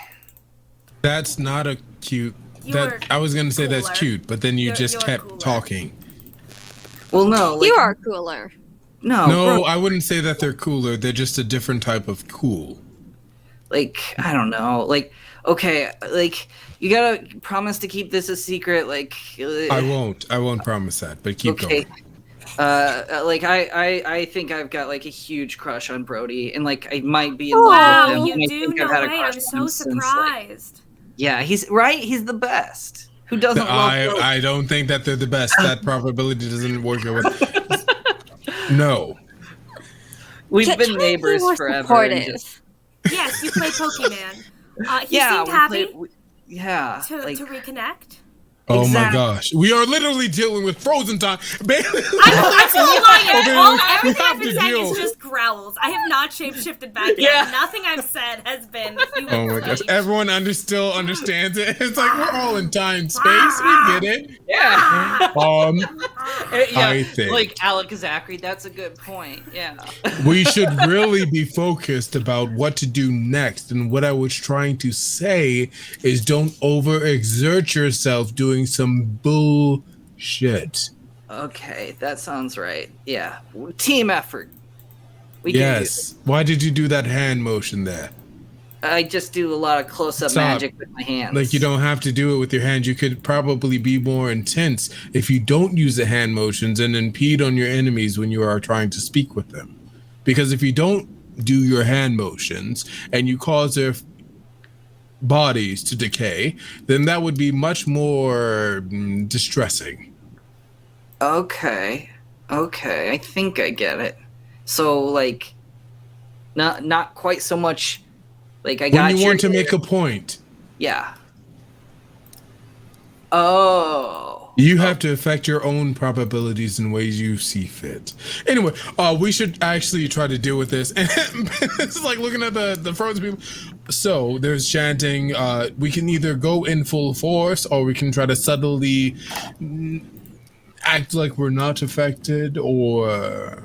That's not a cute. I was gonna say that's cute, but then you just kept talking. Well, no, like, you are cooler. No, I wouldn't say that they're cooler. They're just a different type of cool. Like, I don't know. Like, okay, like you gotta promise to keep this a secret. Like, I won't promise that, but keep going. Like I think I've got like a huge crush on Brody, and like I might be in love with him. You do? No way! I'm so surprised. Yeah, he's right. He's the best. Who doesn't love Brody? I don't think that they're the best. That probability doesn't work with. No. We've been neighbors forever. Yes, you play Pokemon. He seemed happy. To reconnect. Oh my gosh. We are literally dealing with frozen time. I'm still lying. Everything I've been saying is just growls. I have not shapeshifted back yet. Nothing I've said has been human. Oh my gosh. Everyone still understands it. It's like we're all in time space. We get it. Yeah. I think. Like Alakazakari, that's a good point. Yeah. We should really be focused about what to do next. And what I was trying to say is don't overexert yourself doing some bullshit. Okay, that sounds right. Yeah, team effort. Yes. Why did you do that hand motion there? I just do a lot of close-up magic with my hands. Like, you don't have to do it with your hands. You could probably be more intense if you don't use the hand motions and impede on your enemies when you are trying to speak with them. Because if you don't do your hand motions and you cause their bodies to decay, then that would be much more distressing. Okay, I think I get it. So, like, not quite so much. Like, I got when you want to make a point. Yeah. Oh. You have to affect your own probabilities in ways you see fit. Anyway, we should actually try to deal with this. And it's like looking at the frozen people. So there's chanting. We can either go in full force, or we can try to subtly act like we're not affected, or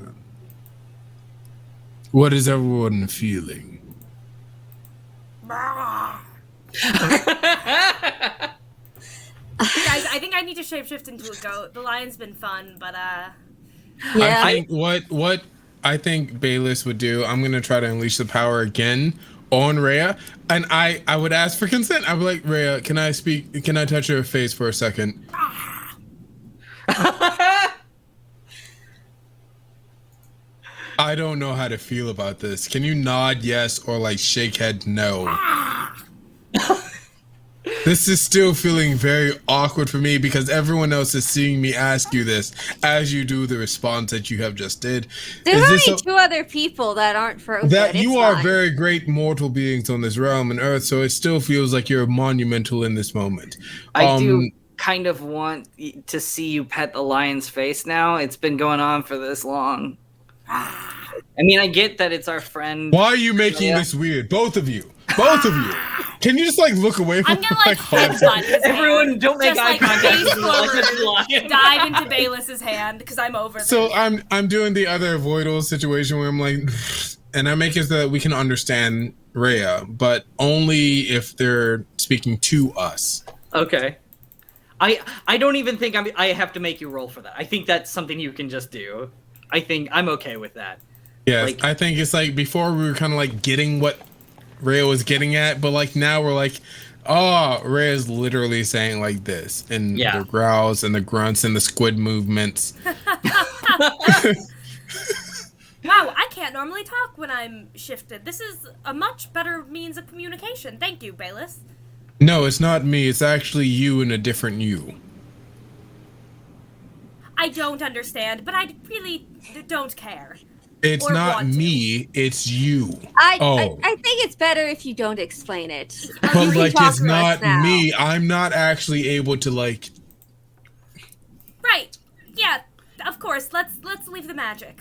what is everyone feeling? Guys, I think I need to shapeshift into a goat. The lion's been fun, but Yeah. I think what I think Bayless would do, I'm gonna try to unleash the power again on Rhea, and I would ask for consent. I'd be like, Rhea, can I speak? Can I touch your face for a second? I don't know how to feel about this. Can you nod yes or like shake head no? This is still feeling very awkward for me because everyone else is seeing me ask you this as you do the response that you have just did. There's only two other people that aren't frozen. That you It's are fine. very great mortal beings on this realm and earth, so it still feels like you're monumental in this moment. I do kind of want to see you pet the lion's face now. It's been going on for this long. I mean, I get that it's our friend. Why are you making this weird? Both of you. Both of you. Can you just like look away from I'm gonna like headbutt his Everyone, hand. don't make Just, eye like, contact. face forward, dive into Bayless's hand because I'm over this. So I'm doing the other Voidal situation where I'm like, and I make it so that we can understand Rhea, but only if they're speaking to us. Okay. I don't even think I have to make you roll for that. I think that's something you can just do. I think I'm okay with that. Yes, Like- I think it's like before we were kind of like getting what Rhea was getting at, but like now we're like, oh, Rhea's literally saying like this, and the growls and the grunts and the squid movements. Wow, I can't normally talk when I'm shifted. This is a much better means of communication. Thank you, Bayless. No, it's not me. It's actually you and a different you. I don't understand, but I really don't care. It's Or not want to. me. It's you. I think it's better if you don't explain it. You But can like, talk it's to us not now. me. I'm not actually able to like. Right. Yeah, of course. Let's leave the magic.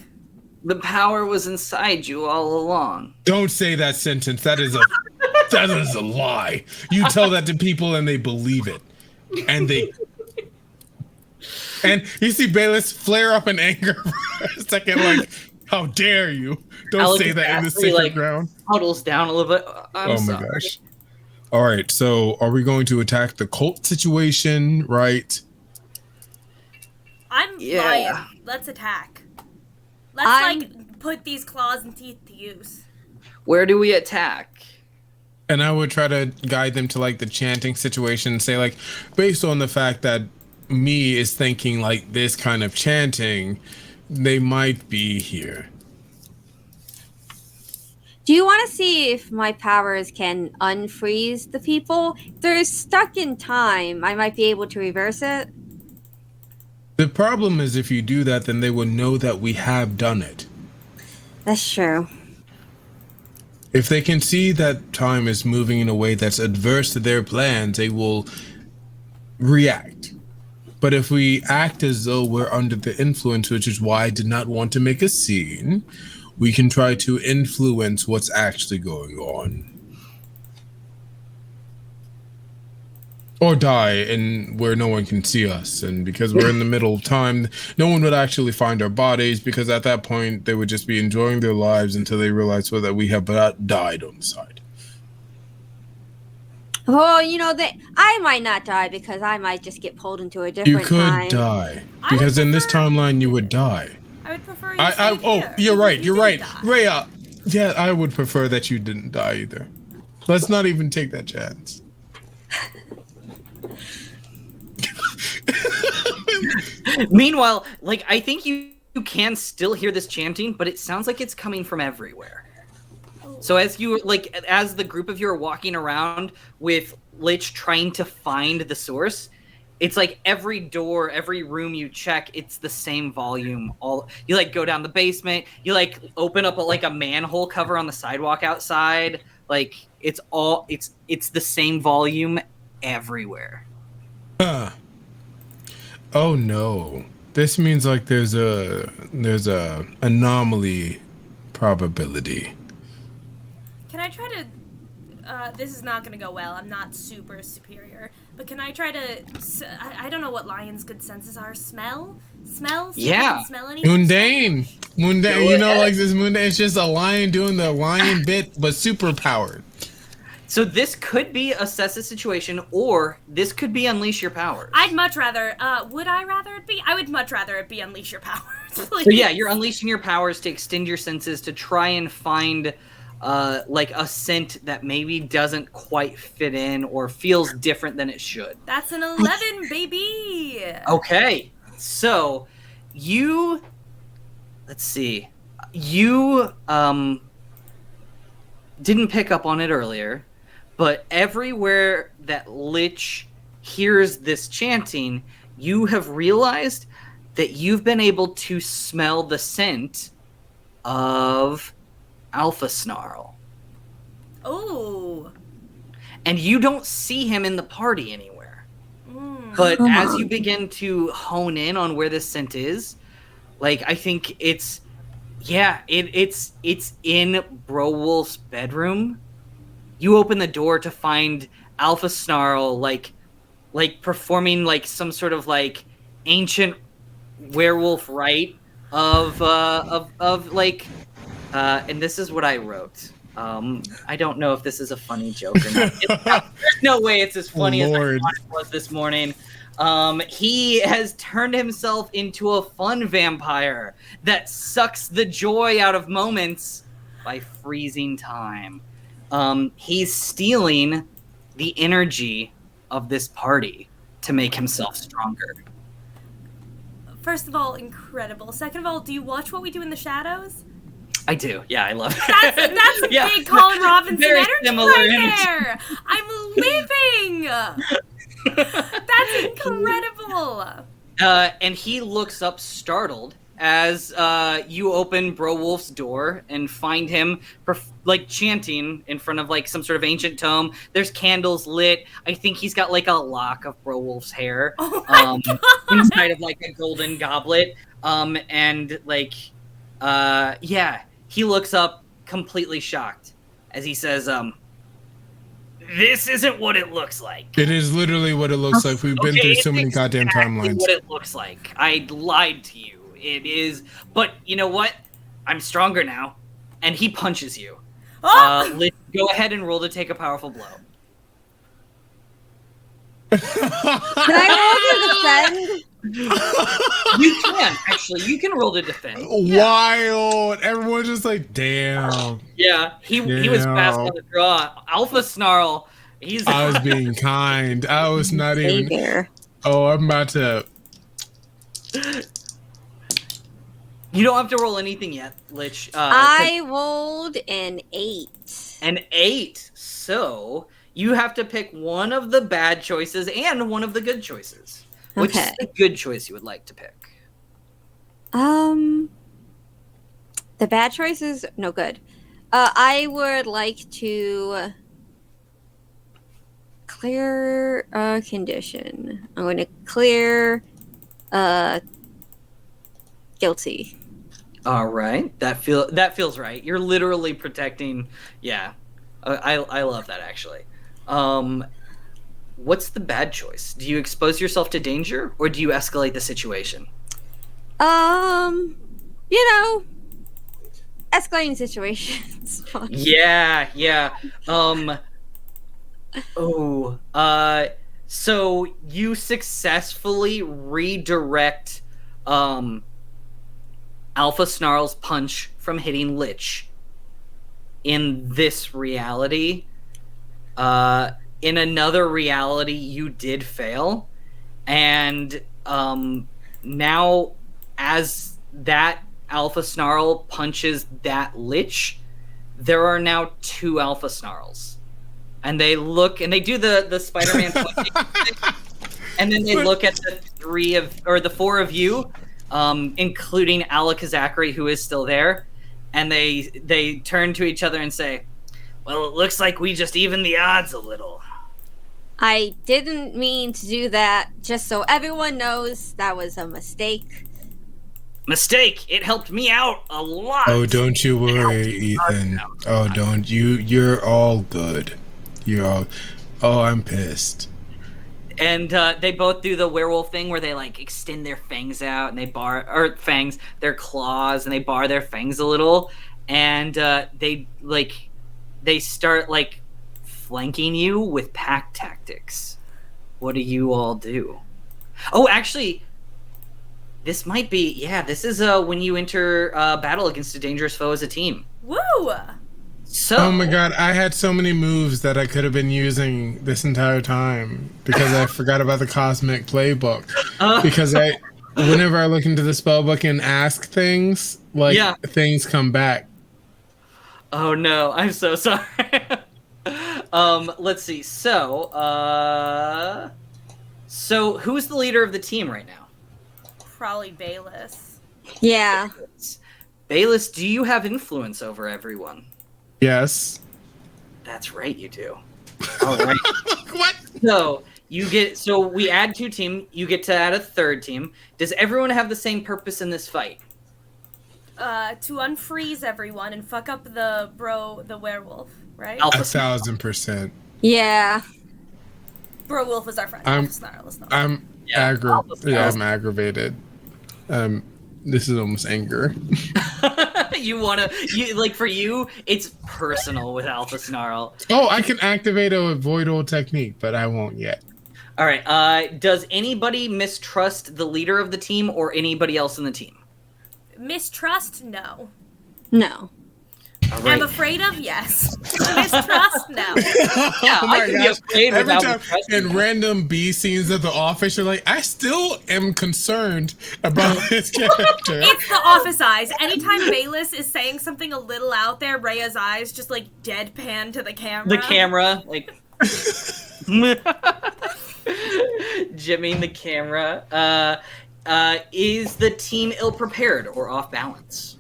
The power was inside you all along. Don't say that sentence. That is a lie. You tell that to people and they believe it, and you see Bayless flare up in anger for a second, like, how dare you? Don't say that in the sacred ground. Huddles down a little bit. I'm sorry. My gosh. All right, so are we going to attack the cult situation, right? I'm buying. Let's attack. Let's like put these claws and teeth to use. Where do we attack? And I would try to guide them to like the chanting situation and say like, based on the fact that me is thinking like this kind of chanting, they might be here. Do you want to see if my powers can unfreeze the people? If they're stuck in time, I might be able to reverse it. The problem is if you do that, then they will know that we have done it. That's true. If they can see that time is moving in a way that's adverse to their plans, they will react. But if we act as though we're under the influence, which is why I did not want to make a scene, we can try to influence what's actually going on. Or die and where no one can see us. And because we're in the middle of time, no one would actually find our bodies, because at that point they would just be enjoying their lives until they realize that we have died on the side. Well, you know, I might not die because I might just get pulled into a different You could time. die. Because in this timeline you would die. I would prefer you stayed here. You're right, you're right. Die. Rhea, yeah, I would prefer that you didn't die either. Let's not even take that chance. Meanwhile, like, I think you can still hear this chanting, but it sounds like it's coming from everywhere. So as the group of you are walking around with Lich trying to find the source, it's like every door, every room you check, it's the same volume. You like go down the basement, you like open up a manhole cover on the sidewalk outside. Like it's the same volume everywhere. Oh no. This means like there's a anomaly probability. Can I try to this is not gonna go well. I'm not super superior. But can I try to I don't know what lions' good senses are. Smell? See if I can smell anything? Mundane. You know, like this mundane. It's just a lion doing the lion bit, but super powered. So this could be assess a situation, or this could be unleash your powers. I'd much rather. Would I rather it be? I would much rather it be unleash your powers. Please. So yeah, you're unleashing your powers to extend your senses to try and find, like a scent that maybe doesn't quite fit in or feels different than it should. That's an 11, baby. Okay, so you. Let's see. You didn't pick up on it earlier. But everywhere that Lich hears this chanting, you have realized that you've been able to smell the scent of Alpha Snarl. Oh. And you don't see him in the party anywhere. But as you begin to hone in on where this scent is, like, I think it's in Browolf's bedroom. You open the door to find Alpha Snarl, like performing like some sort of like ancient werewolf rite of like, and this is what I wrote. I don't know if this is a funny joke or not. There's no way it's as funny as I thought it was this morning. He has turned himself into a fun vampire that sucks the joy out of moments by freezing time. He's stealing the energy of this party to make himself stronger. First of all, incredible. Second of all, do you watch What We Do in the Shadows? I do. Yeah, I love it. That's yeah. Big Colin Robinson Very energy similar right energy. there. I'm living. That's incredible. And he looks up startled as you open Browolf's door and find him like chanting in front of like some sort of ancient tome. There's candles lit. I think he's got like a lock of Browolf's hair inside of like a golden goblet. And like he looks up completely shocked as he says, this isn't what it looks like. It is literally what it looks like. We've been through so many goddamn timelines. What it looks like. I lied to you. It is, but you know what? I'm stronger now. And he punches you. Go ahead and roll to take a powerful blow. Can I roll to defend? You can, actually. You can roll to defend. Wild. Everyone's just like, damn. Yeah, he was fast on the draw. Alpha Snarl, I was being kind. I was not even... Oh, I'm about to... You don't have to roll anything yet, Lich. I rolled an 8. An 8. So you have to pick one of the bad choices and one of the good choices. Which is the good choice you would like to pick? The bad choices? No good. I would like to clear a condition. I'm going to clear guilty. All right, that feels right. You're literally protecting. Yeah, I love that actually. What's the bad choice? Do you expose yourself to danger, or do you escalate the situation? Escalating situations. Yeah. So you successfully redirect Alpha Snarl's punch from hitting Lich in this reality. In another reality, you did fail. And now, as that Alpha Snarl punches that Lich, there are now 2 Alpha Snarls. And they look, and they do the Spider-Man punching, and then they look at the 4 of you, including Alakazakri, who is still there, and they turn to each other and say, well, it looks like we just evened the odds a little. I didn't mean to do that. Just so everyone knows, that was a mistake. Mistake. It helped me out a lot. Oh, don't you worry, Ethan. Oh, don't you? You're all good. You're all. Oh, I'm pissed. And they both do the werewolf thing where they like extend their fangs out and they their claws, and they bar their fangs a little, and they start like flanking you with pack tactics. What do you all do? Oh, actually, this might be this is when you enter battle against a dangerous foe as a team. Woo! So, oh my god, I had so many moves that I could have been using this entire time because I forgot about the Cosmic Playbook. Because whenever I look into the spellbook and ask things, things come back. Oh no, I'm so sorry. Let's see. So who's the leader of the team right now? Probably Bayless. Yeah. Bayless, do you have influence over everyone? Yes. That's right, you do. All right. What? So we add 2 teams. You get to add a 3rd team. Does everyone have the same purpose in this fight? To unfreeze everyone and fuck up the werewolf, right? 1,000%. Yeah. Bro Wolf was our friend. I'm aggravated. This is almost anger. For you, it's personal with Alpha Snarl. Oh, I can activate a voidal technique, but I won't yet. All right. Does anybody mistrust the leader of the team or anybody else in the team? Mistrust? No. No. All right. I'm afraid of? Yes. Mistrust? No. Yeah, Oh my I can be gosh. afraid Every without time mistrusting in them. random B scenes of The Office, you're like, I still am concerned about his character. It's the office eyes. Anytime Bayless is saying something a little out there, Rhea's eyes just like deadpan to the camera. The camera, like jimmying the camera. Is the team ill prepared or off balance?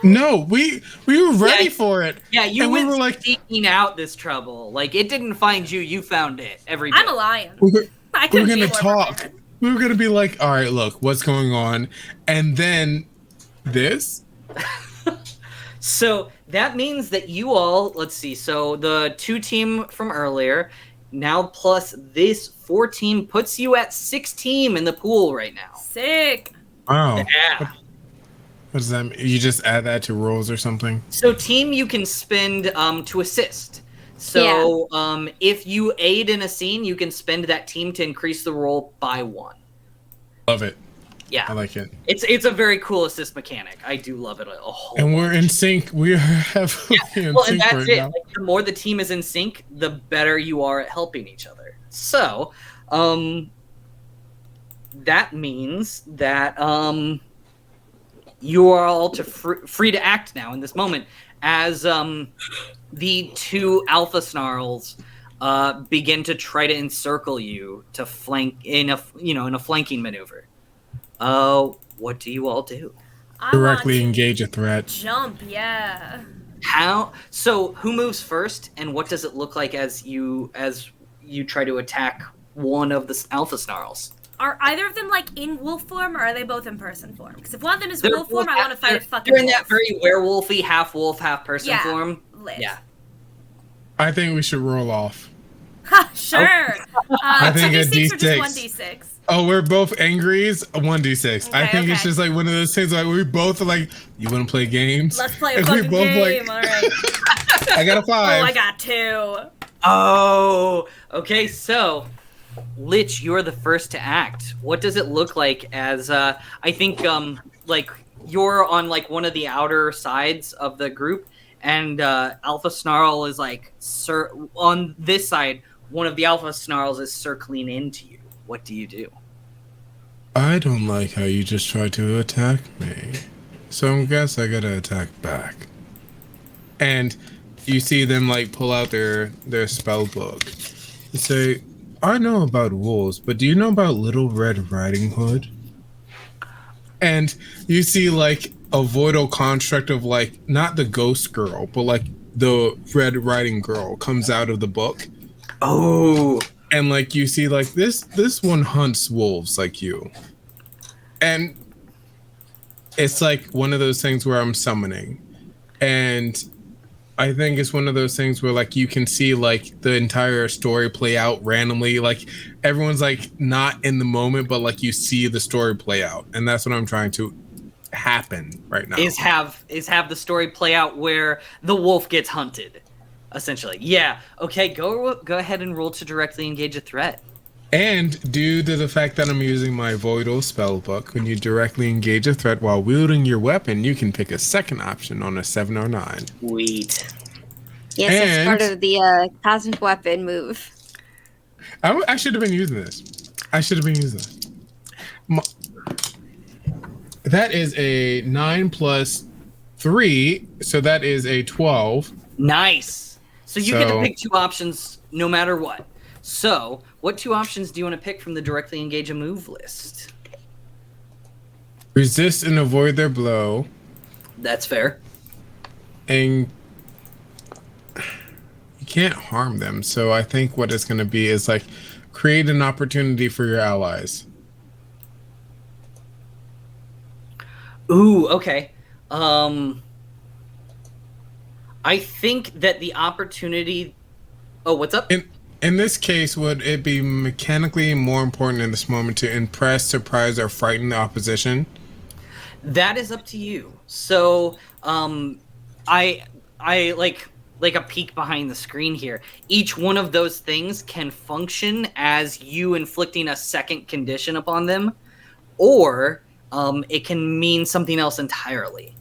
No, we were ready for it. Yeah, you and went we were like seeking out this trouble. Like, it didn't find you, you found it every day. I'm a lion. we were couldn't gonna be more talk. prepared. We were gonna be like, all right, look, what's going on? And then this. So that means that you all, let's see, so the 2 team from earlier, now plus this 4 team puts you at 6 team in the pool right now. Sick. Wow. Yeah. What does that mean? You just add that to rolls or something? So team you can spend to assist. So if you aid in a scene, you can spend that team to increase the roll by 1. Love it. Yeah. I like it. It's a very cool assist mechanic. I do love it a whole And we're in sync. We are heavily in and sync that's right it. now. Like, the more the team is in sync, the better you are at helping each other. So, that means that you are all free to act now in this moment as the 2 alpha snarls begin to try to encircle you to flank in a flanking maneuver. What do you all do? Directly engage a threat. Jump, yeah. How? So who moves first, and what does it look like as you try to attack one of the alpha snarls? Are either of them like in wolf form, or are they both in person form? Because if one of them is They're wolf form, I want to fight a fucking They're in wolf. that very werewolfy, half wolf, half person form. Lit. Yeah. I think we should roll off. Ha, sure. I think a 2d6 or D6. just 1d6? Oh, we're both angries? 1d6. I Okay, think it's okay. just like one of those things like we both are like, you want to play games? Let's play a And fucking game. like, All right. I got a 5. Oh, I got 2. Oh, okay. So, Lich, you're the first to act. What does it look like as I think like you're on like one of the outer sides of the group, and Alpha Snarl is like on this side. One of the Alpha Snarls is circling into you. What do you do? I don't like how you just tried to attack me. So I guess I gotta attack back. And you see them like pull out their spell book and say, I know about wolves, but do you know about Little Red Riding Hood? And you see like a voidal construct of like not the ghost girl, but like the Red Riding Girl comes out of the book. Oh, And like you see, like this one hunts wolves like you, and it's like one of those things where I'm summoning, and I think it's one of those things where like you can see like the entire story play out randomly. Like everyone's like not in the moment, but like you see the story play out, and that's what I'm trying to happen right now. Is have the story play out where the wolf gets hunted. Essentially, yeah. Okay, go ahead and roll to directly engage a threat. And due to the fact that I'm using my Voidal spellbook, when you directly engage a threat while wielding your weapon, you can pick a second option on a 7 or 9. Sweet. Yes, it's part of the cosmic weapon move. I should have been using this. That is a 9 plus 3, so that is a 12. Nice. So you get to pick 2 options no matter what. So, what 2 options do you want to pick from the directly engage a move list? Resist and avoid their blow. That's fair. And you can't harm them. So I think what it's going to be is like create an opportunity for your allies. Ooh, okay. I think that the opportunity... Oh, what's up? In this case, would it be mechanically more important in this moment to impress, surprise, or frighten the opposition? That is up to you. So, I like a peek behind the screen here. Each one of those things can function as you inflicting a second condition upon them, or it can mean something else entirely.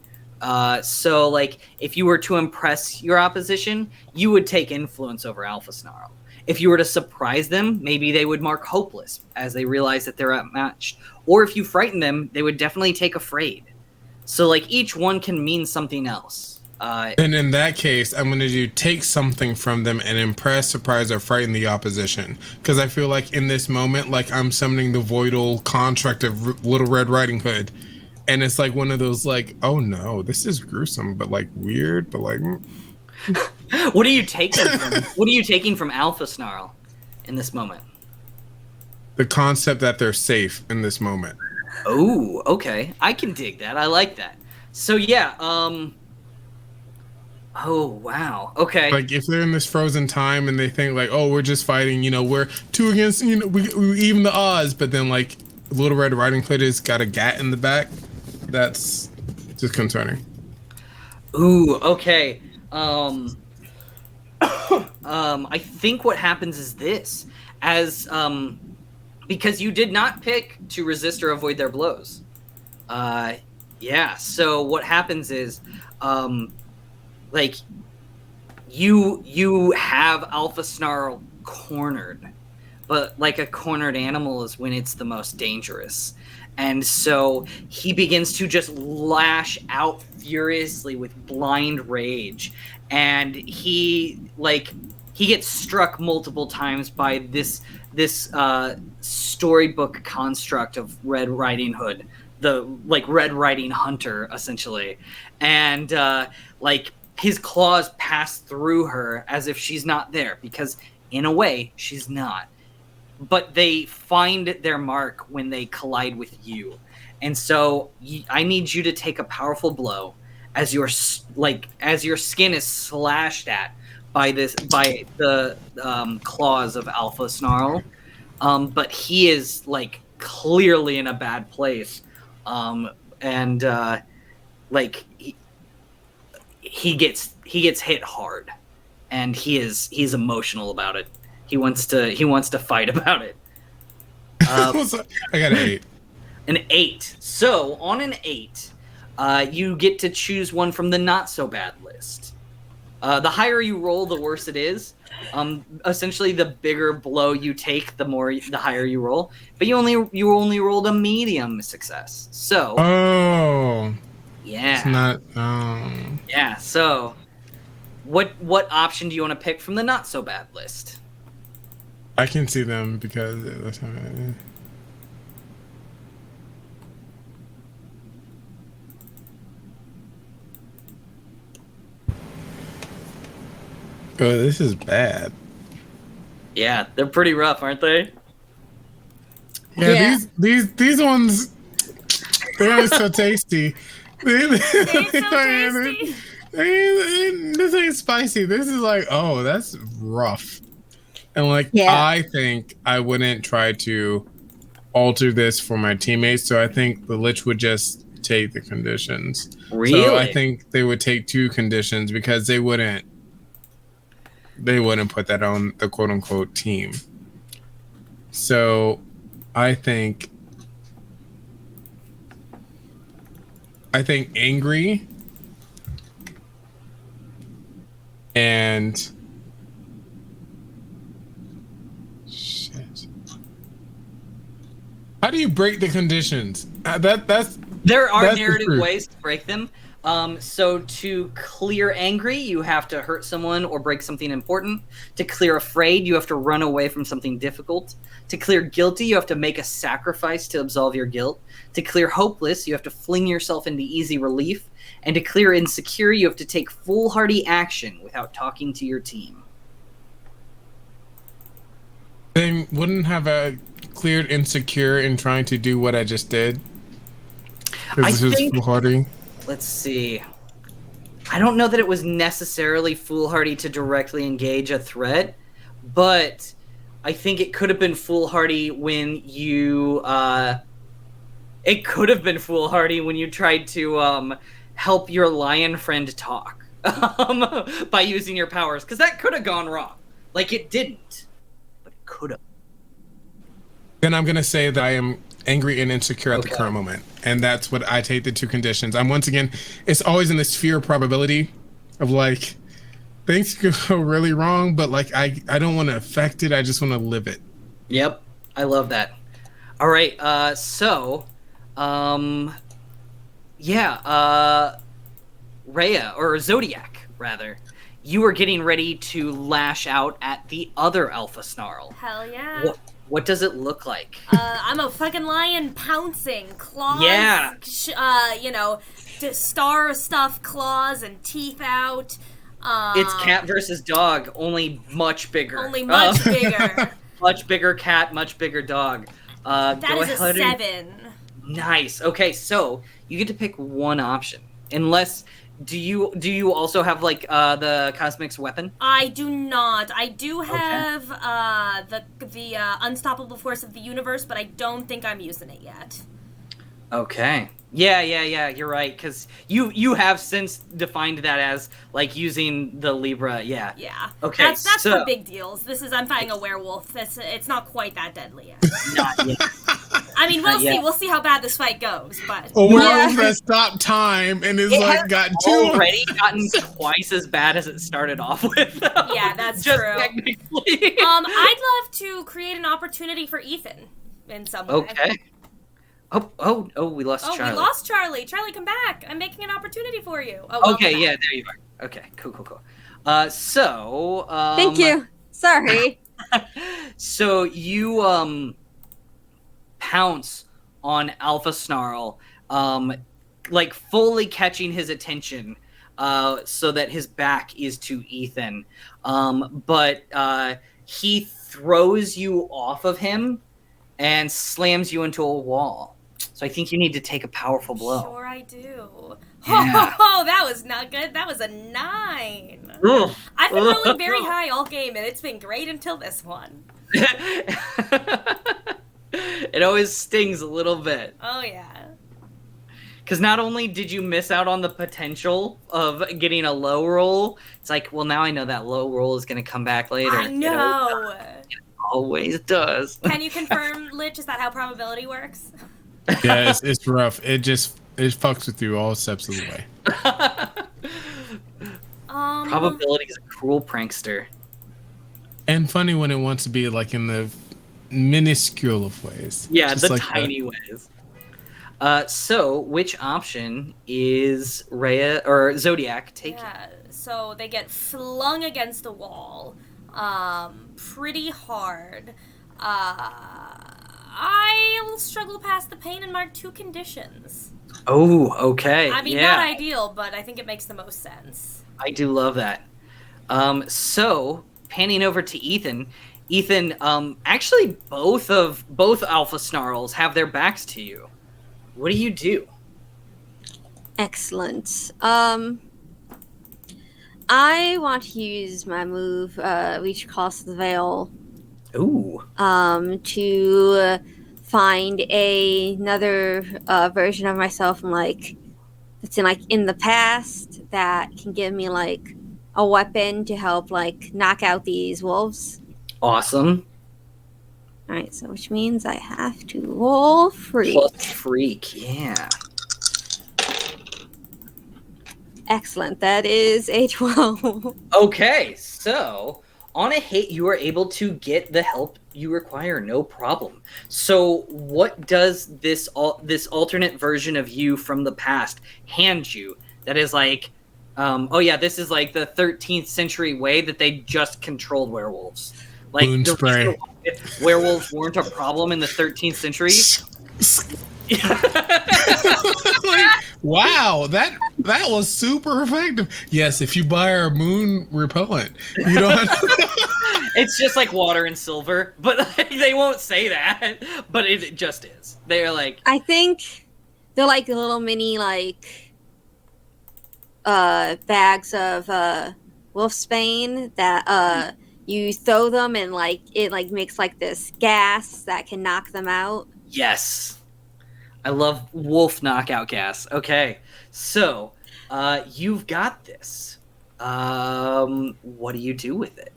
So, like, if you were to impress your opposition, you would take influence over Alpha Snarl. If you were to surprise them, maybe they would mark hopeless as they realize that they're outmatched. Or if you frighten them, they would definitely take afraid. So, like, each one can mean something else. And in that case, I'm going to do take something from them and impress, surprise, or frighten the opposition. Because I feel like in this moment, like, I'm summoning the Voidal construct of Little Red Riding Hood. And it's like one of those, like, oh no, this is gruesome, but like weird, but like. What are you taking from? What are you taking from Alpha Snarl in this moment? The concept that they're safe in this moment. Oh, okay. I can dig that. I like that. So yeah. Oh wow. Okay. Like if they're in this frozen time and they think like, oh, we're just fighting, you know, we're 2 against, you know, we even the odds, but then like Little Red Riding Hood has got a gat in the back. That's just concerning. Ooh, okay. I think what happens is this, as because you did not pick to resist or avoid their blows. Yeah. So what happens is, like you have Alpha Snarl cornered, but like a cornered animal is when it's the most dangerous. And so he begins to just lash out furiously with blind rage. And he gets struck multiple times by this storybook construct of Red Riding Hood, the like Red Riding Hunter, essentially. And like his claws pass through her as if she's not there, because in a way she's not. But they find their mark when they collide with you. And so I need you to take a powerful blow as your skin is slashed at by the claws of Alpha Snarl. But he is like clearly in a bad place. And like he gets hit hard, and he's emotional about it. He wants to fight about it. I got an 8. An 8. So on an 8, you get to choose one from the not so bad list. The higher you roll, the worse it is. Essentially, the bigger blow you take, the higher you roll. But you only rolled a medium success. So. Oh. Yeah. It's not. Yeah. So, what option do you want to pick from the not so bad list? I can see them because that's how oh, this is bad. Yeah, they're pretty rough, aren't they? Yeah, these ones, they're so tasty. It's so tasty. This ain't spicy. This is like, oh, that's rough. And like, I think I wouldn't try to alter this for my teammates. So I think the Lich would just take the conditions. Really? So I think they would take 2 conditions because they wouldn't put that on the quote unquote team. So I think angry and shit. How do you break the conditions? There are narrative ways to break them. So to clear angry, you have to hurt someone or break something important. To clear afraid, you have to run away from something difficult. To clear guilty, you have to make a sacrifice to absolve your guilt. To clear hopeless, you have to fling yourself into easy relief. And to clear insecure, you have to take foolhardy action without talking to your team. Then wouldn't have a cleared insecure in trying to do what I just did? Because this is foolhardy. Let's see. I don't know that it was necessarily foolhardy to directly engage a threat, but I think it could have been foolhardy when you it could have been foolhardy when you tried to help your lion friend talk by using your powers, because that could have gone wrong. Like, it didn't, but it could have. Then I'm gonna say that I am angry and insecure at the current moment, and that's what I take the 2 conditions. I'm once again, it's always in this sphere of probability of like things could go really wrong, but like I don't want to affect it. I just want to live it. Yep, I love that. All right, Rhea, or Zodiac rather, you are getting ready to lash out at the other Alpha Snarl. Hell yeah. What does it look like? I'm a fucking lion pouncing. Claws. Yeah. Star stuff claws and teeth out. It's cat versus dog, only much bigger. Only much bigger. Much bigger cat, much bigger dog. That is a 7. Nice. Okay, so you get to pick one option. Unless... Do you also have like the Cosmic's weapon? I do not. I do have the unstoppable force of the universe, but I don't think I'm using it yet. Okay. Yeah. You're right, because you have since defined that as like using the Libra. Yeah. Yeah. Okay. That's for big deals. I'm fighting a werewolf. It's not quite that deadly yet. Not yet. I mean, we'll see. We'll see how bad this fight goes, but a werewolf that stopped time and is got 2 already gotten twice as bad as it started off with. Yeah, that's just true. Technically. I'd love to create an opportunity for Ethan in some way. Okay. Oh, we lost Charlie. Oh, we lost Charlie. Charlie, come back. I'm making an opportunity for you. Oh, okay, yeah, there you are. Okay, cool. Thank you. Sorry. So you, pounce on Alpha Snarl, like fully catching his attention, so that his back is to Ethan. But he throws you off of him and slams you into a wall. So I think you need to take a powerful blow. Sure I do. Yeah. Oh, that was not good. That was a 9. I've been rolling very high all game, and it's been great until this one. It always stings a little bit. Oh, yeah. Because not only did you miss out on the potential of getting a low roll, it's like, well, now I know that low roll is going to come back later. I know. It always does. Can you confirm, Lich, is that how probability works? Yeah, it's rough. It fucks with you all steps of the way. Probability is a cruel prankster. And funny when it wants to be like in the minuscule of ways. Yeah, just the like tiny ways. So which option is Rhea or Zodiac taking? Yeah, so they get flung against the wall pretty hard. I'll struggle past the pain and mark 2 conditions. Oh, okay. I mean, not ideal, but I think it makes the most sense. I do love that. So, panning over to Ethan, Ethan, actually both alpha snarls have their backs to you. What do you do? Excellent. I want to use my move, Reach Across the Veil. Ooh. To find another version of myself that's in the past that can give me a weapon to help knock out these wolves. Awesome. All right, so which means I have to roll freak. Plus freak, yeah. Excellent. That is a 12. Okay, so on a hit, you are able to get the help you require, no problem. So what does this alternate version of you from the past hand you? That is this is the 13th century way that they just controlled werewolves. Moon spray. Werewolves weren't a problem in the 13th century. Wow, that was super effective. Yes, if you buy our moon repellent, you don't have to... It's just like water and silver, but they won't say that. But it just is. They're I think they're little mini bags of wolfsbane that you throw them and it makes this gas that can knock them out. Yes. I love wolf knockout gas. Okay, so you've got this. What do you do with it?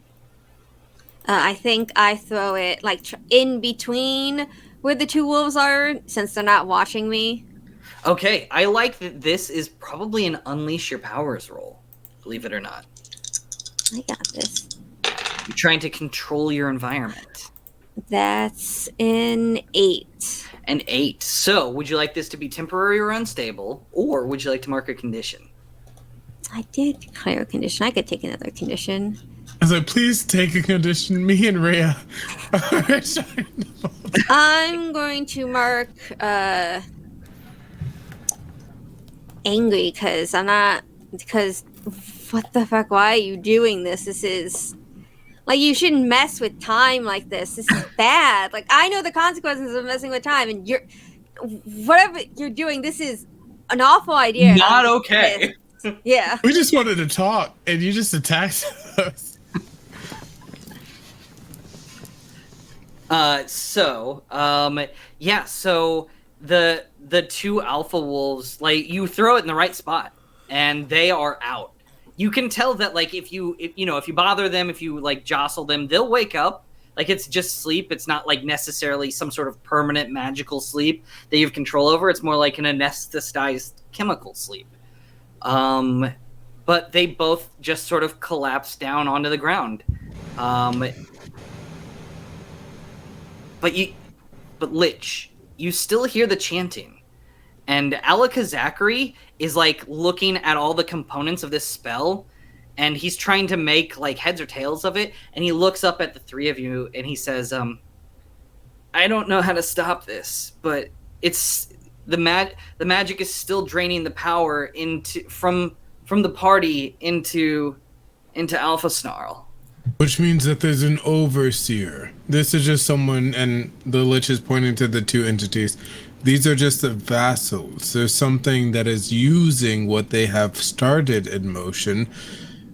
I think I throw it in between where the two wolves are, since they're not watching me. Okay, I like that this is probably an Unleash Your Powers roll, believe it or not. I got this. You're trying to control your environment. That's an 8. An 8. So, would you like this to be temporary or unstable, or would you like to mark a condition? I did declare a condition. I could take another condition. I was like, please take a condition. Me and Rhea are I'm going to mark angry because what the fuck? Why are you doing this? This is you shouldn't mess with time like this. This is bad. I know the consequences of messing with time, and whatever you're doing, this is an awful idea. Not okay. Yeah. We just wanted to talk, and you just attacked us. So the two alpha wolves, you throw it in the right spot, and they are out. You can tell that if you bother them, if you jostle them, they'll wake up. It's just sleep. It's not necessarily some sort of permanent magical sleep that you have control over. It's more like an anesthetized chemical sleep. But they both just sort of collapse down onto the ground. But Lich, you still hear the chanting. And Alaka Zachary is looking at all the components of this spell, and he's trying to make heads or tails of it, and he looks up at the three of you and he says, I don't know how to stop this, but it's the magic is still draining the power from the party into Alpha Snarl. Which means that there's an overseer. This is just someone, and the Lich is pointing to the two entities. These are just the vassals. There's something that is using what they have started in motion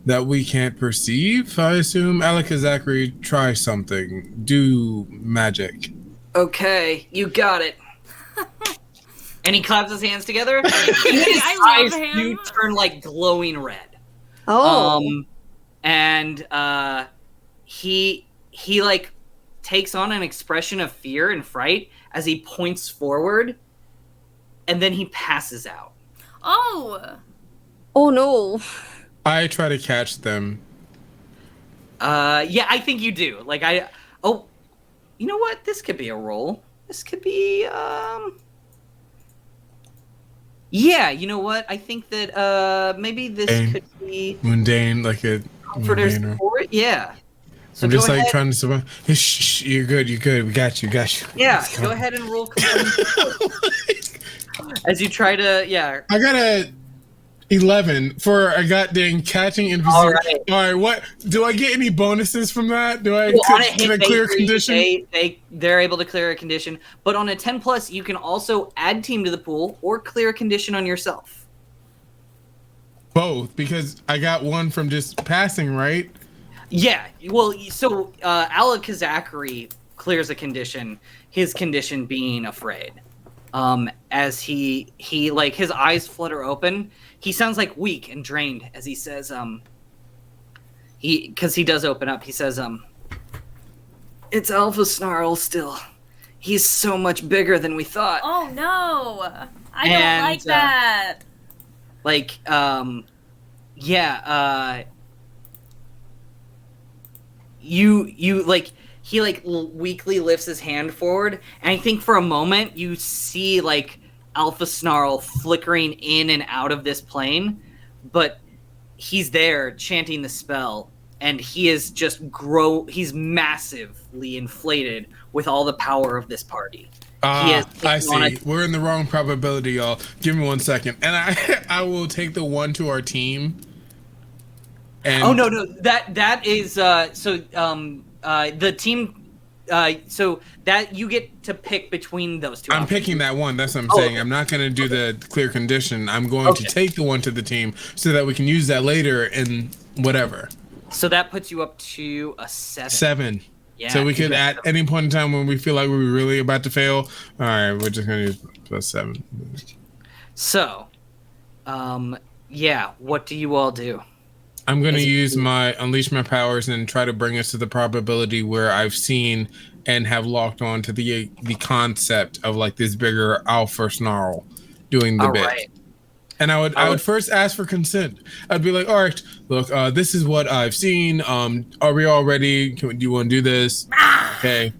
that we can't perceive, I assume. Alaka Zachary, try something. Do magic. Okay, you got it. And he claps his hands together. His I love eyes him. do turn glowing red. Oh. And he takes on an expression of fear and fright as he points forward, and then he passes out. Oh No. I try to catch them. Yeah, I think you do. You know what? This could be a roll. This could be, yeah, you know what? I think that, maybe this could be... Mundane, a... Comforter support? Yeah. So I'm just ahead. trying to survive. Shh, you're good. We got you. Yeah, go ahead and roll comfort support. As you try to, yeah. I gotta... 11 for a goddamn catching NPC. All right. All right. What do I get? Any bonuses from that? Do I Well, can I clear a condition? They're able to clear a condition, but on a 10+, you can also add team to the pool or clear a condition on yourself. Both, because I got one from just passing, right? Yeah. Well, so Alakazakri clears a condition. His condition being afraid. As he like his eyes flutter open. He sounds like weak and drained as he says, because he does open up. He says, it's Alpha Snarl still. He's so much bigger than we thought. Oh no, I don't like that. You like. He like weakly lifts his hand forward, and I think for a moment you see like Alpha Snarl flickering in and out of this plane, but he's there chanting the spell, and he is just he's massively inflated with all the power of this party. I see. We're in the wrong probability, y'all. Give me 1 second, and I will take the one to our team. And oh no, that is the team. So that you get to pick between those two. I'm picking that one. That's what I'm saying. I'm not going to do the clear condition. I'm going to take the one to the team so that we can use that later in whatever. So that puts you up to a 7. 7. Yeah. So we could at any point in time when we feel like we're really about to fail. All right, we're just going to use +7. So, yeah. What do you all do? I'm going to use my unleash my powers and try to bring us to the probability where I've seen and have locked on to the concept of like this bigger Alpha Snarl doing the bit. Right. And I would first ask for consent. I'd be like, all right, look, this is what I've seen. Are we all ready? Do you want to do this? Okay.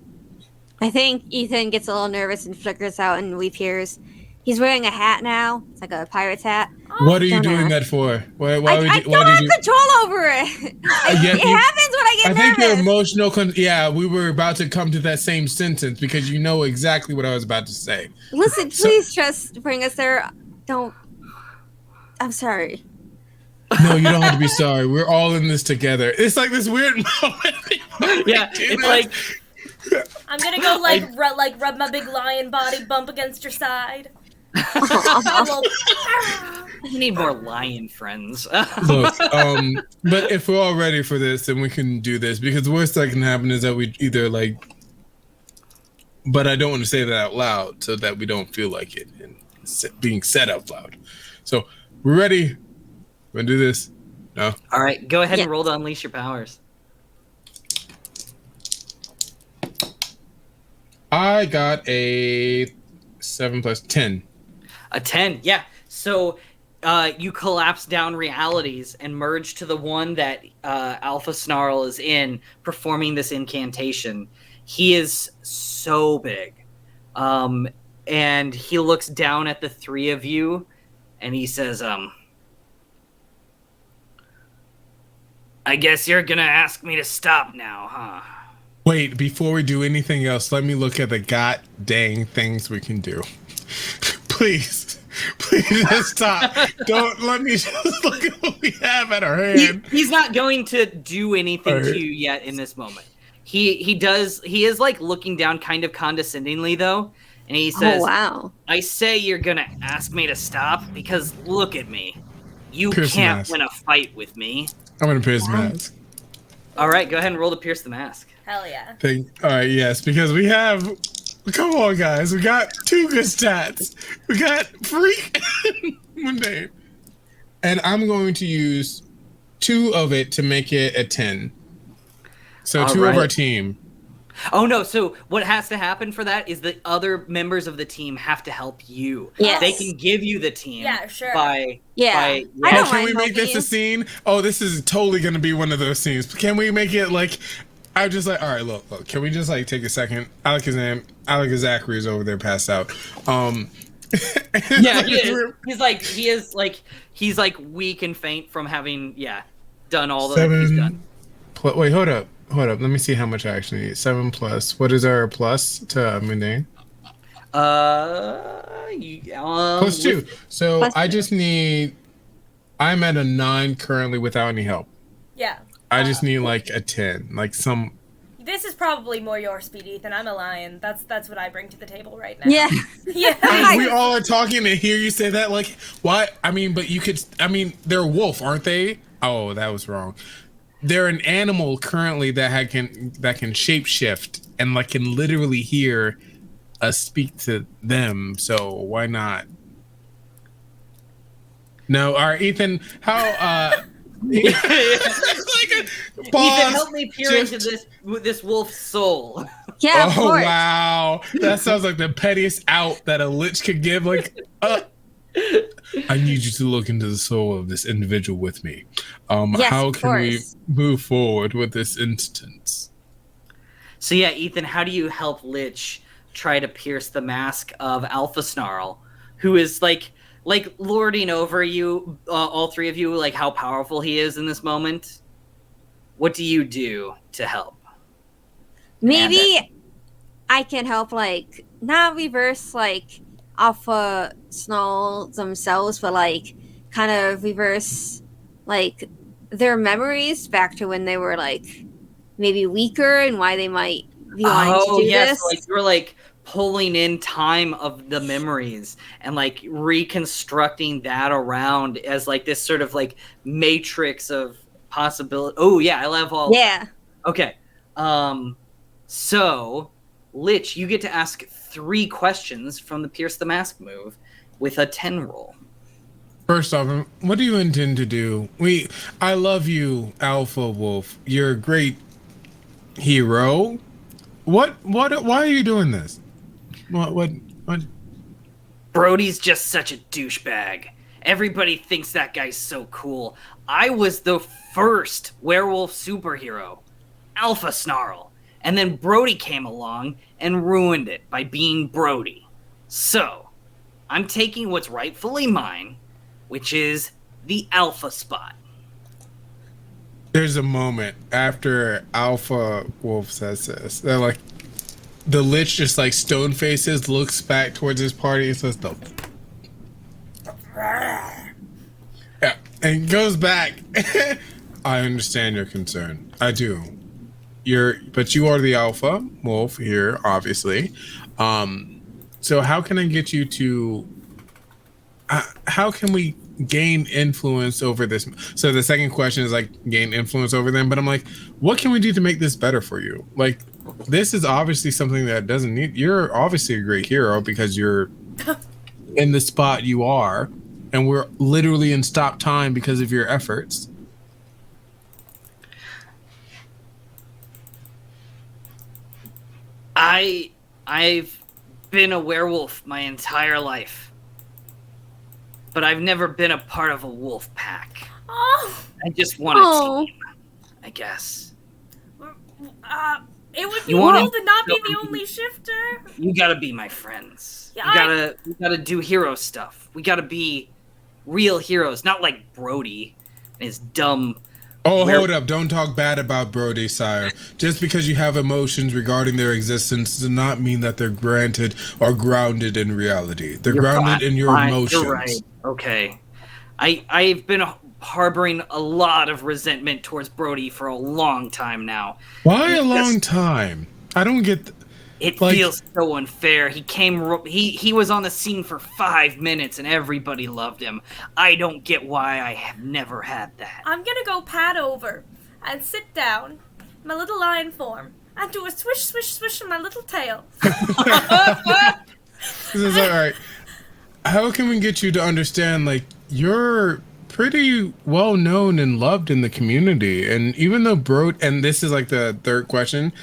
I think Ethan gets a little nervous and flickers out, and we hears he's wearing a hat now. It's like a pirate's hat. What are you doing that for? Why I don't have control over it. It happens when I get nervous. I think your emotional... yeah, we were about to come to that same sentence because you know exactly what I was about to say. Listen, please just bring us there. Don't... I'm sorry. No, you don't have to be sorry. We're all in this together. It's like this weird moment. Yeah, it's like... I'm gonna go rub my big lion body bump against your side. You need more lion friends. Look, but if we're all ready for this, then we can do this. Because the worst that can happen is that we either like... But I don't want to say that out loud so that we don't feel like it and being said out loud. So, we're ready. We're gonna do this. No? All right, go ahead and roll to unleash your powers. I got a 7 + 10. A 10, yeah. So you collapse down realities and merge to the one that Alpha Snarl is in, performing this incantation. He is so big. And he looks down at the three of you, and he says, I guess you're gonna ask me to stop now, huh? Wait, before we do anything else, let me look at the god dang things we can do. Please just stop. Don't let me just look at what we have at our hand. He's not going to do anything to you yet in this moment. He is like looking down kind of condescendingly though, and he says, "Oh wow. I say you're going to ask me to stop because look at me. You can't win a fight with me." I'm going to pierce the mask. All right, go ahead and roll to pierce the mask. Hell yeah. All right, yes, because we have... Come on, guys. We got 2 good stats. We got freak mundane. And I'm going to use 2 of it to make it a 10. So all 2 of our team. Oh, no. So what has to happen for that is the other members of the team have to help you. Yes. They can give you the team. Yeah, sure. I don't can we make this a scene? Oh, this is totally going to be one of those scenes. Can we make it like... I'm just like, all right, look. Can we just like take a second? Alakazakri is over there, passed out. Yeah, he is. He's like weak and faint from having done all that he's done. Wait, hold up. Let me see how much I actually need. 7 plus. What is our plus to mundane? +2. So I just need I'm at a 9 currently without any help. Yeah. I just need like a 10, like some. This is probably more your speed, Ethan. I'm a lion. That's what I bring to the table right now. Yeah. Yeah. We all are talking to hear you say that. Like, why? I mean, but you could. I mean, they're a wolf, aren't they? Oh, that was wrong. They're an animal currently that can shapeshift and like can literally hear us speak to them. So why not? No, all right, Ethan. How? Ethan, help me peer into this wolf's soul. Yeah, of course. Wow, that sounds like the pettiest out that a lich could give. Like, I need you to look into the soul of this individual with me. Yes, how of can we course. move forward with this instance? So yeah, Ethan, how do you help Lich try to pierce the mask of Alpha Snarl, who is like lording over you, all three of you, like how powerful he is in this moment? What do you do to help? Maybe I can help, like, not reverse, like, Alpha Snarl themselves, but, like, kind of reverse, like, their memories back to when they were, like, maybe weaker and why they might be wanting to do this. So, like, you're, like, pulling in time of the memories and like reconstructing that around as like this sort of like matrix of possibility. Oh yeah, I love all. Yeah. Okay. So Lich, you get to ask 3 questions from the Pierce the Mask move with a 10 roll. First off, what do you intend to do? I love you, Alpha Wolf. You're a great hero. Why are you doing this? What? Brody's just such a douchebag. Everybody thinks that guy's so cool. I was the first werewolf superhero, Alpha Snarl. And then Brody came along and ruined it by being Brody. So, I'm taking what's rightfully mine, which is the Alpha spot. There's a moment after Alpha Wolf says this. They're like, the Lich just like stone faces, looks back towards his party and says, "No." Yeah, and goes back. I understand your concern. I do. But you are the Alpha Wolf here, obviously. So how can I get you to? How can we gain influence over this? So the second question is like gain influence over them, but I'm like, what can we do to make this better for you? Like, this is obviously something that doesn't need. You're obviously a great hero because you're in the spot you are, and we're literally in stop time because of your efforts. I've been a werewolf my entire life, but I've never been a part of a wolf pack. Oh. I just want a team, I guess. It would be cool to not be the only shifter. You gotta be my friends. Yeah, We gotta do hero stuff. We gotta be real heroes, not like Brody and his dumb. Oh, hold up. Don't talk bad about Brody, sire. Just because you have emotions regarding their existence does not mean that they're granted or grounded in reality. They're grounded in your emotions. You're right. Okay. I've been harboring a lot of resentment towards Brody for a long time now. Why a long time? I don't get... It feels so unfair. He was on the scene for 5 minutes and everybody loved him. I don't get why I have never had that. I'm gonna go pad over and sit down in my little lion form and do a swish, swish, swish in my little tail. This is all right. How can we get you to understand, like, you're pretty well known and loved in the community, and even though and this is like the third question,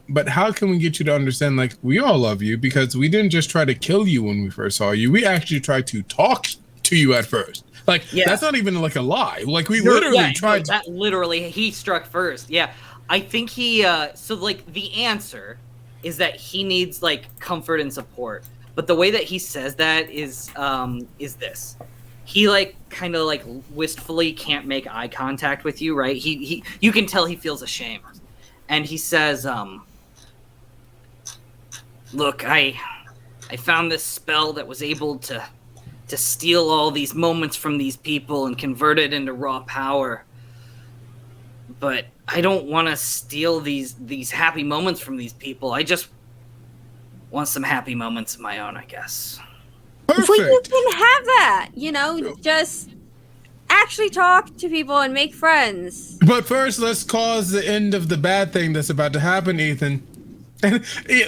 but how can we get you to understand, like, we all love you because we didn't just try to kill you when we first saw you. We actually tried to talk to you at first. Like, that's not even like a lie. Like, we literally tried to... Literally, he struck first. Yeah. I think he, so like the answer is that he needs like comfort and support. But the way that he says that is this. He like kind of like wistfully can't make eye contact with you, right? He you can tell he feels ashamed. And he says, look, I found this spell that was able to to steal all these moments from these people and convert it into raw power. But I don't want to steal these happy moments from these people. I just want some happy moments of my own, I guess. Perfect. Well, you can have that. Just actually talk to people and make friends. But first, let's cause the end of the bad thing that's about to happen, Ethan. And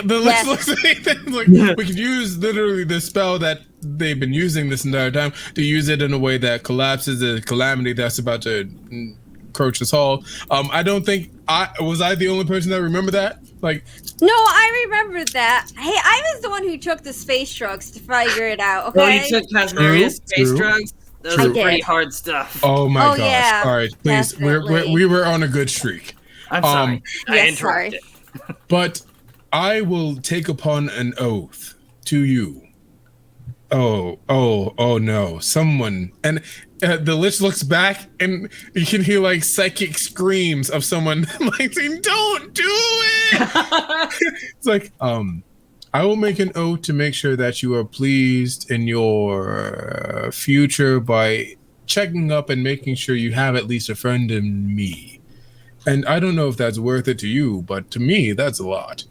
let's look at Ethan. Like, we could use literally the spell that they've been using this entire time to use it in a way that collapses the calamity that's about to encroach us all. I don't think I the only person that remember that. Like, no, I remember that. Hey, I was the one who took the space drugs to figure it out. Okay. Oh, you took Tasmaria's space drugs? Those are pretty hard stuff. Oh my gosh! Yeah, all right, please. We were on a good streak. I'm sorry. I interrupted. But I will take upon an oath to you. Oh no! Someone, and the Lich looks back, and you can hear like psychic screams of someone like saying, "Don't do it!" It's like, I will make an oath to make sure that you are pleased in your future by checking up and making sure you have at least a friend in me. And I don't know if that's worth it to you, but to me, that's a lot.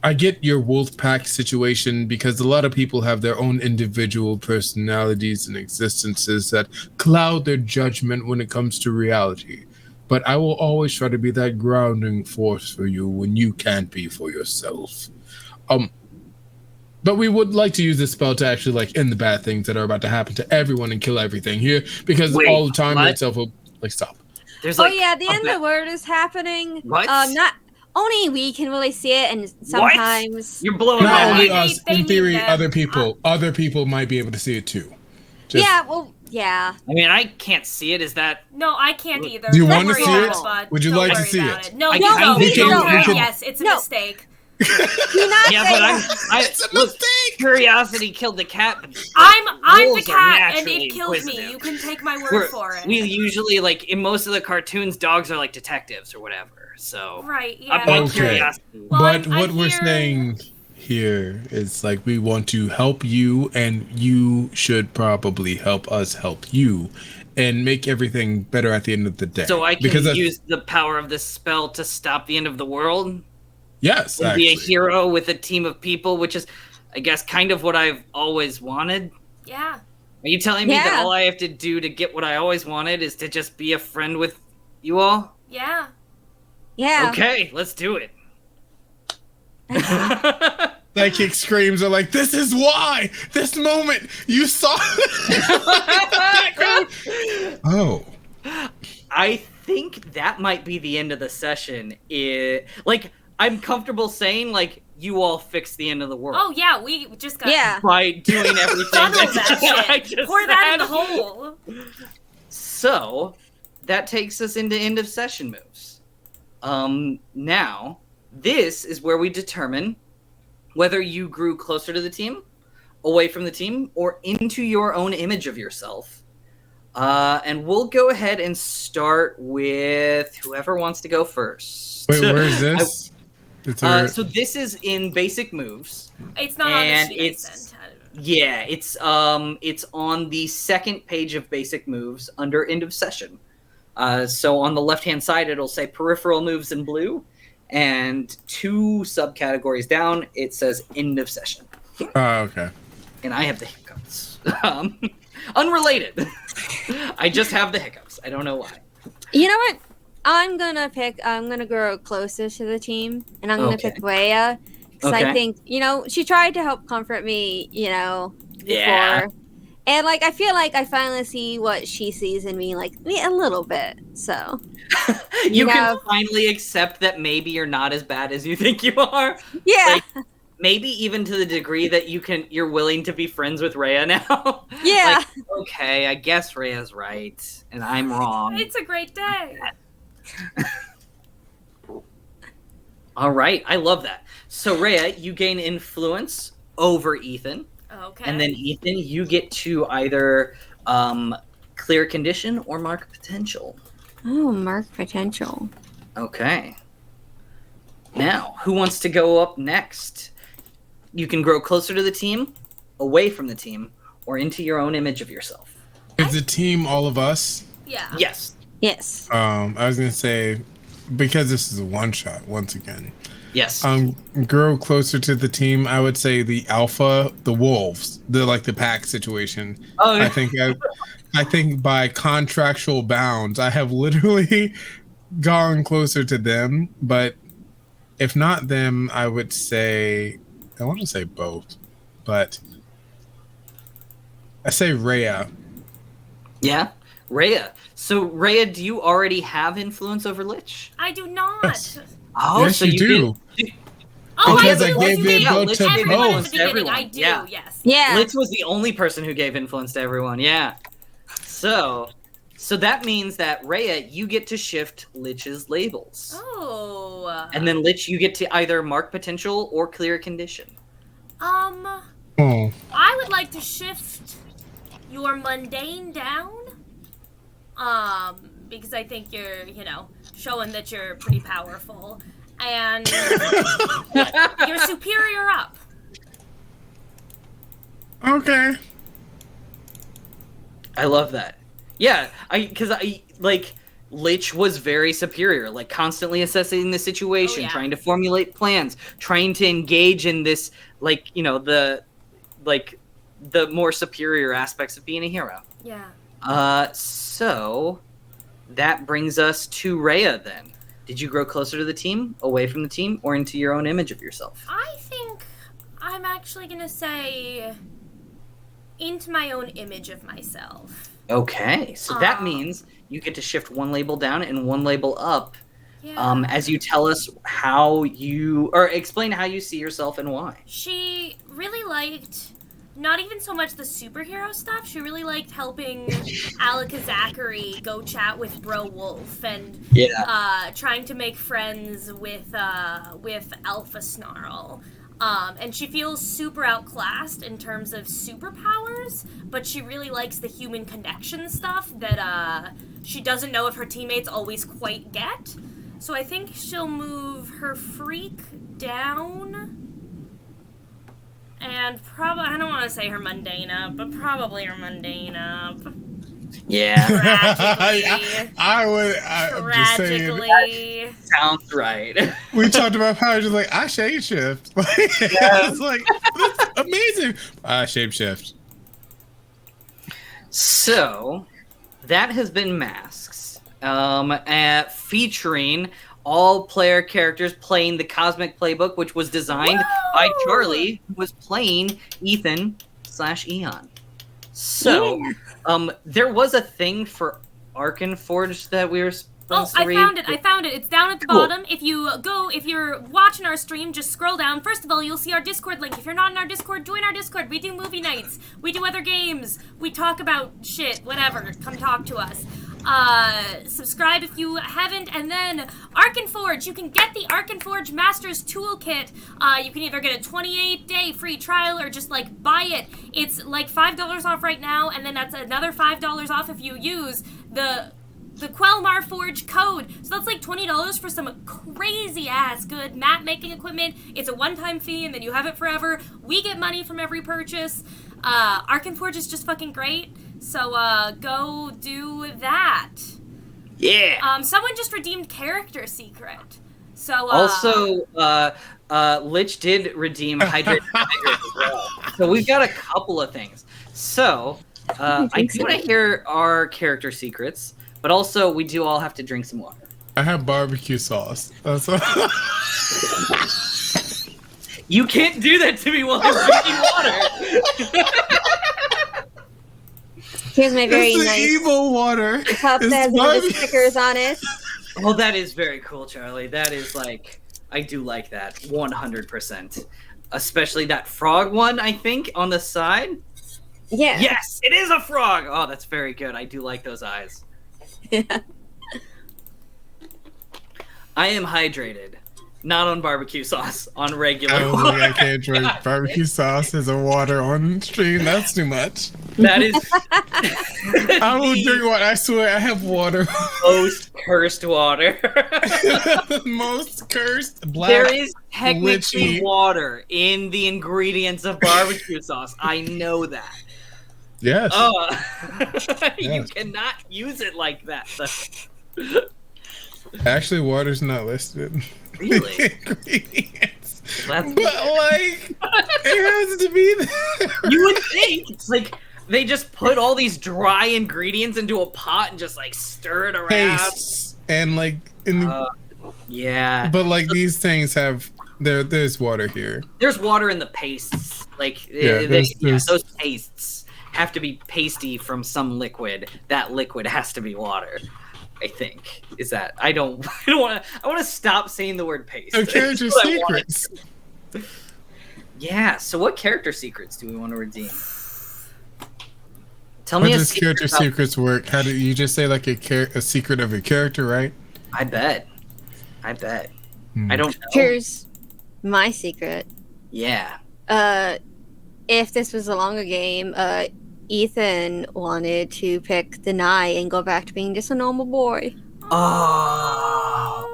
I get your wolf pack situation because a lot of people have their own individual personalities and existences that cloud their judgment when it comes to reality. But I will always try to be that grounding force for you when you can't be for yourself. But we would like to use this spell to actually like end the bad things that are about to happen to everyone and kill everything here, because all the time itself will like stop. There's the end of the world is happening. What? Not only we can really see it, and sometimes you're blowing not my only mind. us. In theory, other people might be able to see it too. Yeah. I mean, I can't see it. Is that? No, I can't either. Do you want to Don't see worry it? about it, Would you Don't like to worry see about it? No, I we can- don't. can- Yes, it's a mistake. It's a mistake. Curiosity killed the cat. But I'm the wolves are cat, and naturally it killed me. inquisitive. You can take my word for it. We usually, like, in most of the cartoons, dogs are like detectives or whatever. So Right, yeah. my Okay. curiosity. Well, But I what we're hear- saying here is like we want to help you, and you should probably help us help you, and make everything better at the end of the day. So I can because use the power of this spell to stop the end of the world? yes, And be a actually. hero with a team of people, which is, I guess, kind of what I've always wanted. Yeah. Are you telling me that Yeah. all I have to do to get what I always wanted is to just be a friend with you all? Yeah. Yeah. Okay, let's do it. Psychic screams are like, this is why! This moment! You saw Oh. I think that might be the end of the session. Like, I'm comfortable saying, like, you all fix the end of the world. Oh yeah, we just got By doing everything. funnel that I shit. just Pour that in the said. hole. So, that takes us into end of session moves. Now, this is where we determine whether you grew closer to the team, away from the team, or into your own image of yourself. And we'll go ahead and start with whoever wants to go first. Wait, where is this? So this is in basic moves. It's not on the sheet I sent. Yeah, it's on the second page of basic moves under end of session. So on the left-hand side, it'll say peripheral moves in blue, and 2 subcategories down, it says end of session. Oh, okay. And I have the hiccups. Unrelated. I just have the hiccups. I don't know why. You know what? I'm gonna go closer to the team, and I'm gonna pick Rhea. Because I think, she tried to help comfort me, before. Yeah. And, I feel like I finally see what she sees in me, a little bit, so. You can finally accept that maybe you're not as bad as you think you are. Yeah. Maybe even to the degree that you're willing to be friends with Rhea now. Yeah. Okay, I guess Rhea's right, and I'm wrong. It's a great day. All right, I love that. So Rhea, you gain influence over Ethan. Okay. And then Ethan, you get to either clear condition or mark potential. Oh, mark potential. Okay. Now, who wants to go up next? You can grow closer to the team, away from the team, or into your own image of yourself. Is the team all of us? Yeah. Yes. Yes. I was gonna say, because this is a one shot once again. Yes. Grow closer to the team. I would say the alpha, the wolves, the pack situation. Oh, yeah. I think by contractual bounds, I have literally gone closer to them. But if not them, I would say, I want to say both, but I say Rhea. Yeah, Rhea. So Rhea, do you already have influence over Lich? I do not. Yes. Oh, Yes, so you do. Oh, Because I I do. gave You it gave vote to everyone both. at the beginning. Everyone. I do. Yeah. Yes. Yeah. Lich was the only person who gave influence to everyone. Yeah. So that means that Rhea, you get to shift Lich's labels. Oh. And then Lich, you get to either mark potential or clear a condition. Oh. I would like to shift your mundane down. Because I think you're, showing that you're pretty powerful. And your superior up. Okay. I love that. Yeah, because Lich was very superior, like constantly assessing the situation, trying to formulate plans, trying to engage in this, the more superior aspects of being a hero. Yeah. So that brings us to Rhea then. Did you grow closer to the team, away from the team, or into your own image of yourself? I think I'm actually going to say into my own image of myself. Okay, so that means you get to shift one label down and one label up as you tell us explain how you see yourself and why. She really liked not even so much the superhero stuff. She really liked helping Alika Zachary go chat with Bro Wolf and trying to make friends with Alpha Snarl. And she feels super outclassed in terms of superpowers, but she really likes the human connection stuff that she doesn't know if her teammates always quite get. So I think she'll move her freak down. And probably, I don't want to say her mundane up, but probably her mundane up. Yeah. Tragically. I'm just saying. Tragically. Sounds right. We talked about power, just I shape shift. It's that's amazing. I shape shift. So, that has been Masks, featuring all player characters playing the Cosmic Playbook, which was designed by Charlie, who was playing Ethan/Eon. So, there was a thing for Arkenforge that we were supposed to read. I found it. It's down at the bottom. If you're watching our stream, just scroll down. First of all, you'll see our Discord link. If you're not in our Discord, join our Discord. We do movie nights. We do other games. We talk about shit, whatever. Come talk to us. Subscribe if you haven't, and then Arkenforge. You can get the Arkenforge Masters Toolkit. You can either get a 28-day free trial or just buy it. It's $5 off right now, and then that's another $5 off if you use the Quelmar Forge code. So that's $20 for some crazy ass good map making equipment. It's a one-time fee, and then you have it forever. We get money from every purchase. Arkenforge is just fucking great. So, go do that. Yeah. Someone just redeemed Character Secret. So, Also, Lich did redeem Hydrate as well. So we've got a couple of things. So, I do want to hear our character secrets, but also we do all have to drink some water. I have barbecue sauce. That's all. You can't do that to me while I'm drinking water. Here's my very it's the nice evil water. cup that has one of the stickers on it. Oh, that is very cool, Charlie. That is I do like that 100%. Especially that frog one, I think, on the side. Yeah. Yes, it is a frog. Oh, that's very good. I do like those eyes. Yeah. I am hydrated. Not on barbecue sauce, on regular I don't water. think I can't drink barbecue sauce as a water on stream. That's too much. That is I will drink water. I swear I have water. most cursed water. The most cursed black. There is technically witchy. water in the ingredients of barbecue sauce. I know that. Yes. You Yes. cannot use it like that. Actually, water's not listed. Really? Ingredients. That's- But like, it has to be there. You would think it's like they just put all these dry ingredients into a pot and just like stir it around. Pastes and like Yeah. but like these things have there's water here. There's water in the pastes. Like there's- those pastes have to be pasty from some liquid. That liquid has to be water. I think is that I don't want to. I want to stop saying the word paste. So character That's what I want. secrets. Yeah. So what character secrets do we want to redeem? Tell How me a does secret character about- secrets work? How do you just say like a secret of your character, right? I bet. I don't know. Here's my secret. Yeah. If this was a longer game, Ethan wanted to pick Deny and go back to being just a normal boy. Oh.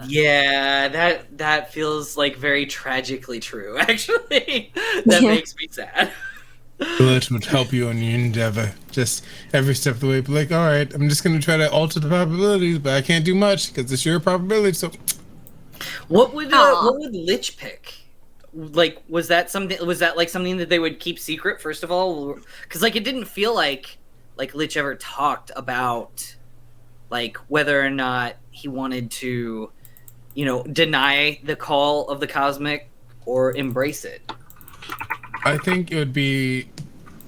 Yeah, that feels like very tragically true, actually. That makes me sad. Village would help you on your endeavor, just every step of the way. But like, all right, I'm just gonna try to alter the probabilities, but I can't do much because it's your probability. So, What would Lich pick? Like, was that like something that they would keep secret first of all? Because like it didn't feel like Lich ever talked about like whether or not he wanted to, deny the call of the cosmic or embrace it. I think it would be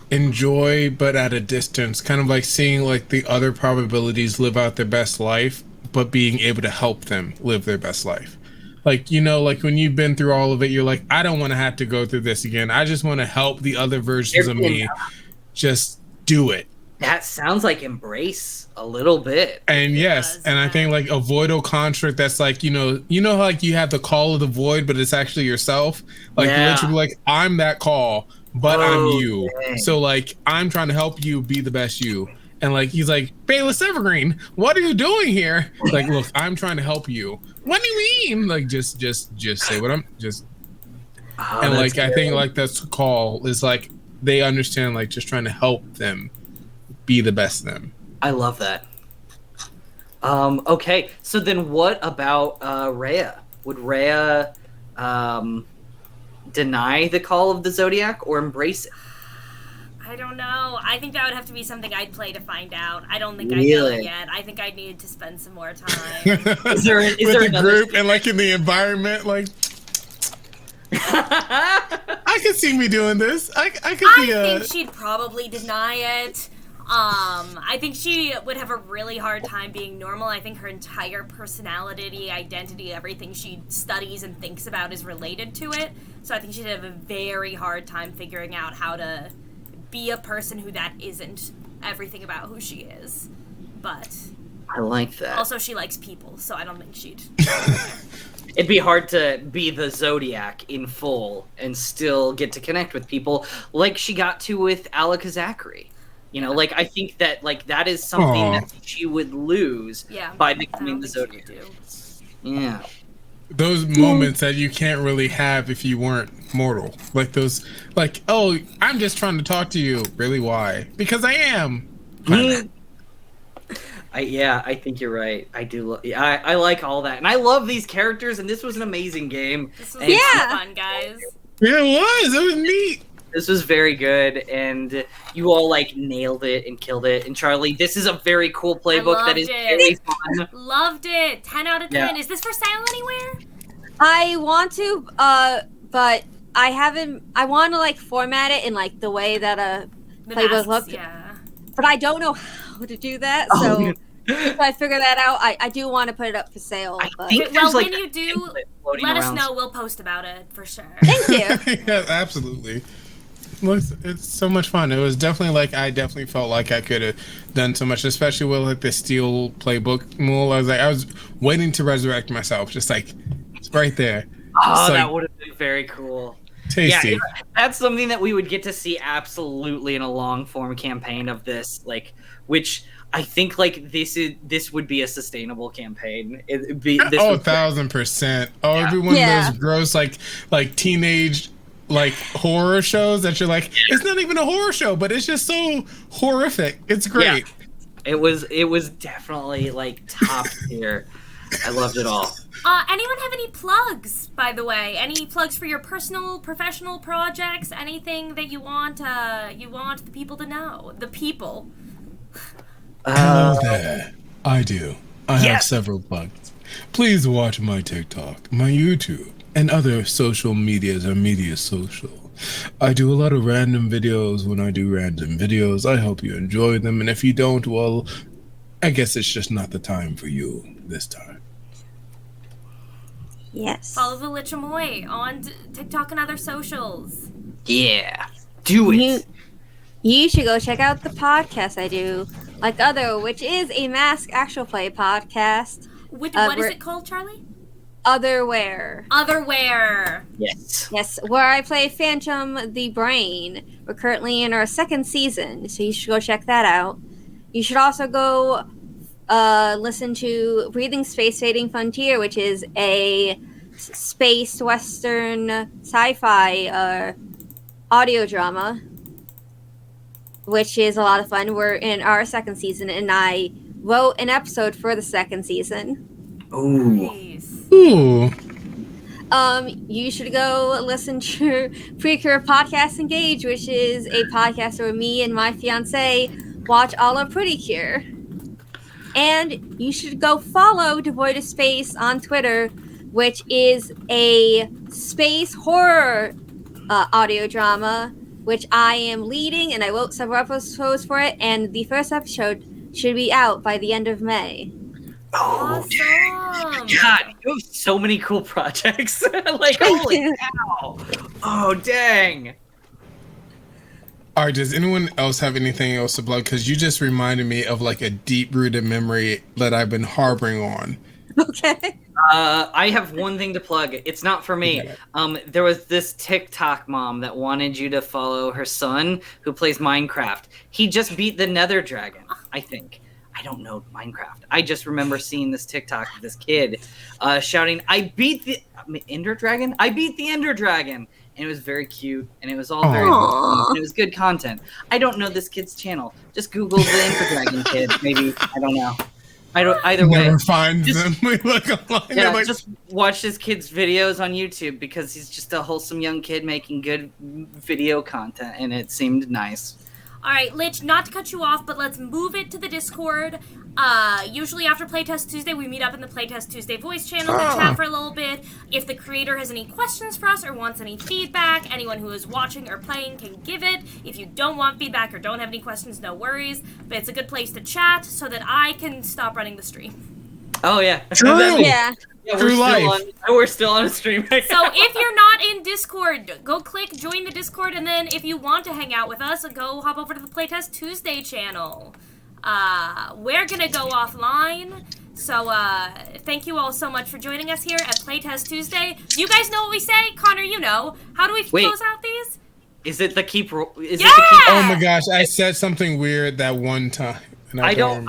enjoy, but at a distance, kind of like seeing like the other probabilities live out their best life, but being able to help them live their best life. Like, like when you've been through all of it, you're like, I don't want to have to go through this again. I just want to help the other versions of me just do it. That sounds like embrace a little bit. And yes, and I think like a voidal construct that's like, how like you have the call of the void, but it's actually yourself. Like literally like, I'm that call, but I'm you. Dang. So like, I'm trying to help you be the best you. And like, he's like, Bayless Evergreen, what are you doing here? Like, look, I'm trying to help you. What do you mean? Like, just say what I'm just. And like, I think like that's the call is like, they understand like just trying to help them be the best them. I love that. Okay, so then what about Rhea? Would Rhea deny the call of the Zodiac or embrace it? I don't know. I think that would have to be something I'd play to find out. I don't think I know it yet. I think I need to spend some more time. Is there With the group and like in the environment, like I can see me doing this. I think she'd probably deny it. I think she would have a really hard time being normal. I think her entire personality, identity, everything she studies and thinks about is related to it. So I think she'd have a very hard time figuring out how to be a person who that isn't everything about who she is. But I like that. Also, she likes people, so I don't think she'd. It'd be hard to be the Zodiac in full and still get to connect with people like she got to with Alaka Zachary. Like I think that like that is something that she would lose by becoming the Zodiac. Yeah. Those moments that you can't really have if you weren't mortal. Like those, like, oh, I'm just trying to talk to you. Really, why? Because I am. I think you're right. I do. I like all that, and I love these characters. And this was an amazing game. This was fun, guys. Yeah, it was neat. This was very good, and you all like nailed it and killed it. And Charlie, this is a very cool playbook that is very fun. Loved it. 10 out of 10. Is this for sale anywhere? I want to, but I haven't. I want to like format it in like the way that a playbook looks. Yeah. But I don't know how to do that, so if I figure that out, I do want to put it up for sale. But... Well, when you do, let us know. We'll post about it for sure. Thank you. Yeah, absolutely. Look, it's so much fun. It was definitely like I definitely felt like I could have done so much, especially with like the Steel playbook mule. I was waiting to resurrect myself, just like it's right there. Oh, so, that would have been very cool. Tasty. Yeah, that's something that we would get to see absolutely in a long form campaign of this, like which I think like this would be a sustainable campaign. It'd be 1,000%. Oh, every one of those gross like teenage like horror shows that you're like, it's not even a horror show, but it's just so horrific. It's great. Yeah. It was definitely like top tier. I loved it all. Anyone have any plugs, by the way? Any plugs for your personal, professional projects? Anything that you want the people to know? The people. Hello there. I do. I have several plugs. Please watch my TikTok, my YouTube, and other social medias or media social. I do a lot of random videos. When I do random videos, I hope you enjoy them. And if you don't, well, I guess it's just not the time for you this time. Yes. Follow the Lich Amoy on TikTok and other socials. Yeah. Do it. You should go check out the podcast I do, like Other, which is a mask actual play podcast. What is it called, Charlie? Otherwhere. Otherwhere. Yes. Yes, where I play Phantom the Brain. We're currently in our 2nd season, so you should go check that out. You should also go listen to Breathing Space Fading Frontier, which is a space western sci-fi audio drama, which is a lot of fun. We're in our 2nd season, and I wrote an episode for the 2nd season. Ooh. Nice. Ooh. You should go listen to Precure Podcast Engage, which is a podcast where me and my fiance watch all of Pretty Cure. And you should go follow Devoid of Space on Twitter, which is a space horror audio drama, which I am leading, and I wrote several episodes for it, and the first episode should be out by the end of May. Oh, Awesome. God, you have so many cool projects. Like, holy cow. Oh, dang. All right, does anyone else have anything else to plug? Because you just reminded me of like a deep-rooted memory that I've been harboring on. Okay. I have one thing to plug. It's not for me. There was this TikTok mom that wanted you to follow her son who plays Minecraft. He just beat the Nether Dragon, I think. I don't know Minecraft. I just remember seeing this TikTok of this kid shouting, I beat the Ender Dragon? I beat the Ender Dragon! And it was very cute, and it was all very fun, and it was good content. I don't know this kid's channel. Just Google the Ender Dragon kid, maybe. I don't know. Either way. Never find them. We look online. Yeah, like, just watch this kid's videos on YouTube because he's just a wholesome young kid making good video content, and it seemed nice. All right, Lich, not to cut you off, but let's move it to the Discord. Usually after Playtest Tuesday, we meet up in the Playtest Tuesday voice channel and chat for a little bit. If the creator has any questions for us or wants any feedback, anyone who is watching or playing can give it. If you don't want feedback or don't have any questions, no worries. But it's a good place to chat so that I can stop running the stream. Oh, yeah. True. Yeah. Yeah, True life. We're still on a stream right So if you're not in Discord, go click join the Discord, and then if you want to hang out with us, go hop over to the Playtest Tuesday channel. We're gonna go offline, so thank you all so much for joining us here at Playtest Tuesday. Do you guys know what we say? Connor, you know. How do we close out these? Is it the keep? oh my gosh, I said something weird that one time. And I don't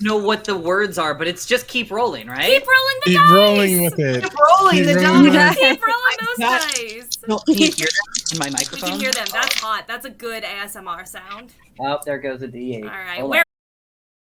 know what the words are, but it's just keep rolling, right? Keep rolling the Keep dice. rolling with it. Keep rolling the rolling dice. Keep rolling those dice. No, can you hear that in my We microphone? can hear them. That's hot. That's a good ASMR sound. Oh, there goes a D8. All right, Hold we're